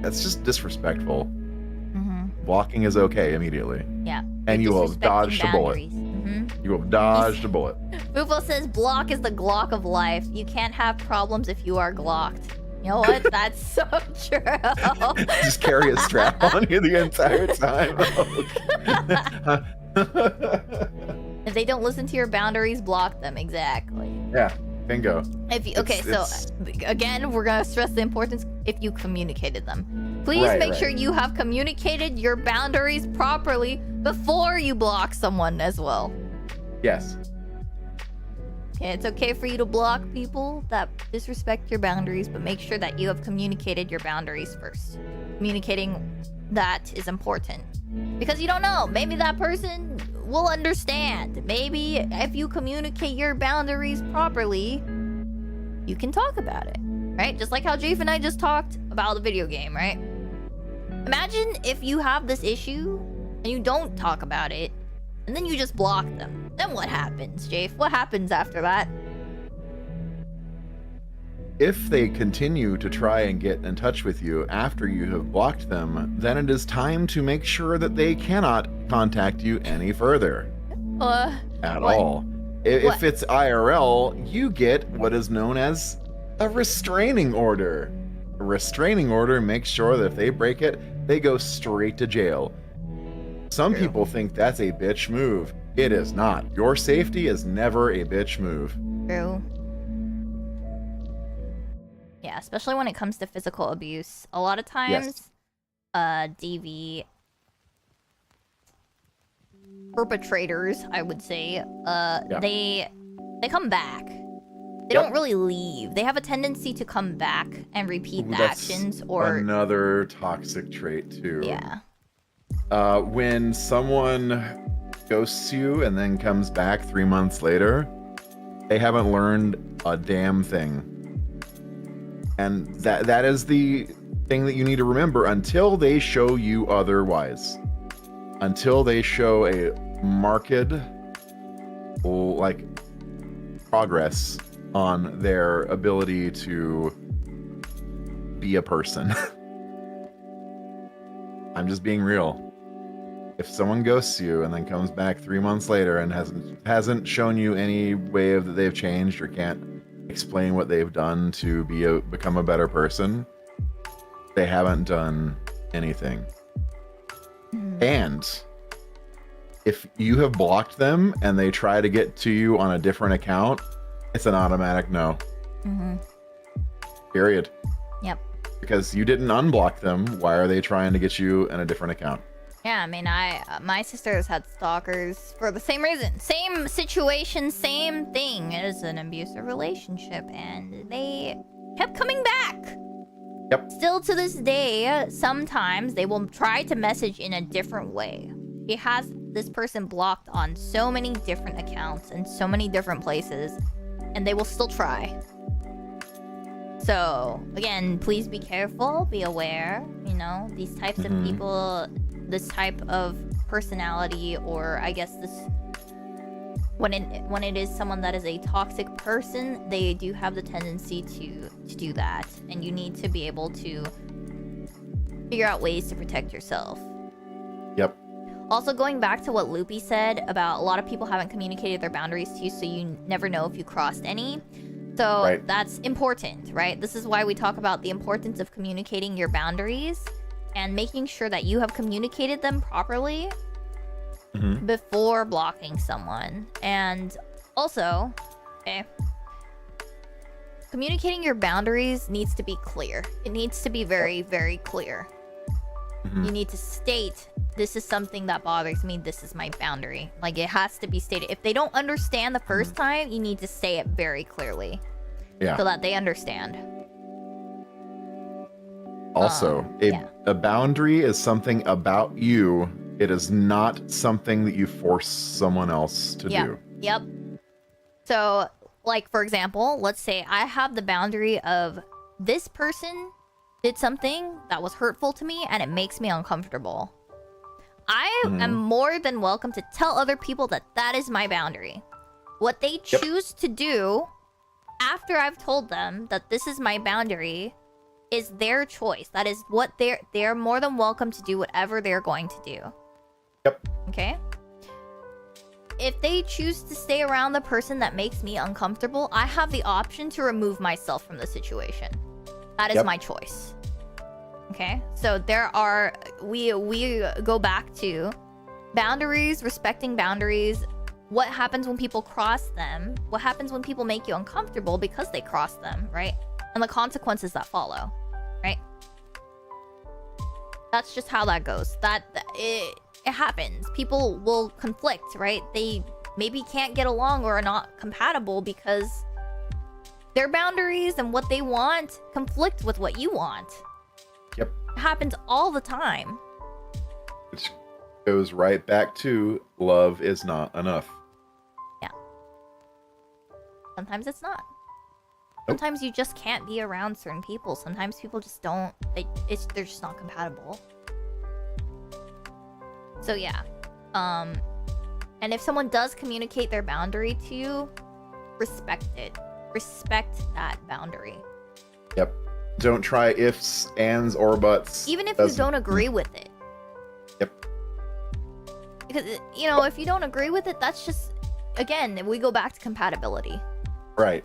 that's just disrespectful. Mm-hmm. Blocking is okay immediately. Yeah. And you will have dodged a bullet. Mm-hmm. You will have dodged a bullet. Fufo says block is the Glock of life. You can't have problems if you are glocked. You know what? That's so true. Just carry a strap on you the entire time. If they don't listen to your boundaries, block them. Exactly. Yeah, bingo. Again, we're gonna stress the importance if you communicated them. Please make sure you have communicated your boundaries properly before you block someone as well. Yes. Okay, it's okay for you to block people that disrespect your boundaries, but make sure that you have communicated your boundaries first. Communicating that is important. Because you don't know, maybe that person will understand. Maybe if you communicate your boundaries properly, you can talk about it, right? Just like how Jafe and I just talked about the video game, right? Imagine if you have this issue and you don't talk about it, and then you just block them. Then what happens, Jafe? What happens after that? If they continue to try and get in touch with you after you have blocked them, then it is time to make sure that they cannot contact you any further. At all. If it's IRL, you get what is known as a restraining order. A restraining order makes sure that if they break it, they go straight to jail. Some people think that's a bitch move. It is not. Your safety is never a bitch move. True. Yeah, especially when it comes to physical abuse. A lot of times, DV perpetrators, I would say, they come back. They don't really leave. They have a tendency to come back and repeat the actions or another toxic trait too. Yeah. When someone ghosts you and then comes back 3 months later, they haven't learned a damn thing. And that is the thing that you need to remember until they show you otherwise. Until they show a marked like progress on their ability to be a person. I'm just being real. If someone ghosts you and then comes back 3 months later and hasn't shown you any way that they've changed or can't explain what they've done to become a better person, they haven't done anything. And if you have blocked them and they try to get to you on a different account, it's an automatic no. Period. Yep. Because you didn't unblock them, why are they trying to get you in a different account? Yeah, I mean, my sister has had stalkers for the same reason. Same situation, same thing as an abusive relationship, and they kept coming back. Yep. Still to this day, sometimes they will try to message in a different way. He has this person blocked on so many different accounts and so many different places, and they will still try. So, again, please be careful, be aware, you know, these types of people, this type of personality, or I guess this, when it is someone that is a toxic person, they do have the tendency to do that, and you need to be able to figure out ways to protect yourself. Yep. Also, going back to what Loopy said about a lot of people haven't communicated their boundaries to you, so you never know if you crossed any. So that's important, right? This is why we talk about the importance of communicating your boundaries and making sure that you have communicated them properly before blocking someone. And also, communicating your boundaries needs to be clear. It needs to be very, very clear. You need to state, this is something that bothers me, this is my boundary. Like, it has to be stated. If they don't understand the first time, you need to say it very clearly. Yeah. So that they understand. Also, a boundary is something about you. It is not something that you force someone else to do. Yep. So, like, for example, let's say I have the boundary of this person did something that was hurtful to me and it makes me uncomfortable. I am more than welcome to tell other people that that is my boundary. What they choose to do after I've told them that this is my boundary is their choice. That is what they're more than welcome to do whatever they're going to do. Yep. Okay? If they choose to stay around the person that makes me uncomfortable, I have the option to remove myself from the situation. That is my choice. Okay? So there are we go back to boundaries, respecting boundaries. What happens when people cross them? What happens when people make you uncomfortable because they cross them, right? And the consequences that follow, right? That's just how that goes. It happens. People will conflict, right? They maybe can't get along or are not compatible because their boundaries and what they want conflict with what you want. Yep. It happens all the time. Which goes right back to love is not enough. Yeah. Sometimes it's not. Sometimes you just can't be around certain people. Sometimes people just don't. They're just not compatible. So yeah. And if someone does communicate their boundary to you, respect it. Respect that boundary. Yep. Don't try ifs, ands, or buts. Even if you don't agree with it. Yep. Because, you know, if you don't agree with it, that's just, again, we go back to compatibility. Right.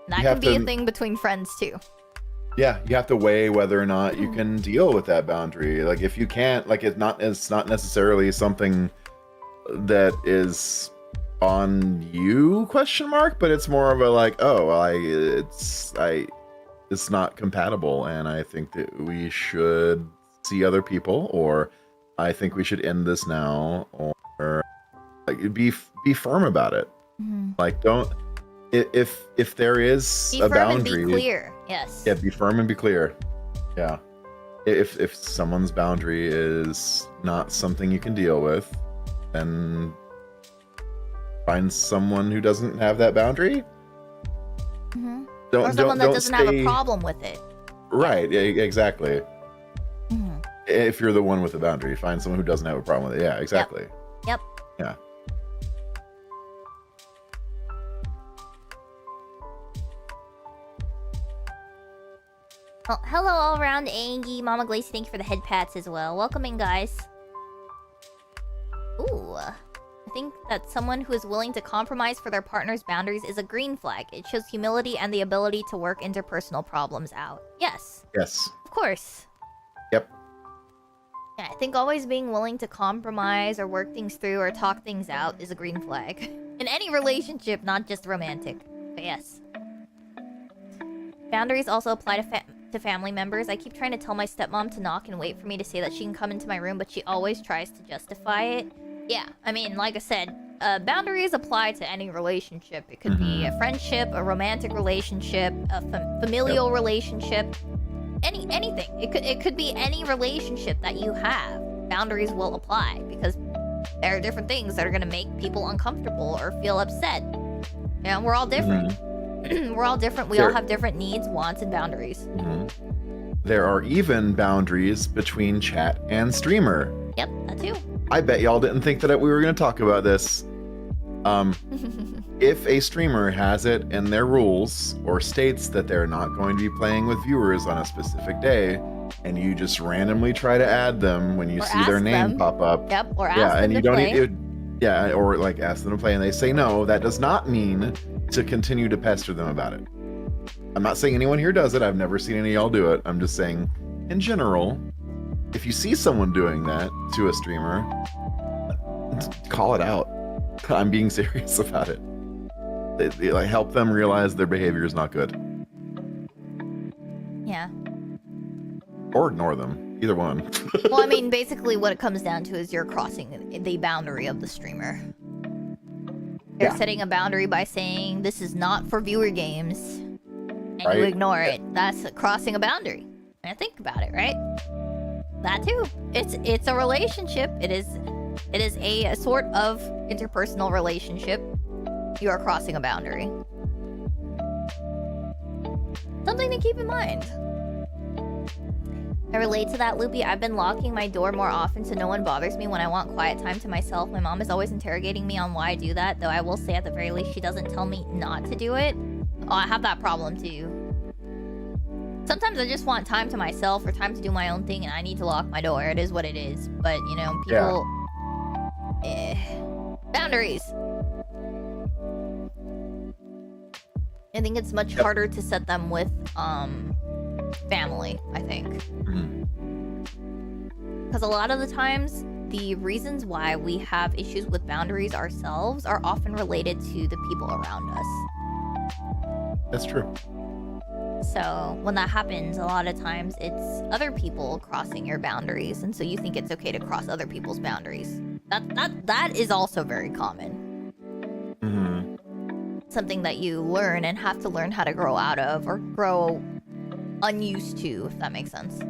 And that can be a thing between friends too. Yeah, you have to weigh whether or not you can deal with that boundary. Like, if you can't, like, it's not necessarily something that is on you, ? But it's more of a like, it's not compatible, and I think that we should see other people, or I think we should end this now, or like be firm about it. Like, don't, if there is a boundary, and be clear. Yes. Yeah, be firm and be clear. Yeah. If someone's boundary is not something you can deal with, then find someone who doesn't have that boundary. Or someone that doesn't have a problem with it. Right. Yeah, exactly. If you're the one with the boundary, find someone who doesn't have a problem with it. Yeah, exactly. Yep. Yeah. Hello all around, Angie, Mama Glacy, thank you for the head pats as well. Welcome in, guys. Ooh. I think that someone who is willing to compromise for their partner's boundaries is a green flag. It shows humility and the ability to work interpersonal problems out. Yes. Yes. Of course. Yep. Yeah, I think always being willing to compromise or work things through or talk things out is a green flag. In any relationship, not just romantic. But yes. Boundaries also apply to family members. I keep trying to tell my stepmom to knock and wait for me to say that she can come into my room, but she always tries to justify it. Yeah, I mean, like I said, boundaries apply to any relationship. It could be a friendship, a romantic relationship, a familial relationship, anything. It could be any relationship that you have. Boundaries will apply because there are different things that are gonna make people uncomfortable or feel upset. You know, we're all different. We're all different. We all have different needs, wants, and boundaries. There are even boundaries between chat and streamer. Yep, that too. I bet y'all didn't think that we were going to talk about this. If a streamer has it in their rules or states that they're not going to be playing with viewers on a specific day, and you just randomly try to add them when you see their name pop up. Yep, or ask them and you to don't play. or like ask them to play and they say no, that does not mean to continue to pester them about it. I'm not saying anyone here does it. I've never seen any of y'all do it. I'm just saying, in general, if you see someone doing that to a streamer, call it out. I'm being serious about it. Like, help them realize their behavior is not good. Yeah. Or ignore them. Either one. Well, I mean, basically what it comes down to is you're crossing the boundary of the streamer. You're setting a boundary by saying, this is not for viewer games, and you ignore it. That's crossing a boundary. And think about it, right? That too. It's a relationship. It is a sort of interpersonal relationship. You are crossing a boundary. Something to keep in mind. I relate to that, Loopy. I've been locking my door more often so no one bothers me when I want quiet time to myself. My mom is always interrogating me on why I do that, though I will say at the very least she doesn't tell me not to do it. Oh, I have that problem too. Sometimes I just want time to myself or time to do my own thing and I need to lock my door. It is what it is. But, you know, people... Boundaries! I think it's much harder to set them with, family, I think. Because a lot of the times, the reasons why we have issues with boundaries ourselves are often related to the people around us. That's true. So when that happens, a lot of times it's other people crossing your boundaries, and so you think it's okay to cross other people's boundaries. That is also very common. Something that you learn and have to learn how to grow out of or grow unused to, if that makes sense.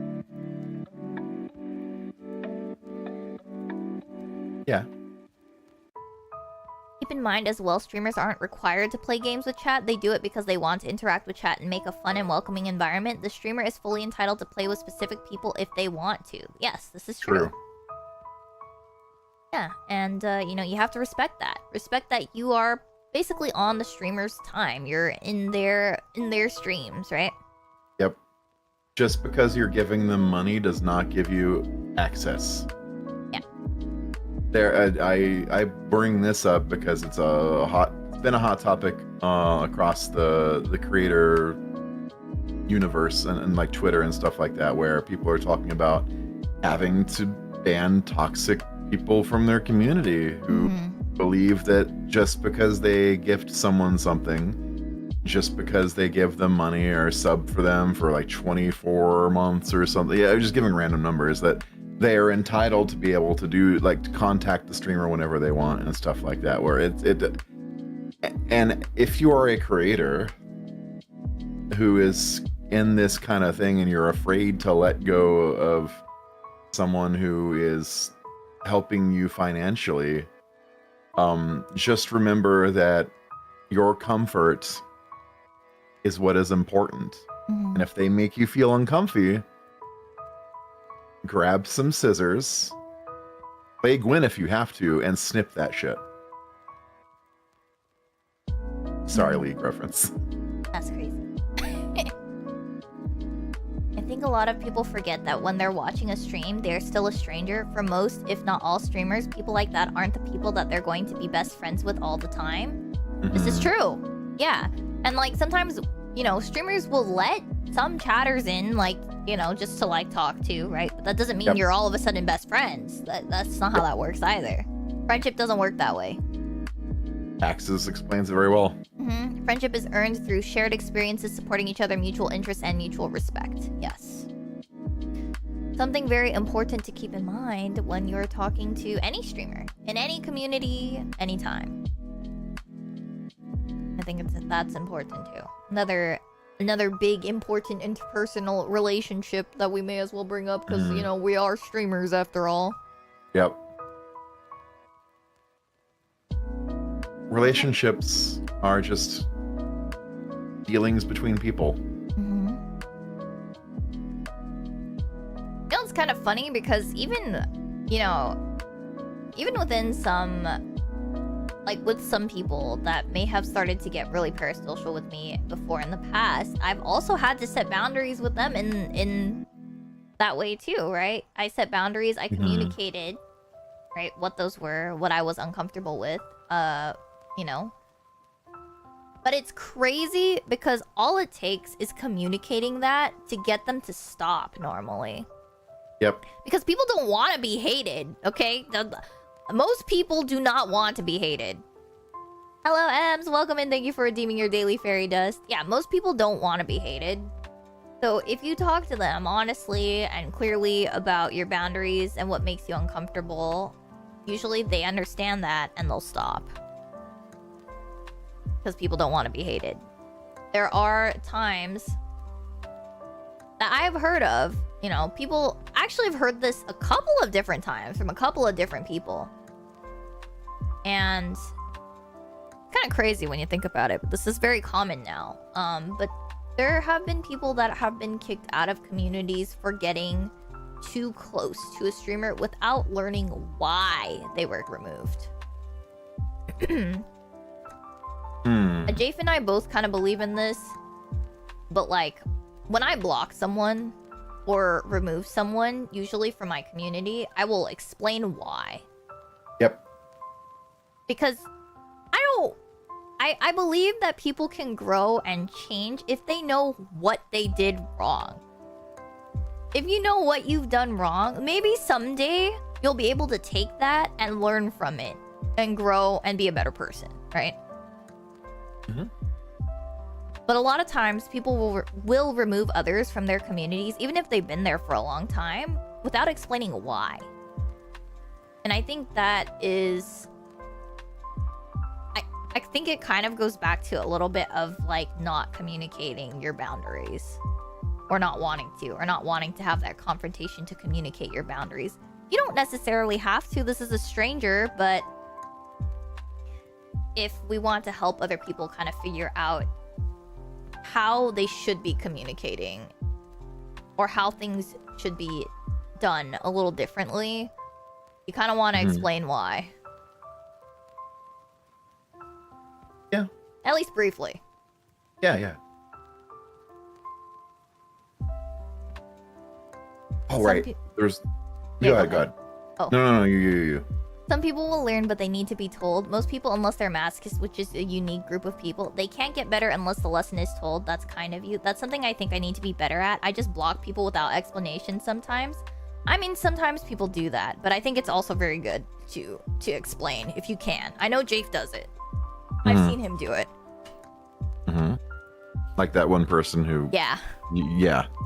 Yeah. Keep in mind as well, streamers aren't required to play games with chat. They do it because they want to interact with chat and make a fun and welcoming environment. The streamer is fully entitled to play with specific people if they want to. Yes, this is true. Yeah, and you know, you have to respect that. Respect that you are basically on the streamer's time. You're in their streams, right? Yep. Just because you're giving them money does not give you access. I bring this up because it's been a hot topic across the creator universe and like Twitter and stuff like that, where people are talking about having to ban toxic people from their community who believe that just because they gift someone something, just because they give them money or sub for them for like 24 months or something, I'm just giving random numbers, that they are entitled to be able to do, like, to contact the streamer whenever they want and stuff like that, where and if you are a creator who is in this kind of thing and you're afraid to let go of someone who is helping you financially, just remember that your comfort is what is important. And if they make you feel uncomfy, grab some scissors, play Gwen if you have to, and snip that shit. Sorry, League reference. That's crazy. think a lot of people forget that when they're watching a stream, they're still a stranger. For most, if not all streamers, people like that aren't the people that they're going to be best friends with all the time. This is true. Yeah. And like sometimes, you know, streamers will let some chatters in, like, you know, just to like talk to, right? But that doesn't mean you're all of a sudden best friends. That's not how that works either. Friendship doesn't work that way. Taxes explains it very well. Friendship is earned through shared experiences, supporting each other, mutual interests, and mutual respect. Yes. Something very important to keep in mind when you're talking to any streamer, in any community, anytime. I think that's important too. Another big important interpersonal relationship that we may as well bring up because, you know, we are streamers after all. Yep. Relationships are just dealings between people. You know, it's kind of funny because even, you know, even within some, like with some people that may have started to get really parasocial with me before in the past, I've also had to set boundaries with them in that way too, right? I set boundaries, I communicated, right, what those were, what I was uncomfortable with, you know. But it's crazy because all it takes is communicating that to get them to stop normally. Yep. Because people don't want to be hated, okay? Most people do not want to be hated. Hello, Ems. Welcome and thank you for redeeming your daily fairy dust. Yeah, most people don't want to be hated. So if you talk to them honestly and clearly about your boundaries and what makes you uncomfortable, usually they understand that and they'll stop. Because people don't want to be hated. There are times that I have heard of, you know, people actually have heard this a couple of different times from a couple of different people. And it's kind of crazy when you think about it, but this is very common now. But there have been people that have been kicked out of communities for getting too close to a streamer without learning why they were removed. Jafe and I both kind of believe in this, but like when I block someone or remove someone, usually from my community, I will explain why. Yep. Because I believe that people can grow and change if they know what they did wrong. If you know what you've done wrong, maybe someday you'll be able to take that and learn from it and grow and be a better person, right? But a lot of times people will remove others from their communities, even if they've been there for a long time, without explaining why. And I think that is... I think it kind of goes back to a little bit of like not communicating your boundaries. Or not wanting to have that confrontation to communicate your boundaries. You don't necessarily have to. This is a stranger, but if we want to help other people kind of figure out how they should be communicating or how things should be done a little differently, you kind of want to explain why. Yeah. At least briefly. Yeah. Oh, right. There's... Go ahead. Oh. No, you. Some people will learn, but they need to be told. Most people, unless they're masochists, which is a unique group of people, they can't get better unless the lesson is told. That's kind of you. That's something I think I need to be better at. I just block people without explanation sometimes. I mean, sometimes people do that, but I think it's also very good to explain if you can. I know Jafe does it. I've seen him do it. Like that one person who... Yeah.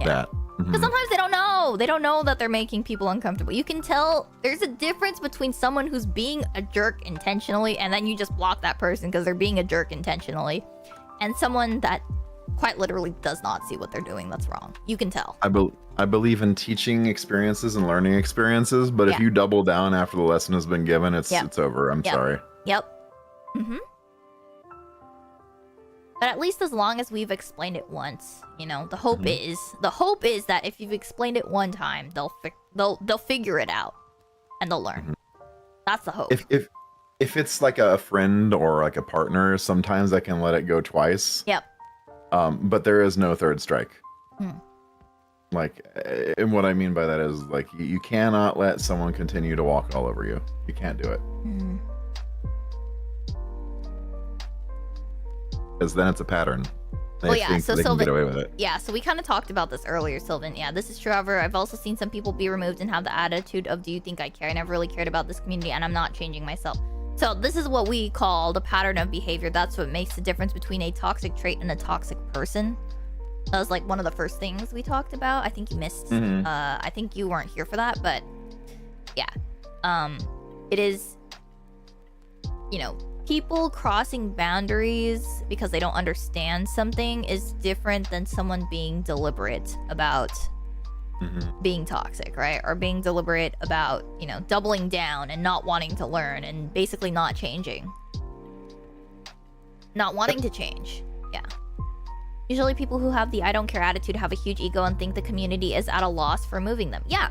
That. Because sometimes they don't know. They don't know that they're making people uncomfortable. You can tell there's a difference between someone who's being a jerk intentionally and then you just block that person because they're being a jerk intentionally, and someone that quite literally does not see what they're doing that's wrong. You can tell. I believe in teaching experiences and learning experiences, but if you double down after the lesson has been given, it's over. I'm sorry. Yep. But at least as long as we've explained it once, you know, the hope is that if you've explained it one time, they'll figure it out and they'll learn. That's the hope. If it's like a friend or like a partner, sometimes I can let it go twice. Yep. But there is no third strike. Like, and what I mean by that is, like, you cannot let someone continue to walk all over you. You can't do it. Mm. Because then it's a pattern. They yeah, think so they can Sylvan, get away with it. yeah, so we kind of talked about this earlier, Sylvan. Yeah, this is true. However, I've also seen some people be removed and have the attitude of, do you think I care? I never really cared about this community and I'm not changing myself. So this is what we call the pattern of behavior. That's what makes the difference between a toxic trait and a toxic person. That was like one of the first things we talked about. I think you missed, I think you weren't here for that, but yeah. It is, you know, people crossing boundaries because they don't understand something is different than someone being deliberate about being toxic, right? Or being deliberate about, you know, doubling down and not wanting to learn and basically not changing. Not wanting to change. Yeah. Usually people who have the I don't care attitude have a huge ego and think the community is at a loss for moving them. Yeah.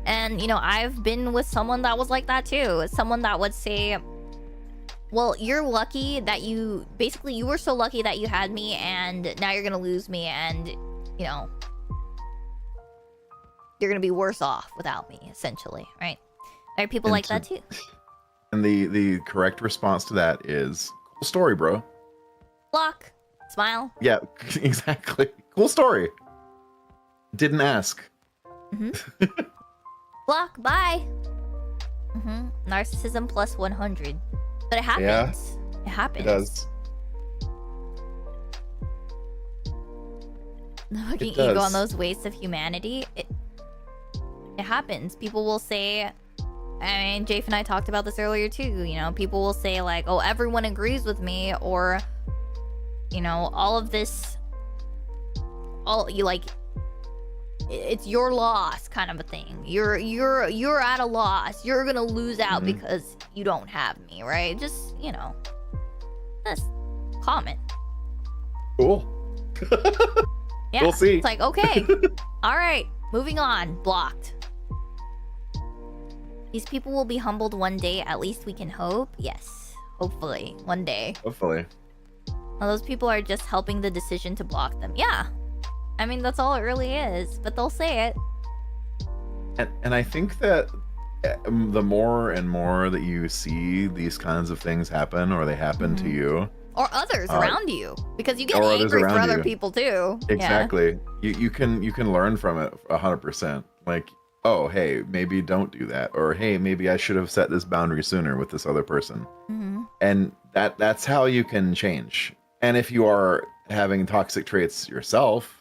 And, you know, I've been with someone that was like that too. Someone that would say, well, you're lucky that you were so lucky that you had me and now you're going to lose me and, you know, you're going to be worse off without me, essentially, right? There are people like that too. And the correct response to that is, cool story, bro. Block. Smile. Yeah, exactly. Cool story. Didn't ask. Block. Bye. Narcissism plus 100. But it happens. Yeah, it happens. It does. The fucking ego on those wastes of humanity. It happens. People will say, I mean, Jafe and I talked about this earlier too, you know, people will say like, oh, everyone agrees with me, or, you know, all of this, you like, it's your loss kind of a thing. You're at a loss. You're gonna lose out because you don't have me, right? Just, you know, that's common. Cool. Yeah, we'll see. It's like, okay, all right, moving on. Blocked. These people will be humbled one day. At least we can hope. Yes, hopefully, one day. Hopefully. Well, those people are just helping the decision to block them. Yeah. I mean, that's all it really is, but they'll say it. And I think that the more and more that you see these kinds of things happen, or they happen to you, or others around you, because you get angry for other people too. Exactly. Yeah. You can learn from it 100%. Like, oh, hey, maybe don't do that, or hey, maybe I should have set this boundary sooner with this other person. And that's how you can change. And if you are having toxic traits yourself,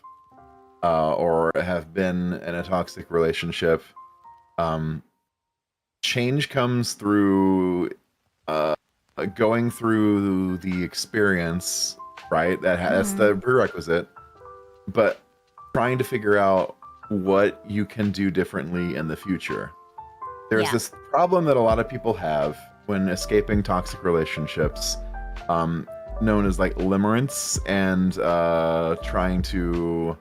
or have been in a toxic relationship, change comes through going through the experience, right? That's the prerequisite, but trying to figure out what you can do differently in the future. There's this problem that a lot of people have when escaping toxic relationships, known as like limerence, and trying to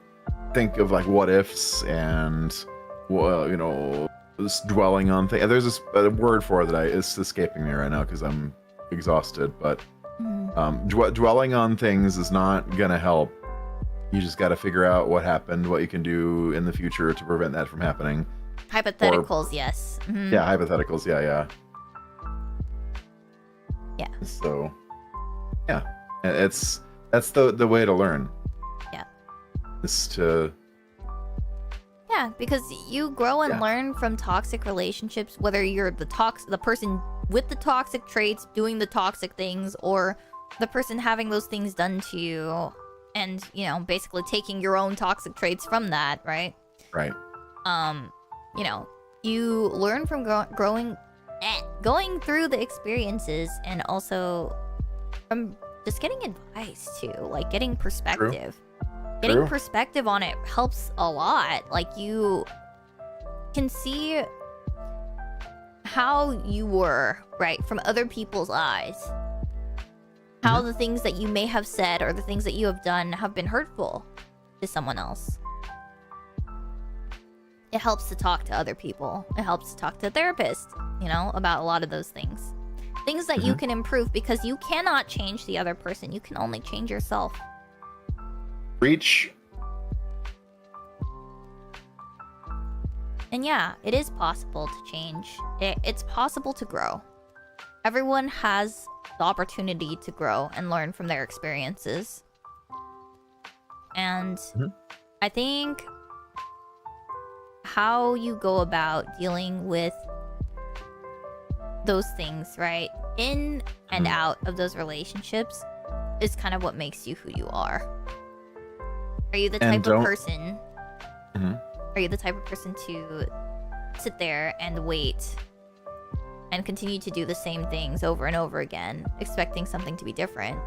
think of like what ifs and, well, you know, just dwelling on things. There's this word for it that it's escaping me right now because I'm exhausted, but dwelling on things is not gonna help. You just got to figure out what happened, what you can do in the future to prevent that from happening. Hypotheticals, yes. Yeah, hypotheticals, yeah. So, yeah, that's the way to learn. Yeah. Is to. Yeah, because you grow and learn from toxic relationships, whether you're the person with the toxic traits doing the toxic things, or the person having those things done to you, and, you know, basically taking your own toxic traits from that, right? Right. You know, you learn from going through the experiences, and also from just getting advice too, like getting perspective. Getting perspective on it helps a lot. Like, you can see how you were, right, from other people's eyes. How the things that you may have said or the things that you have done have been hurtful to someone else. It helps to talk to other people. It helps to talk to a therapist, you know, about a lot of those things. Things that you can improve, because you cannot change the other person. You can only change yourself. Preach. And yeah, it is possible to change. It's possible to grow. Everyone has the opportunity to grow and learn from their experiences. And I think how you go about dealing with those things, right? In and out of those relationships is kind of what makes you who you are. Are you the type of person... Are you the type of person to sit there and wait and continue to do the same things over and over again, expecting something to be different?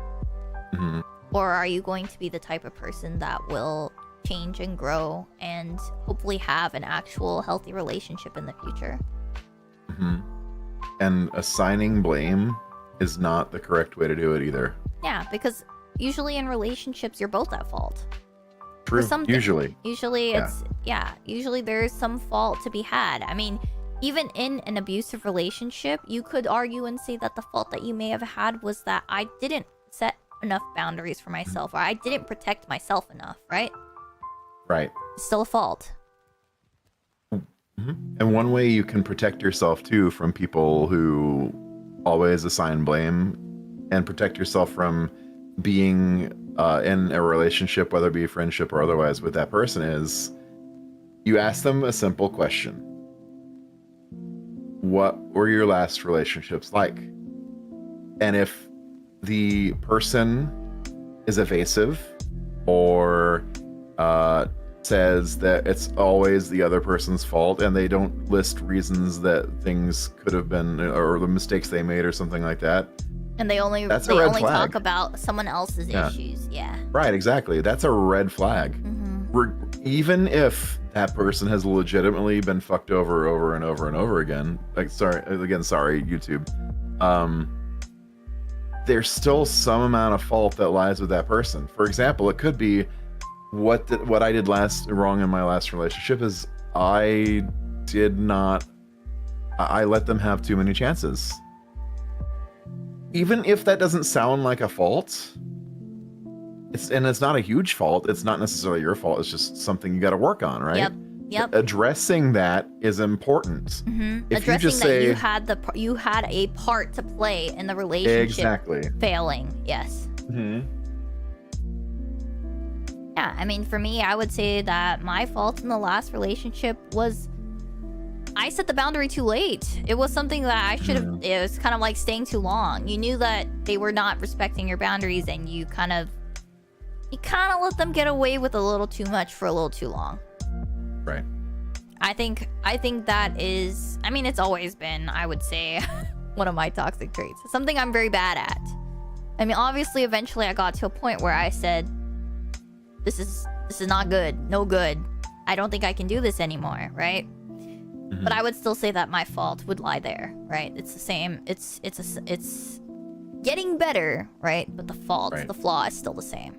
Or are you going to be the type of person that will change and grow and hopefully have an actual healthy relationship in the future? And assigning blame is not the correct way to do it either. Yeah, because usually in relationships, you're both at fault. True. Usually usually there's some fault to be had. I mean, even in an abusive relationship, you could argue and say that the fault that you may have had was that I didn't set enough boundaries for myself, or I didn't protect myself enough, right? Right. It's still a fault. And one way you can protect yourself too from people who always assign blame, and protect yourself from being in a relationship, whether it be a friendship or otherwise, with that person, is you ask them a simple question. What were your last relationships like? And if the person is evasive or says that it's always the other person's fault, and they don't list reasons that things could have been, or the mistakes they made or something like that, and they only talk about someone else's issues. Yeah. Right, exactly. That's a red flag. Even if that person has legitimately been fucked over and over again. Like, sorry, YouTube. There's still some amount of fault that lies with that person. For example, it could be what I did wrong in my last relationship is I let them have too many chances. Even if that doesn't sound like a fault, it's not a huge fault. It's not necessarily your fault. It's just something you got to work on, right? Yep. Addressing that is important. If addressing you just that say you had a part to play in the relationship failing. Yes. Yeah, I mean, for me, I would say that my fault in the last relationship was I set the boundary too late. It was something that I should have... It was kind of like staying too long. You knew that they were not respecting your boundaries, and you kind of let them get away with a little too much for a little too long. Right. I think that is... I mean, it's always been, I would say, one of my toxic traits. Something I'm very bad at. I mean, obviously, eventually I got to a point where I said, this is not good. No good. I don't think I can do this anymore, right? But I would still say that my fault would lie there, right? It's the same. It's getting better, right? But the flaw is still the same.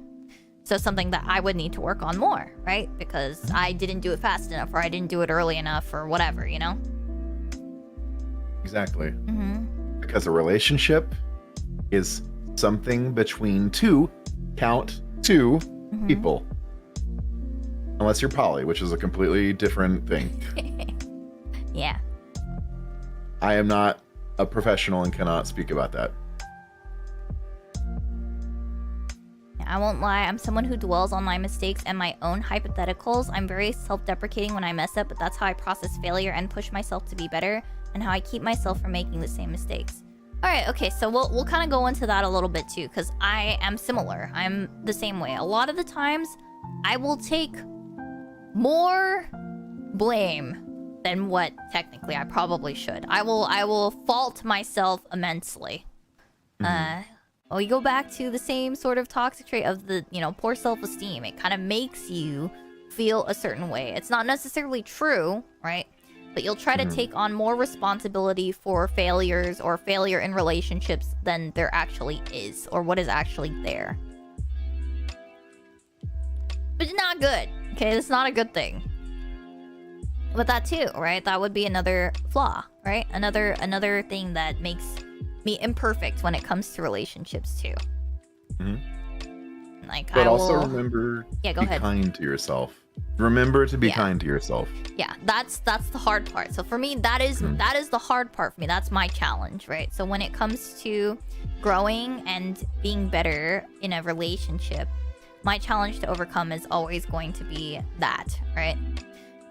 So something that I would need to work on more, right? Because I didn't do it fast enough, or I didn't do it early enough, or whatever, you know? Exactly. Because a relationship is something between two people. Unless you're poly, which is a completely different thing. Yeah. I am not a professional and cannot speak about that. I won't lie, I'm someone who dwells on my mistakes and my own hypotheticals. I'm very self-deprecating when I mess up, but that's how I process failure and push myself to be better, and how I keep myself from making the same mistakes. Alright, okay, so we'll kind of go into that a little bit too, because I am similar. I'm the same way. A lot of the times, I will take more blame than what technically I probably should. I will fault myself immensely. We go back to the same sort of toxic trait of the, poor self-esteem. It kind of makes you feel a certain way. It's not necessarily true, right? But you'll try to take on more responsibility for failures or failure in relationships than there actually is, or what is actually there. But it's not good, okay? It's not a good thing. But that too, right? That would be another flaw, right? Another thing that makes me imperfect when it comes to relationships too. But also remember, go be ahead. kind to yourself. Remember to be Yeah. kind to yourself. Yeah, that's the hard part. So for me, that is the hard part for me. That's my challenge, right? So when it comes to growing and being better in a relationship, my challenge to overcome is always going to be that, right?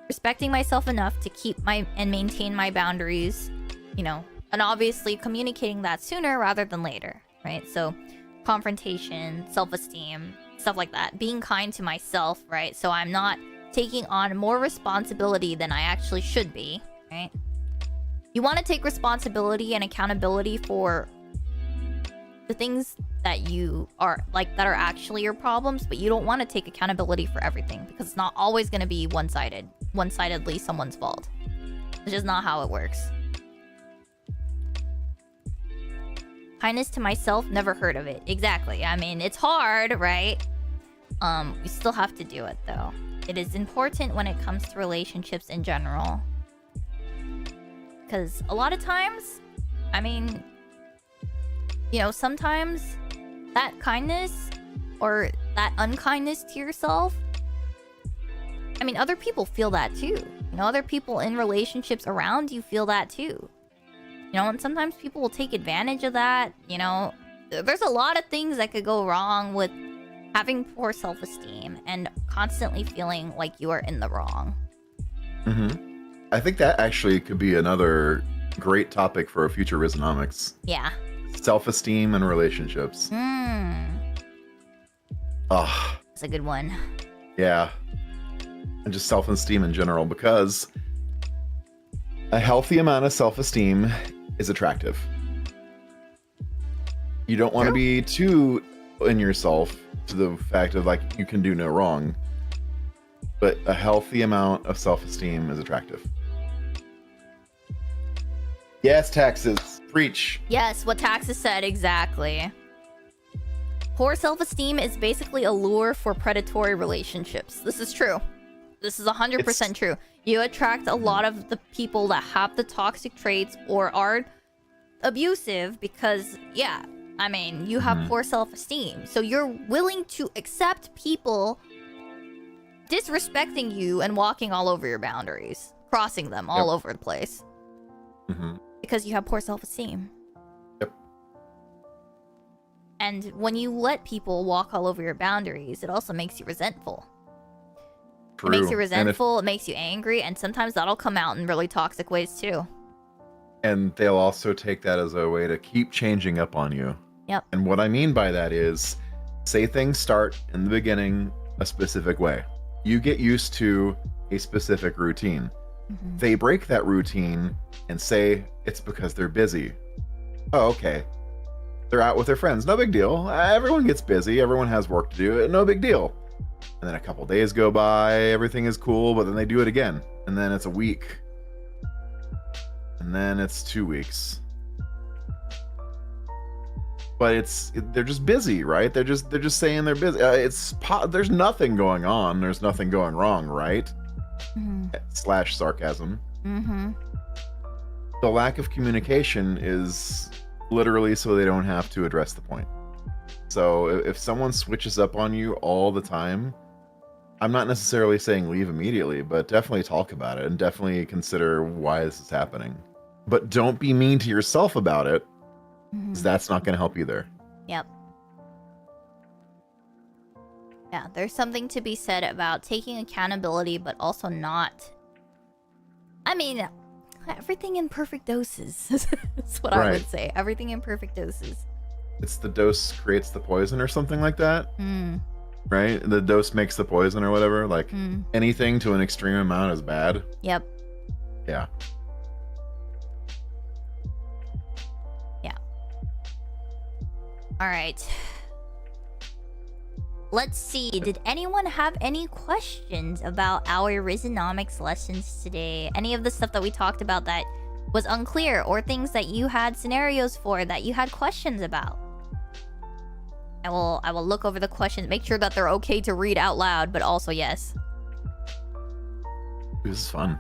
Respecting myself enough to keep and maintain my boundaries, and obviously communicating that sooner rather than later, right? So confrontation, self-esteem, stuff like that. Being kind to myself, right? So I'm not taking on more responsibility than I actually should be, right? You want to take responsibility and accountability for the things that you are that are actually your problems, but you don't want to take accountability for everything because it's not always going to be one-sidedly someone's fault. It's just not how it works. Kindness to myself, never heard of it. Exactly. I mean, it's hard, right? We still have to do it though. It is important when it comes to relationships in general. Because a lot of times, I mean, sometimes that kindness or that unkindness to yourself, I mean, other people feel that too. Other people in relationships around you feel that too. And sometimes people will take advantage of that. There's a lot of things that could go wrong with having poor self-esteem and constantly feeling like you are in the wrong. I think that actually could be another great topic for a future Rizzonomics. Yeah. Self-esteem and relationships. Oh, that's a good one. Yeah. And just self-esteem in general, because a healthy amount of self-esteem is attractive. You don't want to be too in yourself to the fact of you can do no wrong, but a healthy amount of self-esteem is attractive. Yes, taxes. Preach. Yes, what taxes said, exactly. Poor self-esteem is basically a lure for predatory relationships. This is true. This is 100% true. You attract a lot of the people that have the toxic traits or are abusive because, you have poor self-esteem. So you're willing to accept people disrespecting you and walking all over your boundaries, crossing them all over the place. Because you have poor self-esteem. And when you let people walk all over your boundaries, it also makes you resentful. True. It makes you resentful, it makes you angry, and sometimes that'll come out in really toxic ways too. And they'll also take that as a way to keep changing up on you. Yep. And what I mean by that is, say things start in the beginning a specific way. You get used to a specific routine. They break that routine and say it's because they're busy. Oh, okay. They're out with their friends. No big deal. Everyone gets busy. Everyone has work to do. No big deal. And then a couple days go by. Everything is cool. But then they do it again. And then it's a week. And then it's 2 weeks. But they're just busy, right? They're just saying they're busy. There's nothing going on. There's nothing going wrong, right? Slash sarcasm. The lack of communication is literally so they don't have to address the point. So if someone switches up on you all the time, I'm not necessarily saying leave immediately, but definitely talk about it and definitely consider why this is happening. But don't be mean to yourself about it, because that's not going to help either. Yep. Yeah, there's something to be said about taking accountability, but also not... I mean, everything in perfect doses. That's what I would say. Everything in perfect doses. It's the dose creates the poison or something like that. Right? The dose makes the poison or whatever. Anything to an extreme amount is bad. Yep. Yeah. Yeah. All right. Let's see. Did anyone have any questions about our Rizzonomics lessons today? Any of the stuff that we talked about that was unclear, or things that you had scenarios for that you had questions about? I will look over the questions, make sure that they're okay to read out loud, but also yes. This is fun.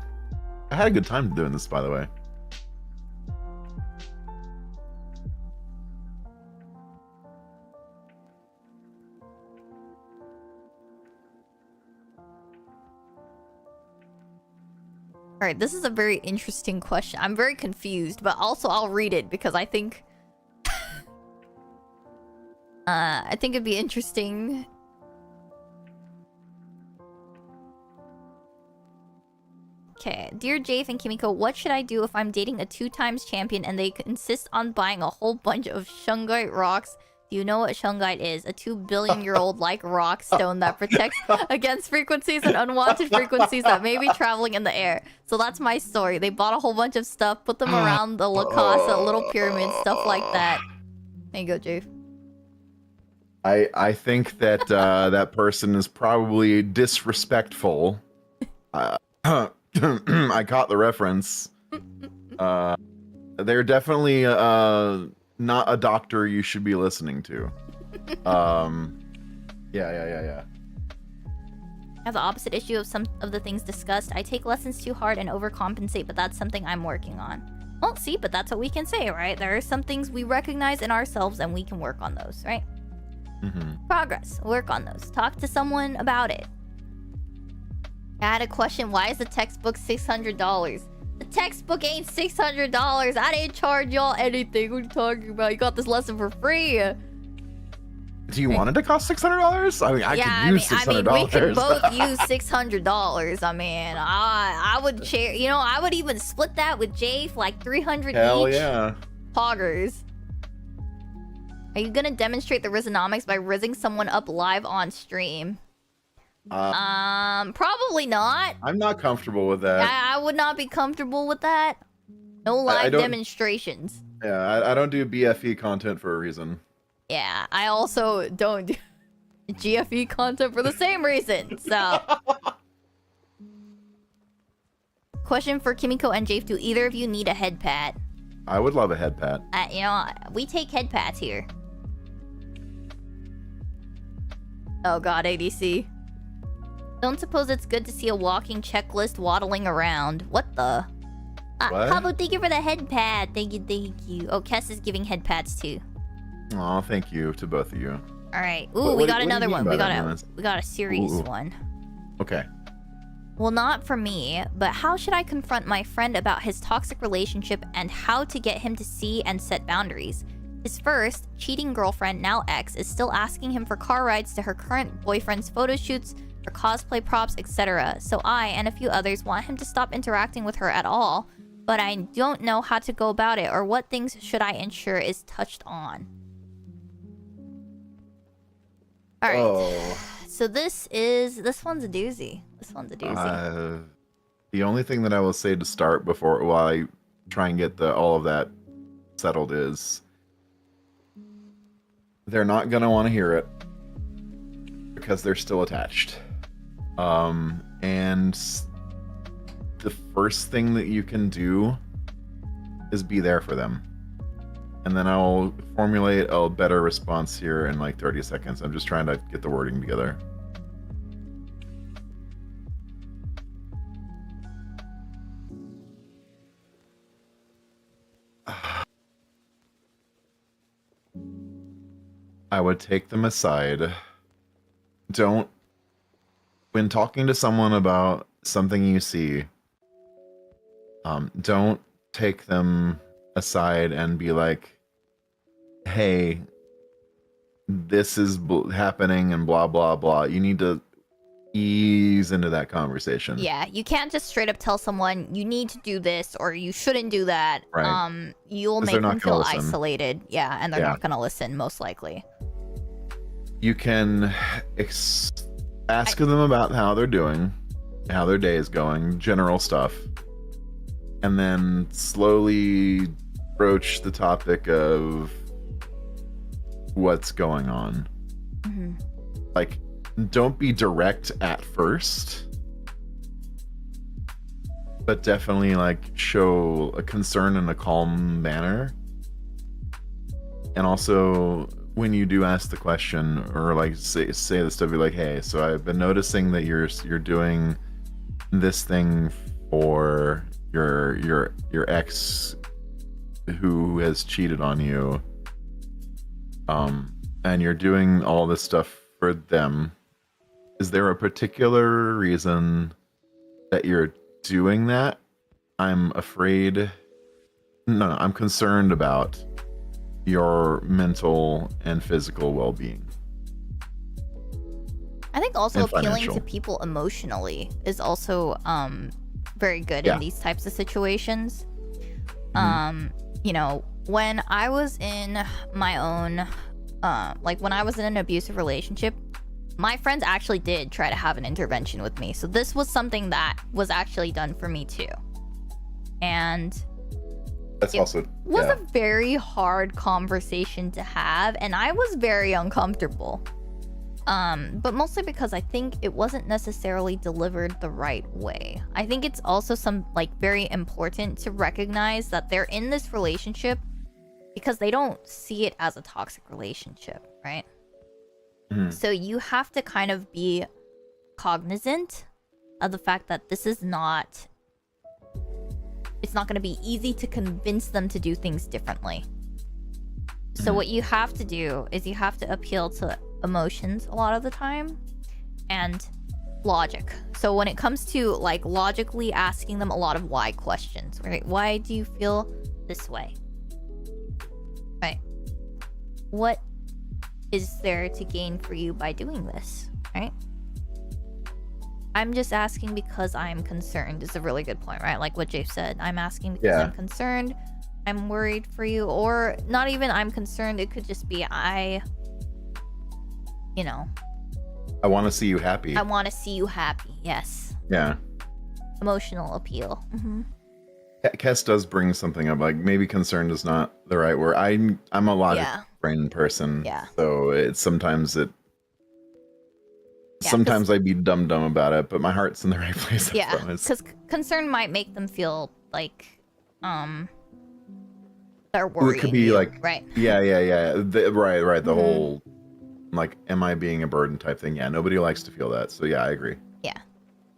I had a good time doing this, by the way. All right, this is a very interesting question. I'm very confused, but also I'll read it because I think I think it'd be interesting. Okay, dear Jafe and Kimiko, what should I do if I'm dating a 2-times champion and they insist on buying a whole bunch of shungite rocks? Do you know what shungite is? A 2 billion-year-old like rock stone that protects against frequencies and unwanted frequencies that may be traveling in the air. So that's my story. They bought a whole bunch of stuff, put them around the La Casa, little pyramid, stuff like that. There you go, Jafe. I think that that person is probably disrespectful. I caught the reference. They're definitely not a doctor you should be listening to. Yeah. I have the opposite issue of some of the things discussed. I take lessons too hard and overcompensate, but that's something I'm working on. Well, see, but that's what we can say, right? There are some things we recognize in ourselves and we can work on those, right? Progress. Work on those. Talk to someone about it. I had a question. Why is the textbook $600? The textbook ain't $600. I didn't charge y'all anything. What are you talking about? You got this lesson for free. Do you want it to cost $600? I mean, I could use $600. We could both use $600. I mean, I would share. You know, I would even split that with Jay for like 300 Hell each. Yeah. Poggers. Are you gonna demonstrate the Rizzonomics by rizzing someone up live on stream? Probably not. I'm not comfortable with that. I would not be comfortable with that. No live demonstrations. Yeah, I don't do BFE content for a reason. Yeah, I also don't do GFE content for the same reason, so. Question for Kimiko and Jafe, do either of you need a head pat? I would love a head pat. You know, we take head pats here. Oh god, ADC. Don't suppose it's good to see a walking checklist waddling around. What the? What? Pablo, thank you for the head pat. Thank you. Oh, Kess is giving head pats too. Aw, thank you to both of you. Alright. Ooh, we got another one. We got a serious Ooh. one. Okay. Well, not for me, but how should I confront my friend about his toxic relationship and how to get him to see and set boundaries? His first, cheating girlfriend, now ex, is still asking him for car rides to her current boyfriend's photo shoots, for cosplay props, etc. So I and a few others want him to stop interacting with her at all, but I don't know how to go about it or what things should I ensure is touched on. Alright. Oh. So this one's a doozy. The only thing that I will say to start while I try and get all of that settled is they're not gonna want to hear it because they're still attached. And the first thing that you can do is be there for them. And then I'll formulate a better response here in like 30 seconds. I'm just trying to get the wording together. I would take them aside. When talking to someone about something you see, don't take them aside and be like, hey, this is happening and blah, blah, blah. You need to ease into that conversation. Yeah, you can't just straight up tell someone you need to do this or you shouldn't do that. Right. You'll make them feel isolated. Yeah, and they're not going to listen, most likely. You can ask them about how they're doing, how their day is going, general stuff. And then slowly broach the topic of what's going on. Mm-hmm. Like, don't be direct at first, but definitely like show a concern in a calm manner. And also, when you do ask the question or like say the stuff, be like, hey, so I've been noticing that you're doing this thing for your ex who has cheated on you, and you're doing all this stuff for them. Is there a particular reason that you're doing that, I'm afraid. No, I'm concerned about your mental and physical well-being. I think also And appealing financial. to people emotionally is also very good Yeah. in these types of situations. Mhm. You know, when I was in my own like when I was in an abusive relationship, my friends actually did try to have an intervention with me. So this was something that was actually done for me too. And That's it also was a very hard conversation to have, and I was very uncomfortable. But mostly because I think it wasn't necessarily delivered the right way. I think it's also very important to recognize that they're in this relationship because they don't see it as a toxic relationship, right? Mhm. So you have to kind of be cognizant of the fact that it's not going to be easy to convince them to do things differently. So what you have to do is you have to appeal to emotions a lot of the time and logic. So when it comes to like logically asking them a lot of why questions, right? Why do you feel this way? Right. What is there to gain for you by doing this, right? I'm just asking because I'm concerned is a really good point, right? Like what Jay said. I'm asking because I'm concerned. I'm worried for you. Or not even I'm concerned. It could just be I want to see you happy. I want to see you happy. Yes. Yeah. Emotional appeal. Mm-hmm. Kes does bring something up, like maybe concerned is not the right word. I'm a logic brain person. Yeah. So it's sometimes Yeah, I'd be dumb about it, but my heart's in the right place. I Yeah, promise. because concern might make them feel like they're Well, worrying it could be you, like right? Yeah. Right. The Mhm. whole like, am I being a burden type thing. Yeah, nobody likes to feel that. So yeah, I agree. Yeah.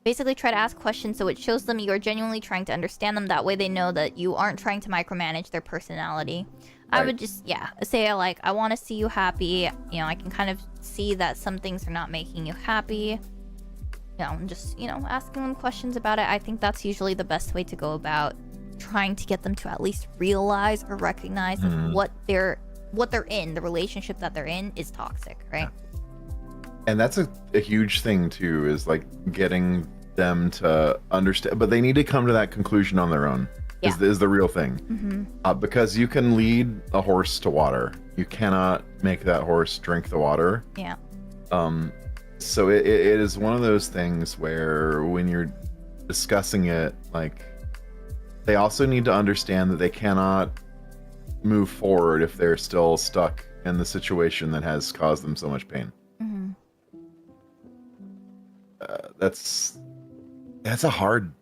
Basically try to ask questions so it shows them you're genuinely trying to understand them. That way they know that you aren't trying to micromanage their personality. I would just, say like, I want to see you happy. You know, I can kind of see that some things are not making you happy. You know, just, asking them questions about it. I think that's usually the best way to go about trying to get them to at least realize or recognize that what they're in, the relationship that they're in is toxic, right? And that's a huge thing too, is like getting them to understand, but they need to come to that conclusion on their own. Is the real thing. Because you can lead a horse to water, you cannot make that horse drink the water. Yeah. So it is one of those things where when you're discussing it, like, they also need to understand that they cannot move forward if they're still stuck in the situation that has caused them so much pain. That's a hard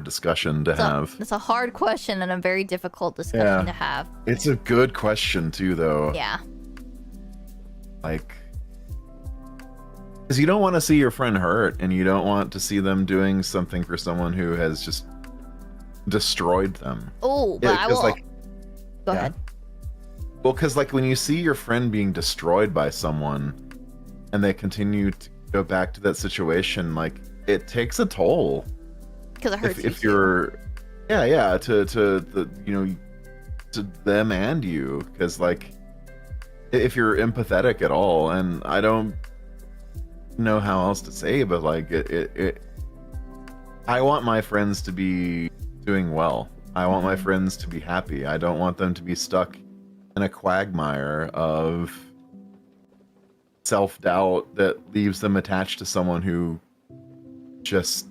discussion to have. It's a hard question and a very difficult discussion to have. It's a good question too, though. Yeah. Like, because you don't want to see your friend hurt, and you don't want to see them doing something for someone who has just destroyed them. Oh, but I will. Go ahead. Well, because like when you see your friend being destroyed by someone, and they continue to go back to that situation, like, it takes a toll. Because it hurts if you you're, to the to them and you, because like, if you're empathetic at all, and I don't know how else to say, but like I want my friends to be doing well. I want my friends to be happy. I don't want them to be stuck in a quagmire of self-doubt that leaves them attached to someone who just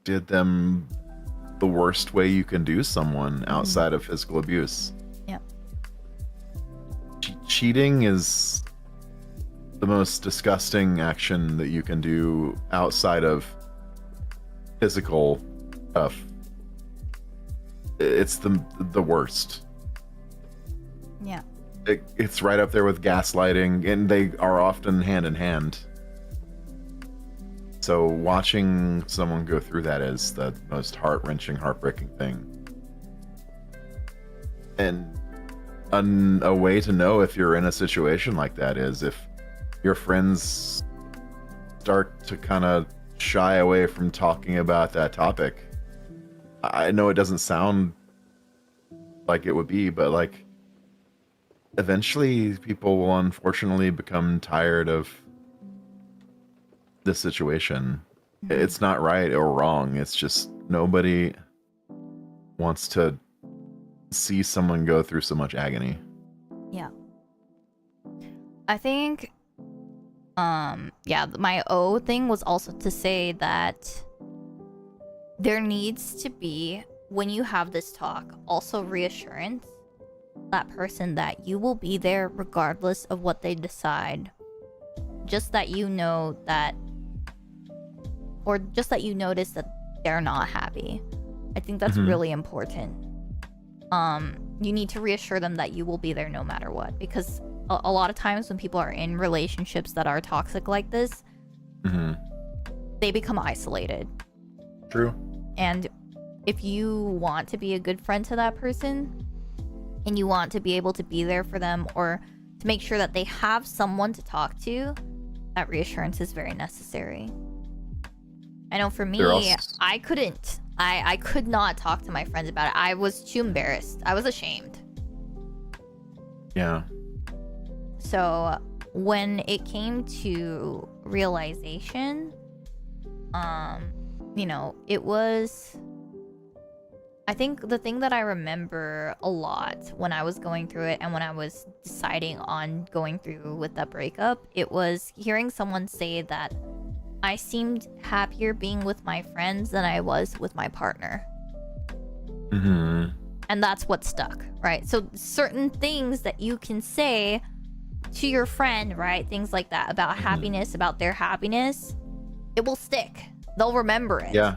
did them the worst way you can do someone outside of physical abuse. Yep. Cheating is the most disgusting action that you can do outside of physical stuff. It's the worst. Yeah. It's right up there with gaslighting, and they are often hand in hand. So watching someone go through that is the most heart-wrenching, heartbreaking thing. And a way to know if you're in a situation like that is if your friends start to kind of shy away from talking about that topic. I know it doesn't sound like it would be, but like eventually people will unfortunately become tired of this situation. Mhm. It's not right or wrong. It's just nobody wants to see someone go through so much agony. Yeah. I think my O thing was also to say that there needs to be, when you have this talk, also reassurance that person that you will be there regardless of what they decide. Just that you know that, or just that you notice that they're not happy. I think that's really important. You need to reassure them that you will be there no matter what, because a lot of times when people are in relationships that are toxic like this, they become isolated. True. And if you want to be a good friend to that person and you want to be able to be there for them, or to make sure that they have someone to talk to, that reassurance is very necessary. I know for me, I could not talk to my friends about it. I was too embarrassed. I was ashamed. Yeah. So when it came to realization, it was, I think the thing that I remember a lot when I was going through it and when I was deciding on going through with that breakup, it was hearing someone say that I seemed happier being with my friends than I was with my partner. And that's what stuck, right? So certain things that you can say to your friend, right? Things like that about happiness, about their happiness, it will stick. They'll remember it. Yeah.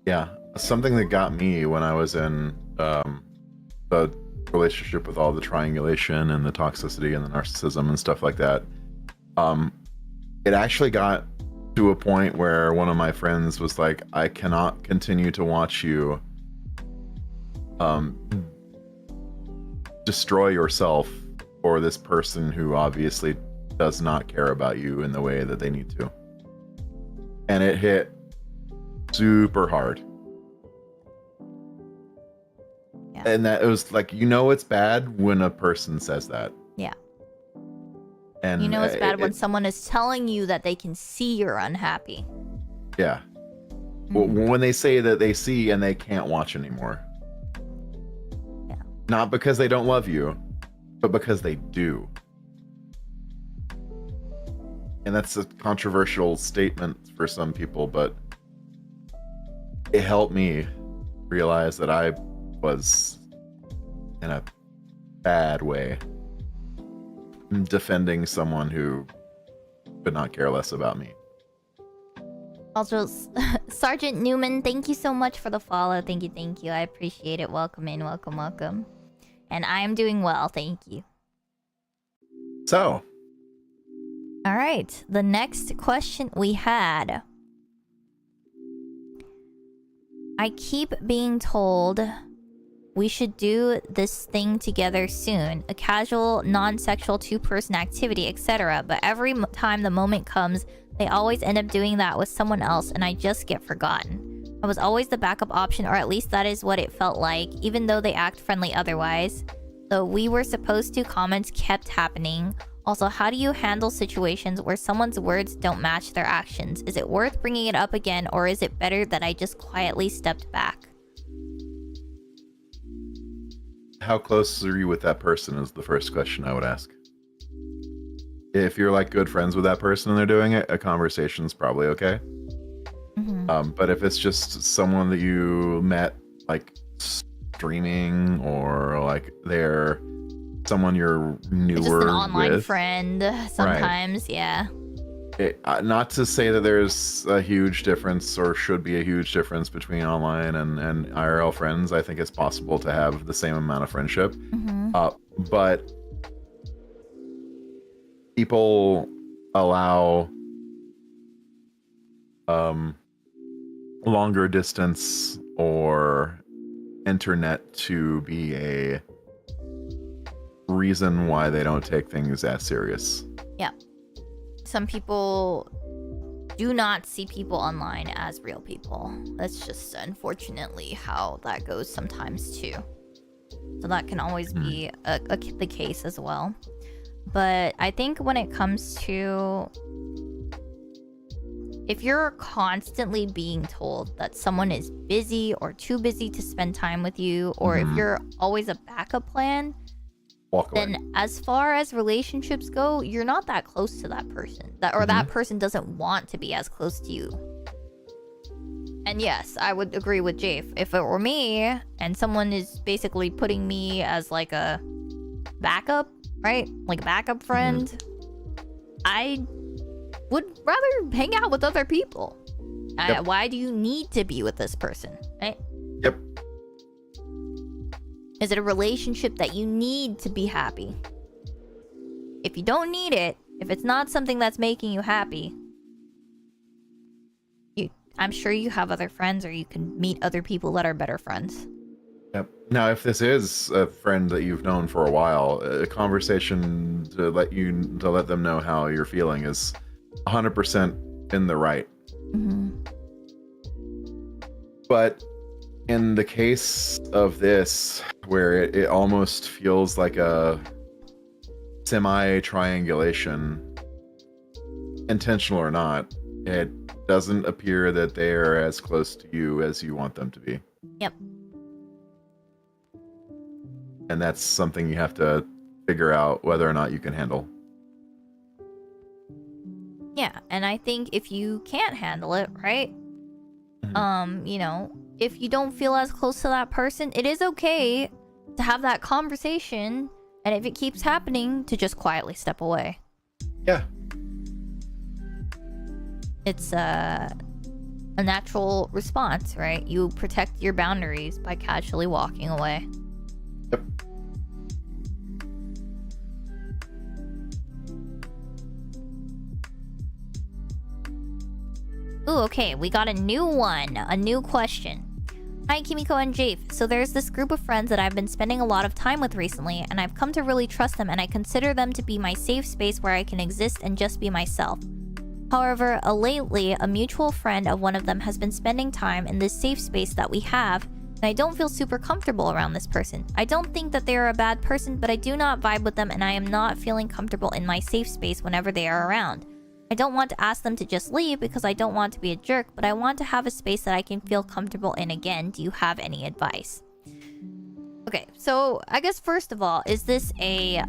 Yeah. Something that got me when I was in the relationship with all the triangulation and the toxicity and the narcissism and stuff like that, it actually got to a point where one of my friends was like, I cannot continue to watch you destroy yourself for this person who obviously does not care about you in the way that they need to. And it hit super hard. Yeah. And that it was like, it's bad when a person says that. Yeah. And it's bad when someone is telling you that they can see you're unhappy. Yeah. When they say that they see and they can't watch anymore. Yeah. Not because they don't love you, but because they do. And that's a controversial statement for some people, but it helped me realize that I was in a bad way defending someone who could not care less about me. Also, Sergeant Newman, thank you so much for the follow. Thank you. I appreciate it. Welcome in. Welcome. And I am doing well. Thank you. So. All right. The next question we had. I keep being told we should do this thing together soon. A casual, non-sexual two-person activity, etc. But every time the moment comes, they always end up doing that with someone else and I just get forgotten. I was always the backup option, or at least that is what it felt like, even though they act friendly otherwise. Though we were supposed to, comments kept happening. Also, how do you handle situations where someone's words don't match their actions? Is it worth bringing it up again, or is it better that I just quietly stepped back? How close are you with that person is the first question I would ask. If you're like good friends with that person and they're doing it, a conversation's probably okay. But if it's just someone that you met like streaming, or like they're someone you're newer with, just an online friend sometimes, right. Yeah. Not to say that there's a huge difference or should be a huge difference between online and IRL friends. I think it's possible to have the same amount of friendship. But people allow longer distance or internet to be a reason why they don't take things as serious. Yeah. Some people do not see people online as real people. That's just unfortunately how that goes sometimes too. So that can always be the case as well. But I think when it comes to, if you're constantly being told that someone is busy or too busy to spend time with you, or if you're always a backup plan, then as far as relationships go, you're not that close to that person. That person doesn't want to be as close to you. And yes, I would agree with Jafe. If it were me and someone is basically putting me as like a backup, right? Like a backup friend, I would rather hang out with other people. Why do you need to be with this person, right? Yep. Is it a relationship that you need to be happy? If you don't need it, if it's not something that's making you happy, I'm sure you have other friends, or you can meet other people that are better friends. Yep. Now, if this is a friend that you've known for a while, a conversation to let them know how you're feeling is 100% in the right. But in the case of this, where it almost feels like a semi-triangulation, intentional or not, it doesn't appear that they are as close to you as you want them to be. Yep. And that's something you have to figure out whether or not you can handle. Yeah, and I think if you can't handle it, right? You know, if you don't feel as close to that person, it is okay to have that conversation, and if it keeps happening, to just quietly step away. Yeah. It's a natural response, right? You protect your boundaries by casually walking away. Yep. Ooh, okay, we got a new one, a new question. Hi, Kimiko and Jafe. So there's this group of friends that I've been spending a lot of time with recently, and I've come to really trust them, and I consider them to be my safe space where I can exist and just be myself. However, lately, a mutual friend of one of them has been spending time in this safe space that we have, and I don't feel super comfortable around this person. I don't think that they are a bad person, but I do not vibe with them, and I am not feeling comfortable in my safe space whenever they are around. I don't want to ask them to just leave because I don't want to be a jerk, but I want to have a space that I can feel comfortable in again. Do you have any advice? Okay, so I guess first of all, is this a...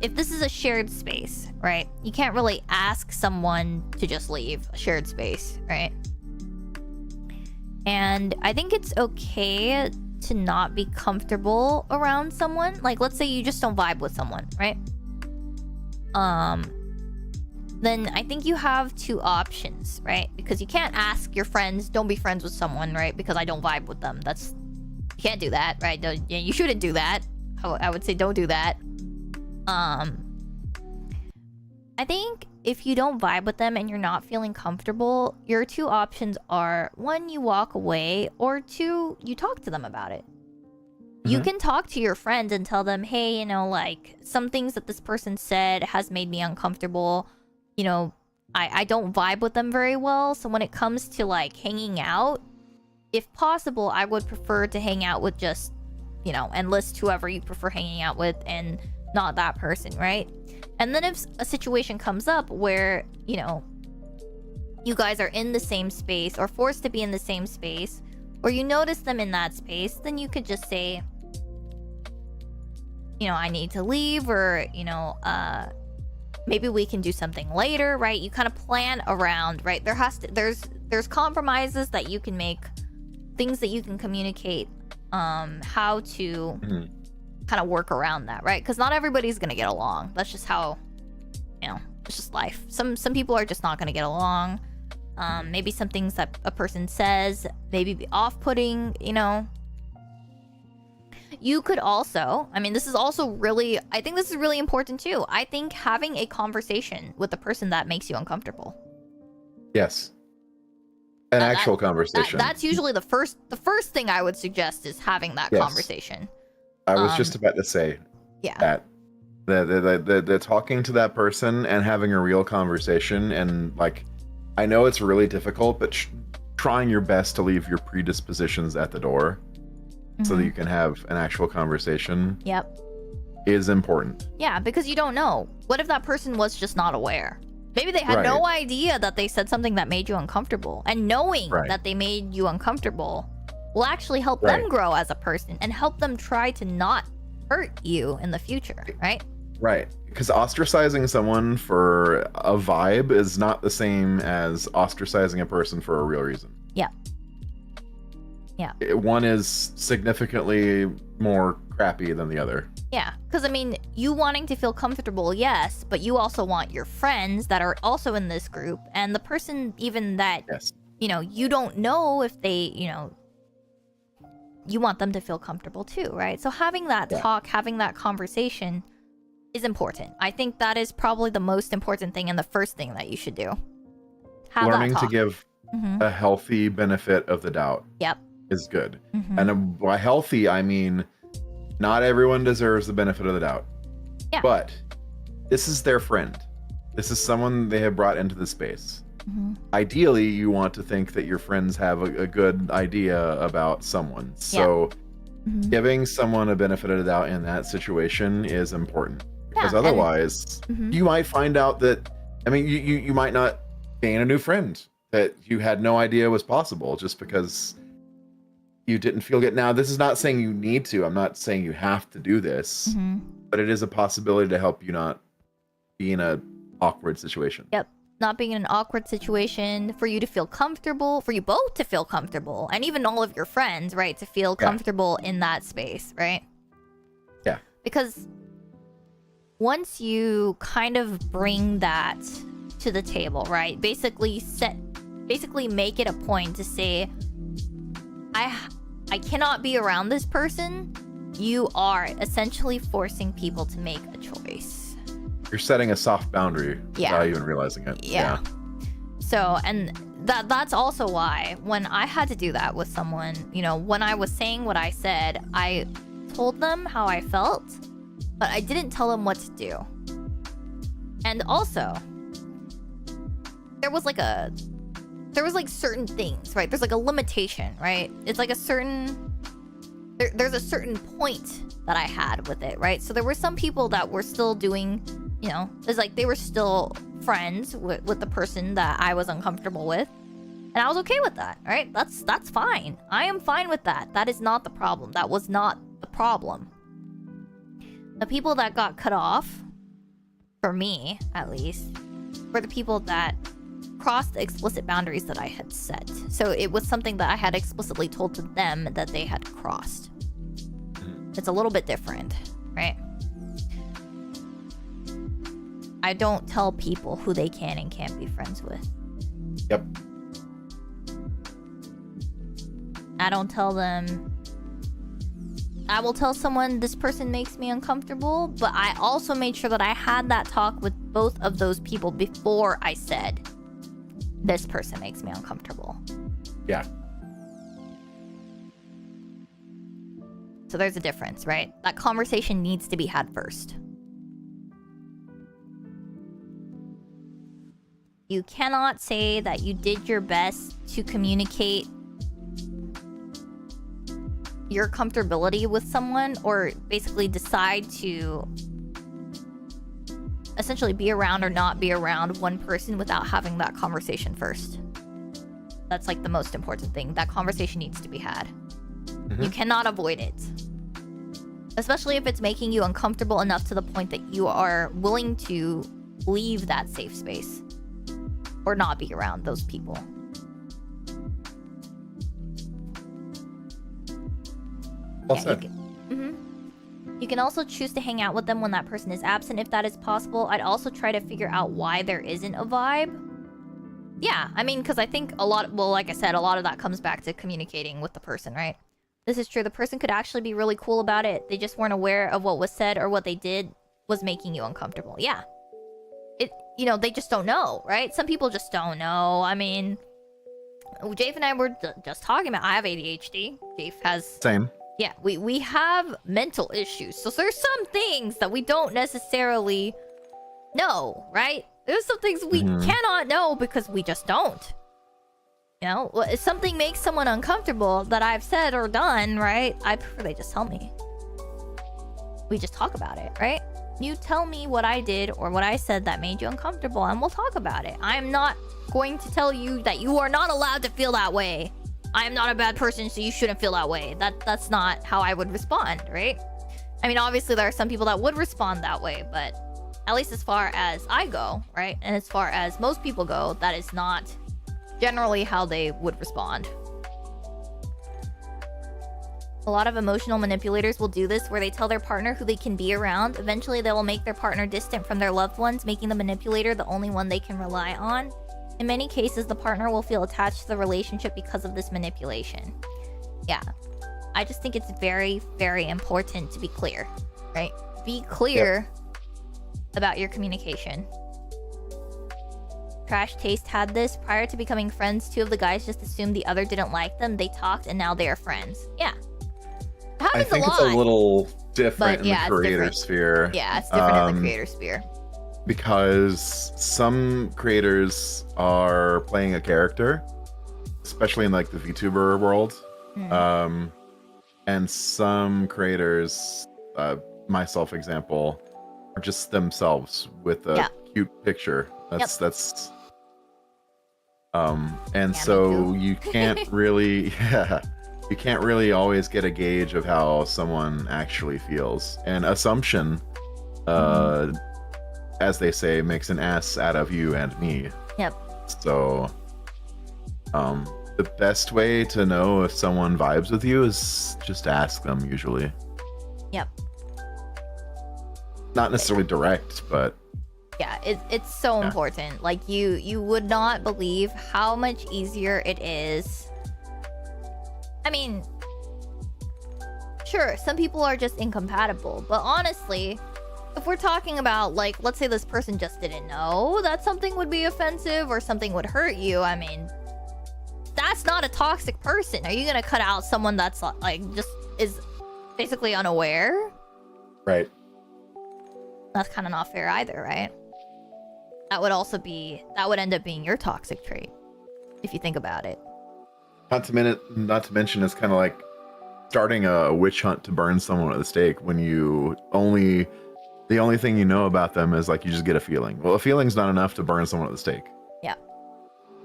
if this is a shared space, right? You can't really ask someone to just leave a shared space, right? And I think it's okay to not be comfortable around someone. Like, let's say you just don't vibe with someone, right? Then I think you have two options, right? Because you can't ask your friends, don't be friends with someone, right? Because I don't vibe with them. You can't do that, right? You shouldn't do that. I would say don't do that. I think if you don't vibe with them and you're not feeling comfortable, your two options are, one, you walk away, or two, you talk to them about it. You can talk to your friends and tell them, hey, you know, like, some things that this person said has made me uncomfortable. You know, I don't vibe with them very well, so when it comes to, like, hanging out, if possible, I would prefer to hang out with just, you know, and list whoever you prefer hanging out with and not that person, right? And then if a situation comes up where, you know, you guys are in the same space or forced to be in the same space, or you notice them in that space, then you could just say, you know, I need to leave, or, you know, maybe we can do something later, right? You kind of plan around, right? There's compromises that you can make, things that you can communicate, how to kind of work around that, right? Because not everybody's gonna get along. That's just how, you know, it's just life. Some people are just not gonna get along. Maybe some things that a person says maybe be off-putting, you know. You could also, I mean, this is also really, I think this is really important too. I think having a conversation with the person that makes you uncomfortable. Yes. An actual conversation. That's usually the first thing I would suggest is having that conversation. I was just about to say that. The talking to that person and having a real conversation and, like, I know it's really difficult, but trying your best to leave your predispositions at the door so that you can have an actual conversation. Yep. Is important. Yeah, because you don't know. What if that person was just not aware? Maybe they had no idea that they said something that made you uncomfortable. And knowing that they made you uncomfortable will actually help them grow as a person and help them try to not hurt you in the future, right? Right. Because ostracizing someone for a vibe is not the same as ostracizing a person for a real reason. Yeah. Yeah. One is significantly more crappy than the other. Yeah, because I mean, you wanting to feel comfortable, yes, but you also want your friends that are also in this group, and the person even that, you know, you don't know if they, you know, you want them to feel comfortable too, right? So having that talk, having that conversation is important. I think that is probably the most important thing and the first thing that you should do. Have Learning that talk. to give a healthy benefit of the doubt is good. And by healthy, I mean not everyone deserves the benefit of the doubt. Yeah. But this is their friend. This is someone they have brought into the space. Ideally, you want to think that your friends have a good idea about someone. So giving someone a benefit of the doubt in that situation is important. Because otherwise, you might find out that, I mean, you might not gain a new friend that you had no idea was possible just because you didn't feel good. Now, this is not saying you need to. I'm not saying you have to do this. But it is a possibility to help you not be in an awkward situation. Yep. Not being in an awkward situation, for you to feel comfortable, for you both to feel comfortable, and even all of your friends, right, to feel comfortable in that space, right? Yeah. Because once you kind of bring that to the table, right, basically make it a point to say, I cannot be around this person, you are essentially forcing people to make a choice. You're setting a soft boundary without even realizing it. Yeah. So, and that's also why when I had to do that with someone, you know, when I was saying what I said, I told them how I felt, but I didn't tell them what to do. And also, there was like certain things, right? There's like a limitation, right? It's like a certain, there's a certain point that I had with it, right? So there were some people that were still doing, you know, it's like they were still friends with the person that I was uncomfortable with. And I was okay with that, right? That's fine. I am fine with that. That is not the problem. That was not the problem. The people that got cut off, for me at least, were the people that crossed the explicit boundaries that I had set. So it was something that I had explicitly told to them that they had crossed. It's a little bit different, right? I don't tell people who they can and can't be friends with. Yep. I don't tell them. I will tell someone this person makes me uncomfortable, but I also made sure that I had that talk with both of those people before I said, this person makes me uncomfortable. Yeah. So there's a difference, right? That conversation needs to be had first. You cannot say that you did your best to communicate your comfortability with someone, or basically decide to essentially be around or not be around one person without having that conversation first. That's like the most important thing. That conversation needs to be had. You cannot avoid it. Especially if it's making you uncomfortable enough to the point that you are willing to leave that safe space or not be around those people. Well said. You can also choose to hang out with them when that person is absent if that is possible. I'd also try to figure out why there isn't a vibe. Yeah, I mean, because I think a lot, well, like I said, a lot of that comes back to communicating with the person, right? This is true. The person could actually be really cool about it. They just weren't aware of what was said or what they did was making you uncomfortable. Yeah. You know, they just don't know, right? Some people just don't know. I mean, Jafe and I were just talking about, I have ADHD. Jafe has... Same. Yeah, we have mental issues. So there's some things that we don't necessarily know, right? There's some things we cannot know because we just don't. You know, if something makes someone uncomfortable that I've said or done, right? I prefer they just tell me. We just talk about it, right? You tell me what I did or what I said that made you uncomfortable, and we'll talk about it. I'm not going to tell you that you are not allowed to feel that way. I am not a bad person, so you shouldn't feel that way. That's not how I would respond, right? I mean, obviously there are some people that would respond that way, but at least as far as I go, right? And as far as most people go, that is not generally how they would respond. A lot of emotional manipulators will do this where they tell their partner who they can be around. Eventually, they will make their partner distant from their loved ones, making the manipulator the only one they can rely on. In many cases, the partner will feel attached to the relationship because of this manipulation. Yeah. I just think it's very, very important to be clear, right? Be clear about your communication. Trash Taste had this. Prior to becoming friends, two of the guys just assumed the other didn't like them. They talked and now they are friends. Yeah. I think it's a little different in the creator sphere. Yeah, it's different in the creator sphere. Because some creators are playing a character, especially in like the VTuber world. And some creators, myself example, are just themselves with a cute picture. And so you can't really you can't really always get a gauge of how someone actually feels. And assumption, as they say, makes an ass out of you and me. Yep. So the best way to know if someone vibes with you is just ask them, usually. Yep. Not necessarily direct, but yeah, it's so important. Like you would not believe how much easier it is. I mean, sure, some people are just incompatible, but honestly, if we're talking about, like, let's say this person just didn't know that something would be offensive or something would hurt you, I mean, that's not a toxic person. Are you gonna cut out someone that's like just is basically unaware? Right. That's kind of not fair either, right? That would end up being your toxic trait, if you think about it. Not to mention, it's kind of like starting a witch hunt to burn someone at the stake when the only thing you know about them is like you just get a feeling. Well, a feeling's not enough to burn someone at the stake. Yeah.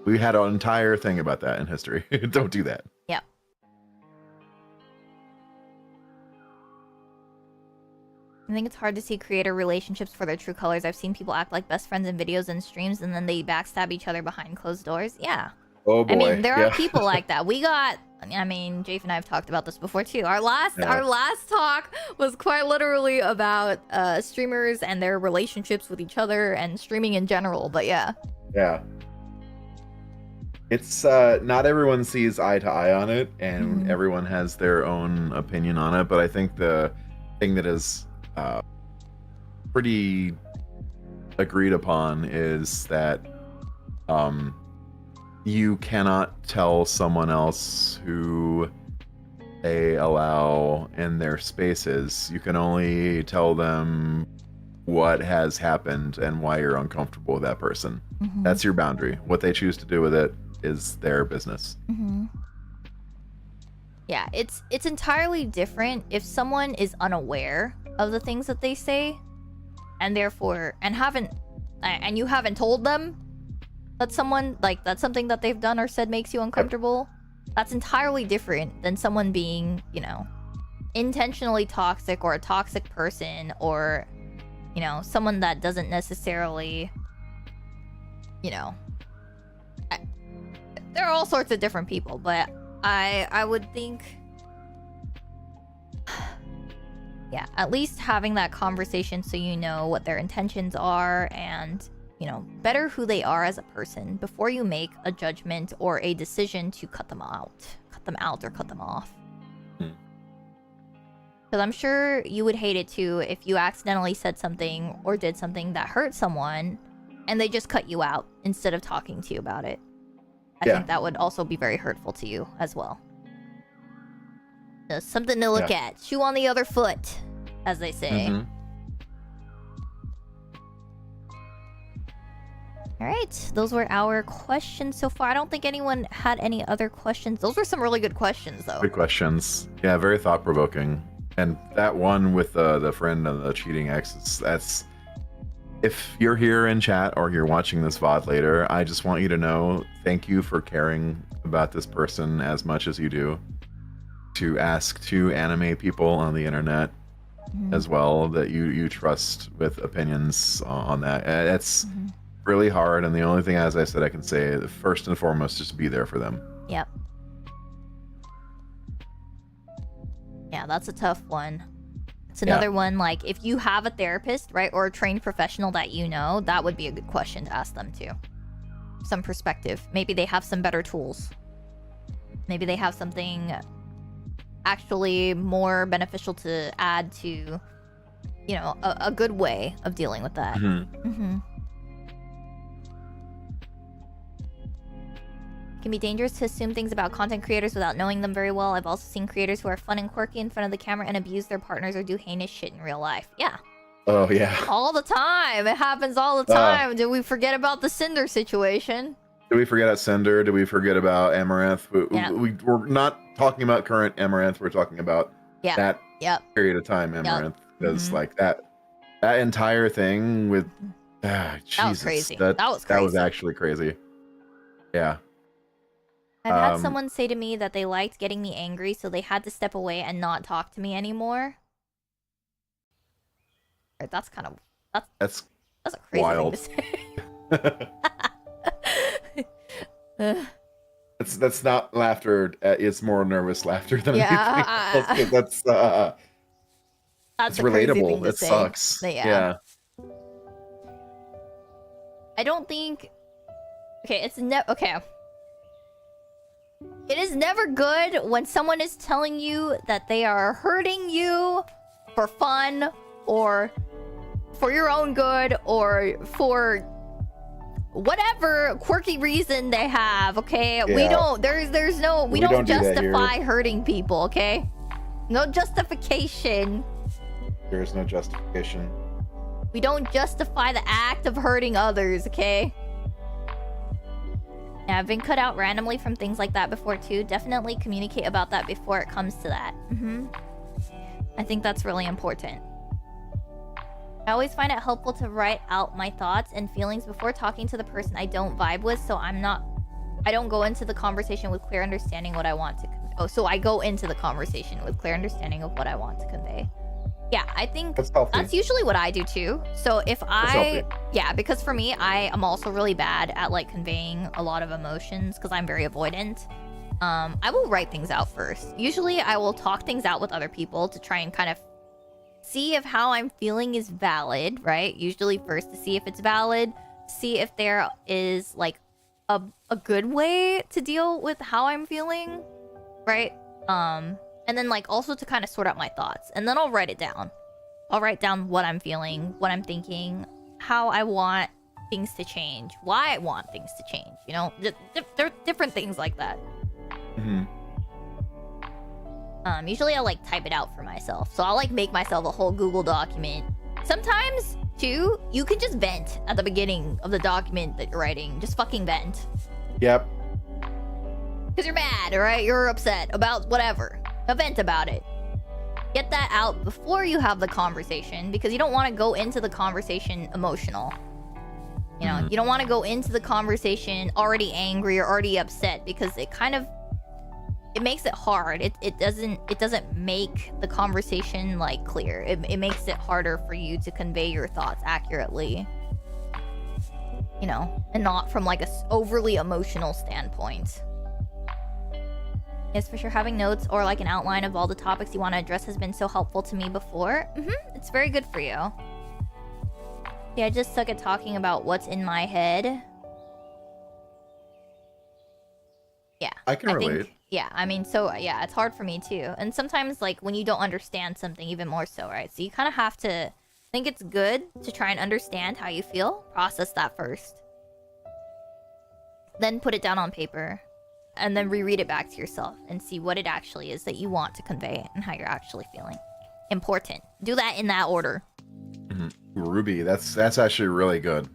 We had an entire thing about that in history. Don't do that. Yeah. I think it's hard to see creator relationships for their true colors. I've seen people act like best friends in videos and streams, and then they backstab each other behind closed doors. Yeah. Oh boy. I mean, there are people like that. I mean, Jafe and I have talked about this before too. Our last talk was quite literally about streamers and their relationships with each other and streaming in general, but yeah. Yeah. It's not everyone sees eye to eye on it, and everyone has their own opinion on it, but I think the thing that is pretty agreed upon is that you cannot tell someone else who they allow in their spaces. You can only tell them what has happened and why you're uncomfortable with that person. That's your boundary. What they choose to do with it is their business. Yeah, it's entirely different if someone is unaware of the things that they say, and therefore and you haven't told them that that's something that they've done or said makes you uncomfortable. That's entirely different than someone being, you know, intentionally toxic or a toxic person, or, you know, someone that doesn't necessarily, you know, there are all sorts of different people, but I would think, yeah, at least having that conversation so you know what their intentions are and, you know, better who they are as a person before you make a judgment or a decision to cut them out or cut them off. Because I'm sure you would hate it too if you accidentally said something or did something that hurt someone and they just cut you out instead of talking to you about it. I think that would also be very hurtful to you as well. Just something to look at. Shoe on the other foot, as they say. All right, those were our questions so far. I don't think anyone had any other questions. Those were some really good questions, though. Good questions. Yeah, very thought-provoking. And that one with the friend and the cheating ex, that's... If you're here in chat or you're watching this VOD later, I just want you to know, thank you for caring about this person as much as you do. To ask two anime people on the internet as well that you trust with opinions on that. It's really hard, and the only thing, as I said, I can say, first and foremost, just be there for them. Yep. Yeah, that's a tough one. It's another one, like, if you have a therapist, right, or a trained professional that you know, that would be a good question to ask them too. Some perspective. Maybe they have some better tools. Maybe they have something actually more beneficial to add to, you know, a good way of dealing with that. Can be dangerous to assume things about content creators without knowing them very well. I've also seen creators who are fun and quirky in front of the camera and abuse their partners or do heinous shit in real life. Yeah. Oh, yeah. All the time. It happens all the time. Did we forget about the Cinder situation? Did we forget about Cinder? Did we forget about Amaranth? We're not talking about current Amaranth. We're talking about that period of time Amaranth. Because, like, that entire thing with... Jesus. That was crazy. That was crazy. That was actually crazy. Yeah. I've had someone say to me that they liked getting me angry, so they had to step away and not talk to me anymore. That's kind of... That's a crazy wild. thing to say. That's not laughter. It's more nervous laughter than anything else. That's relatable. It sucks. Yeah. I don't think... Okay, it's okay. It is never good when someone is telling you that they are hurting you for fun or for your own good or for whatever quirky reason they have, okay? Yeah. We don't, there's no, we don't justify do hurting people, okay? No justification. There is no justification. We don't justify the act of hurting others, okay? Yeah, I've been cut out randomly from things like that before too. Definitely communicate about that before it comes to that. I think that's really important. I always find it helpful to write out my thoughts and feelings before talking to the person I don't vibe with, so I don't go into the conversation with clear understanding what I want to so I go into the conversation with clear understanding of what I want to convey. Yeah, I think that's usually what I do too. So if because for me, I am also really bad at like conveying a lot of emotions because I'm very avoidant. I will write things out first. Usually I will talk things out with other people to try and kind of see if how I'm feeling is valid, right? Usually first to see if it's valid, see if there is like a good way to deal with how I'm feeling, right? And then, like, also to kind of sort out my thoughts. And then I'll write it down. I'll write down what I'm feeling, what I'm thinking, how I want things to change, why I want things to change, you know? There are different things like that. Usually I'll, like, type it out for myself. So I'll, like, make myself a whole Google document. Sometimes, too, you can just vent at the beginning of the document that you're writing. Just fucking vent. Yep. Because you're mad, right? You're upset about whatever. Vent about it. Get that out before you have the conversation because you don't want to go into the conversation emotional. You know, you don't want to go into the conversation already angry or already upset because it kind of makes it hard. It doesn't make the conversation like clear. It makes it harder for you to convey your thoughts accurately. You know, and not from like a overly emotional standpoint. Yes, for sure. Having notes or like an outline of all the topics you want to address has been so helpful to me before. It's very good for you. Yeah, I just suck at talking about what's in my head. Yeah. I can relate. Yeah, I mean, so yeah, it's hard for me too. And sometimes like when you don't understand something even more so, right? So you kind of have to think it's good to try and understand how you feel. Process that first. Then put it down on paper. And then reread it back to yourself and see what it actually is that you want to convey and how you're actually feeling. Important. Do that in that order. Ruby, that's actually really good.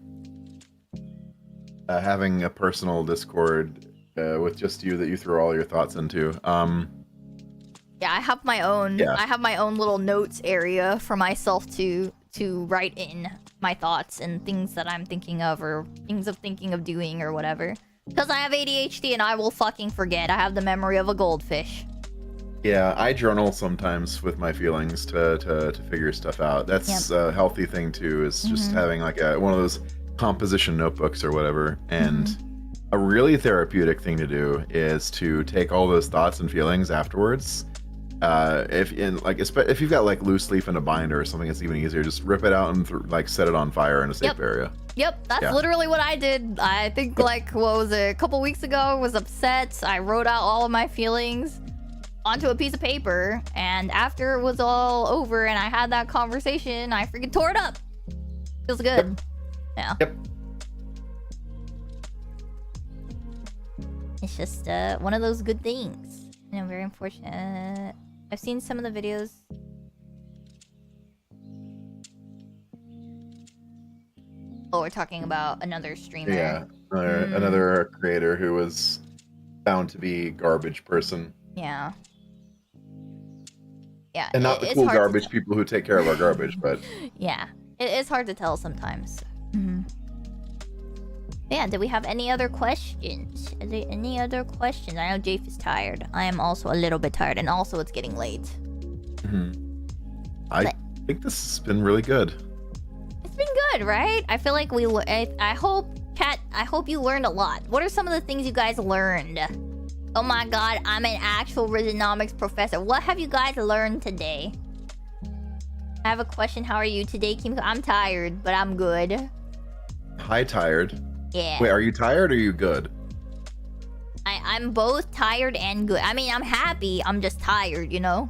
having a personal Discord with just you that you throw all your thoughts into. Yeah, I have my own. Yeah. I have my own little notes area for myself to write in my thoughts and things that I'm thinking of or things I'm thinking of doing or whatever. Because I have ADHD and I will fucking forget. I have the memory of a goldfish. Yeah, I journal sometimes with my feelings to figure stuff out. That's a healthy thing too, is just having like one of those composition notebooks or whatever. And a really therapeutic thing to do is to take all those thoughts and feelings afterwards. If you've got like loose leaf in a binder or something, it's even easier. Just rip it out and like set it on fire in a safe area. Yep, that's literally what I did. I think like, what was it, a couple weeks ago, I was upset. I wrote out all of my feelings onto a piece of paper, and after it was all over and I had that conversation, I freaking tore it up. Feels good. Yeah. Yep. It's just one of those good things. You know, very unfortunate. I've seen some of the videos. Oh, we're talking about another streamer. Yeah, another creator who was found to be garbage person. Yeah. Yeah. And not the cool garbage people who take care of our garbage, but... Yeah. It is hard to tell sometimes. Yeah, do we have any other questions? Are there any other questions? I know Jafe is tired. I am also a little bit tired, and also it's getting late. I think this has been really good. It's been good, right? I feel like I hope, chat, I hope you learned a lot. What are some of the things you guys learned? Oh my god, I'm an actual Rizzonomics professor. What have you guys learned today? I have a question. How are you today, Kimiko? I'm tired, but I'm good. Hi, tired. Yeah. Wait, are you tired or are you good? I'm both tired and good. I mean, I'm happy. I'm just tired, you know?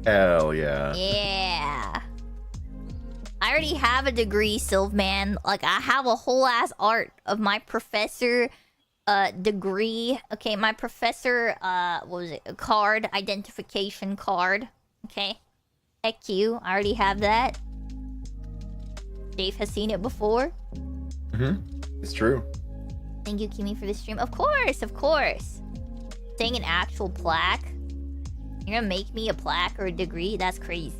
Hell yeah. Yeah. I already have a degree, Sylvman. Like, I have a whole ass art of my professor degree. Okay, my professor, what was it? A card, identification card. Okay. Heck you. I already have that. Dave has seen it before. It's true. Thank you, Kimi, for the stream. Of course, of course. Saying an actual plaque. You're gonna make me a plaque or a degree? That's crazy.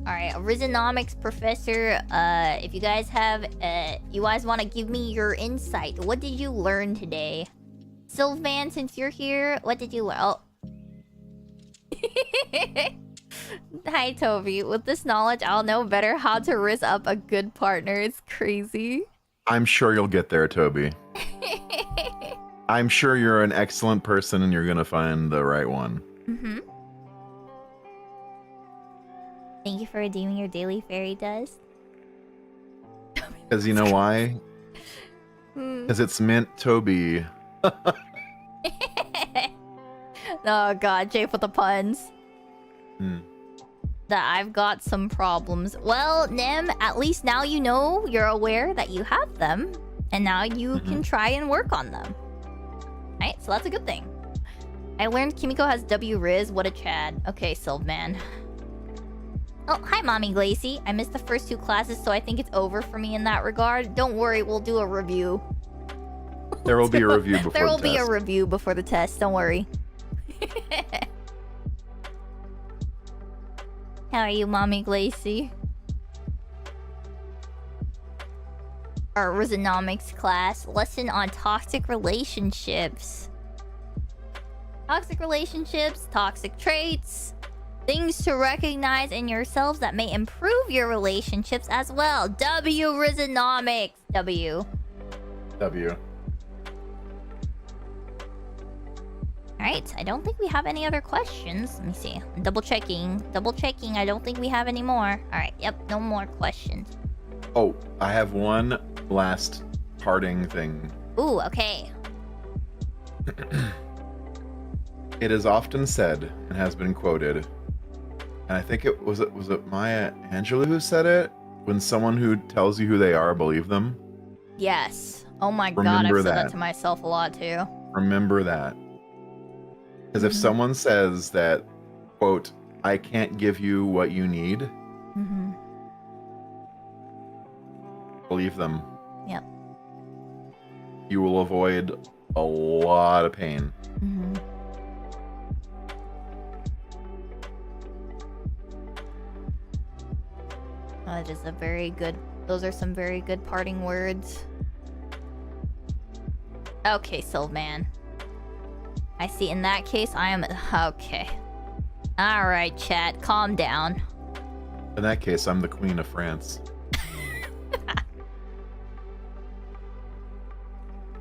Alright, a Rizzonomics professor. If you guys have, you guys want to give me your insight. What did you learn today? Sylvan, since you're here, what did you learn? Oh. Hi, Toby. With this knowledge, I'll know better how to rizz up a good partner. It's crazy. I'm sure you'll get there, Toby. I'm sure you're an excellent person and you're gonna find the right one. Thank you for redeeming your daily fairy dust. Because you know why? Because it's mint Toby. Oh god, Jay with the puns. That I've got some problems. Well, Nem, at least now you know, you're aware that you have them. And now you can try and work on them. Right, so that's a good thing. I learned Kimiko has W Riz. What a Chad. Okay, Sylvman. Oh, hi, Mommy Glacy. I missed the first 2 classes, so I think it's over for me in that regard. Don't worry, we'll do a review. There will be a review before the test. There will be a review before the test. Don't worry. How are you, Mommy Glacy? Our Rizzonomics class. Lesson on toxic relationships. Toxic relationships, toxic traits. Things to recognize in yourselves that may improve your relationships as well. W Rizzonomics. W. Alright, I don't think we have any other questions. Let me see. I'm double checking. I don't think we have any more. Alright, yep, no more questions. Oh, I have one last parting thing. Ooh, okay. It is often said and has been quoted, and I think it was Maya Angelou who said it? When someone who tells you who they are, believe them. Yes. Oh my god, I've said that to myself a lot too. Remember that. Because if someone says that, quote, I can't give you what you need, Mm-hmm. believe them. Yep. you will avoid a lot of pain. Mm-hmm. That is a very good... Those are some very good parting words. Okay, Sylvan. I see. In that case, I am... Okay. Alright, chat. Calm down. In that case, I'm the Queen of France.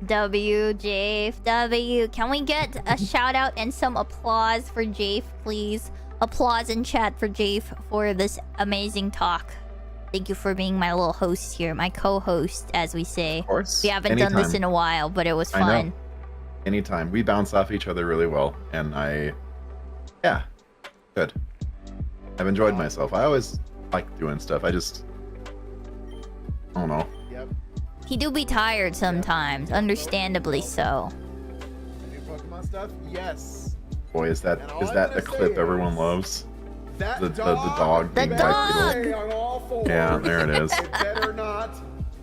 W, Jafe, W. Can we get a shout out and some applause for Jafe, please? Applause in chat for Jafe for this amazing talk. Thank you for being my little host here, my co-host, as we say. Of course. We haven't done this in a while, but it was fun. I know. Anytime. We bounce off each other really well, and yeah, good. I've enjoyed myself. I always like doing stuff. I don't know. Yep. He do be tired sometimes, understandably so. New Pokemon stuff? Yes. Boy, is that a clip everyone loves? That The dog. The being dog! bipedal. on all fours. Yeah, there it is. It better not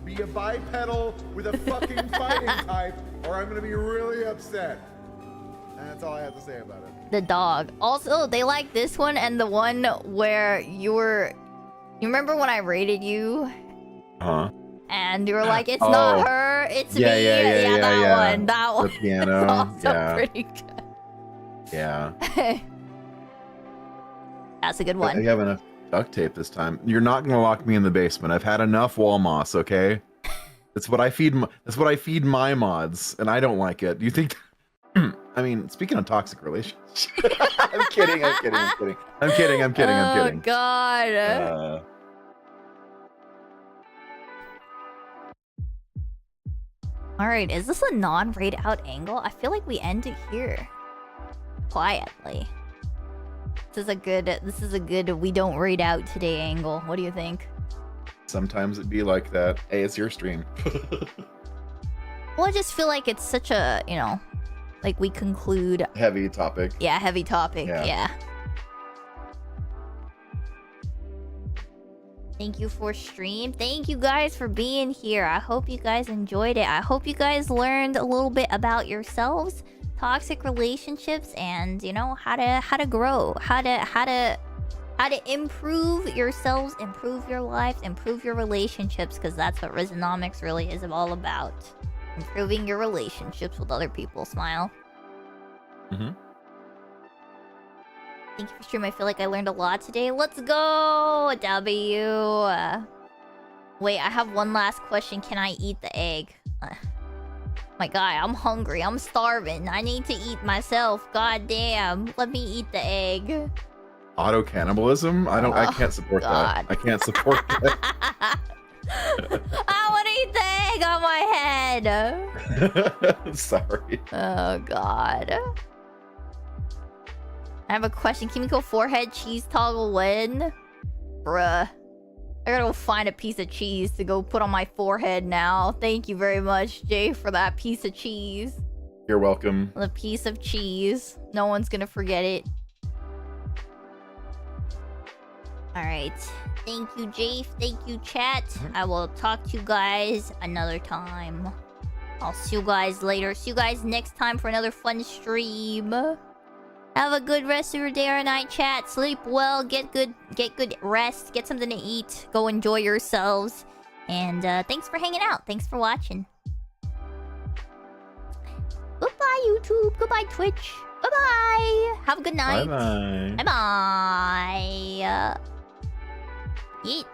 be a bipedal with a fucking fighting type, or I'm gonna be really upset. And that's all I have to say about it. The dog. Also, they like this one and the one where you remember when I rated you? Huh? And you were like, it's not her, it's me. Yeah, That one. The piano. That's also pretty good. Yeah. That's a good I one. have enough duct tape this time. You're not gonna lock me in the basement. I've had enough wall moss, okay? That's what I feed my mods, and I don't like it. Do you think... I mean, speaking of toxic relationships... I'm kidding. Oh, God. Alright, is this a non-raid out angle? I feel like we end it here. Quietly. This is a good we don't raid out today angle. What do you think? Sometimes it'd be like that. Hey, it's your stream. Well, I just feel like it's such a, like we conclude... Heavy topic. Yeah, heavy topic. Yeah. Thank you for stream. Thank you guys for being here. I hope you guys enjoyed it. I hope you guys learned a little bit about yourselves, toxic relationships, and how to grow, how to improve yourselves, improve your lives, improve your relationships, because that's what Rizzonomics really is all about. Improving your relationships with other people. Smile. Mm-hmm. Thank you for stream. I feel like I learned a lot today. Let's go, W. Wait, I have one last question. Can I eat the egg? My guy, I'm hungry. I'm starving. I need to eat myself. God damn. Let me eat the egg. Auto cannibalism? I can't support that. I can't support that. I want to eat the egg on my head. Sorry. Oh, God. I have a question. Can we go forehead cheese toggle when? Bruh. I gotta go find a piece of cheese to go put on my forehead now. Thank you very much, Jay, for that piece of cheese. You're welcome. The piece of cheese. No one's gonna forget it. Alright. Thank you, Jafe. Thank you, chat. I will talk to you guys another time. I'll see you guys later. See you guys next time for another fun stream. Have a good rest of your day or night, chat. Sleep well, get good rest, get something to eat, go enjoy yourselves. And thanks for hanging out. Thanks for watching. Goodbye, YouTube. Goodbye, Twitch. Bye-bye. Have a good night. Bye-bye. Bye-bye. Yeet.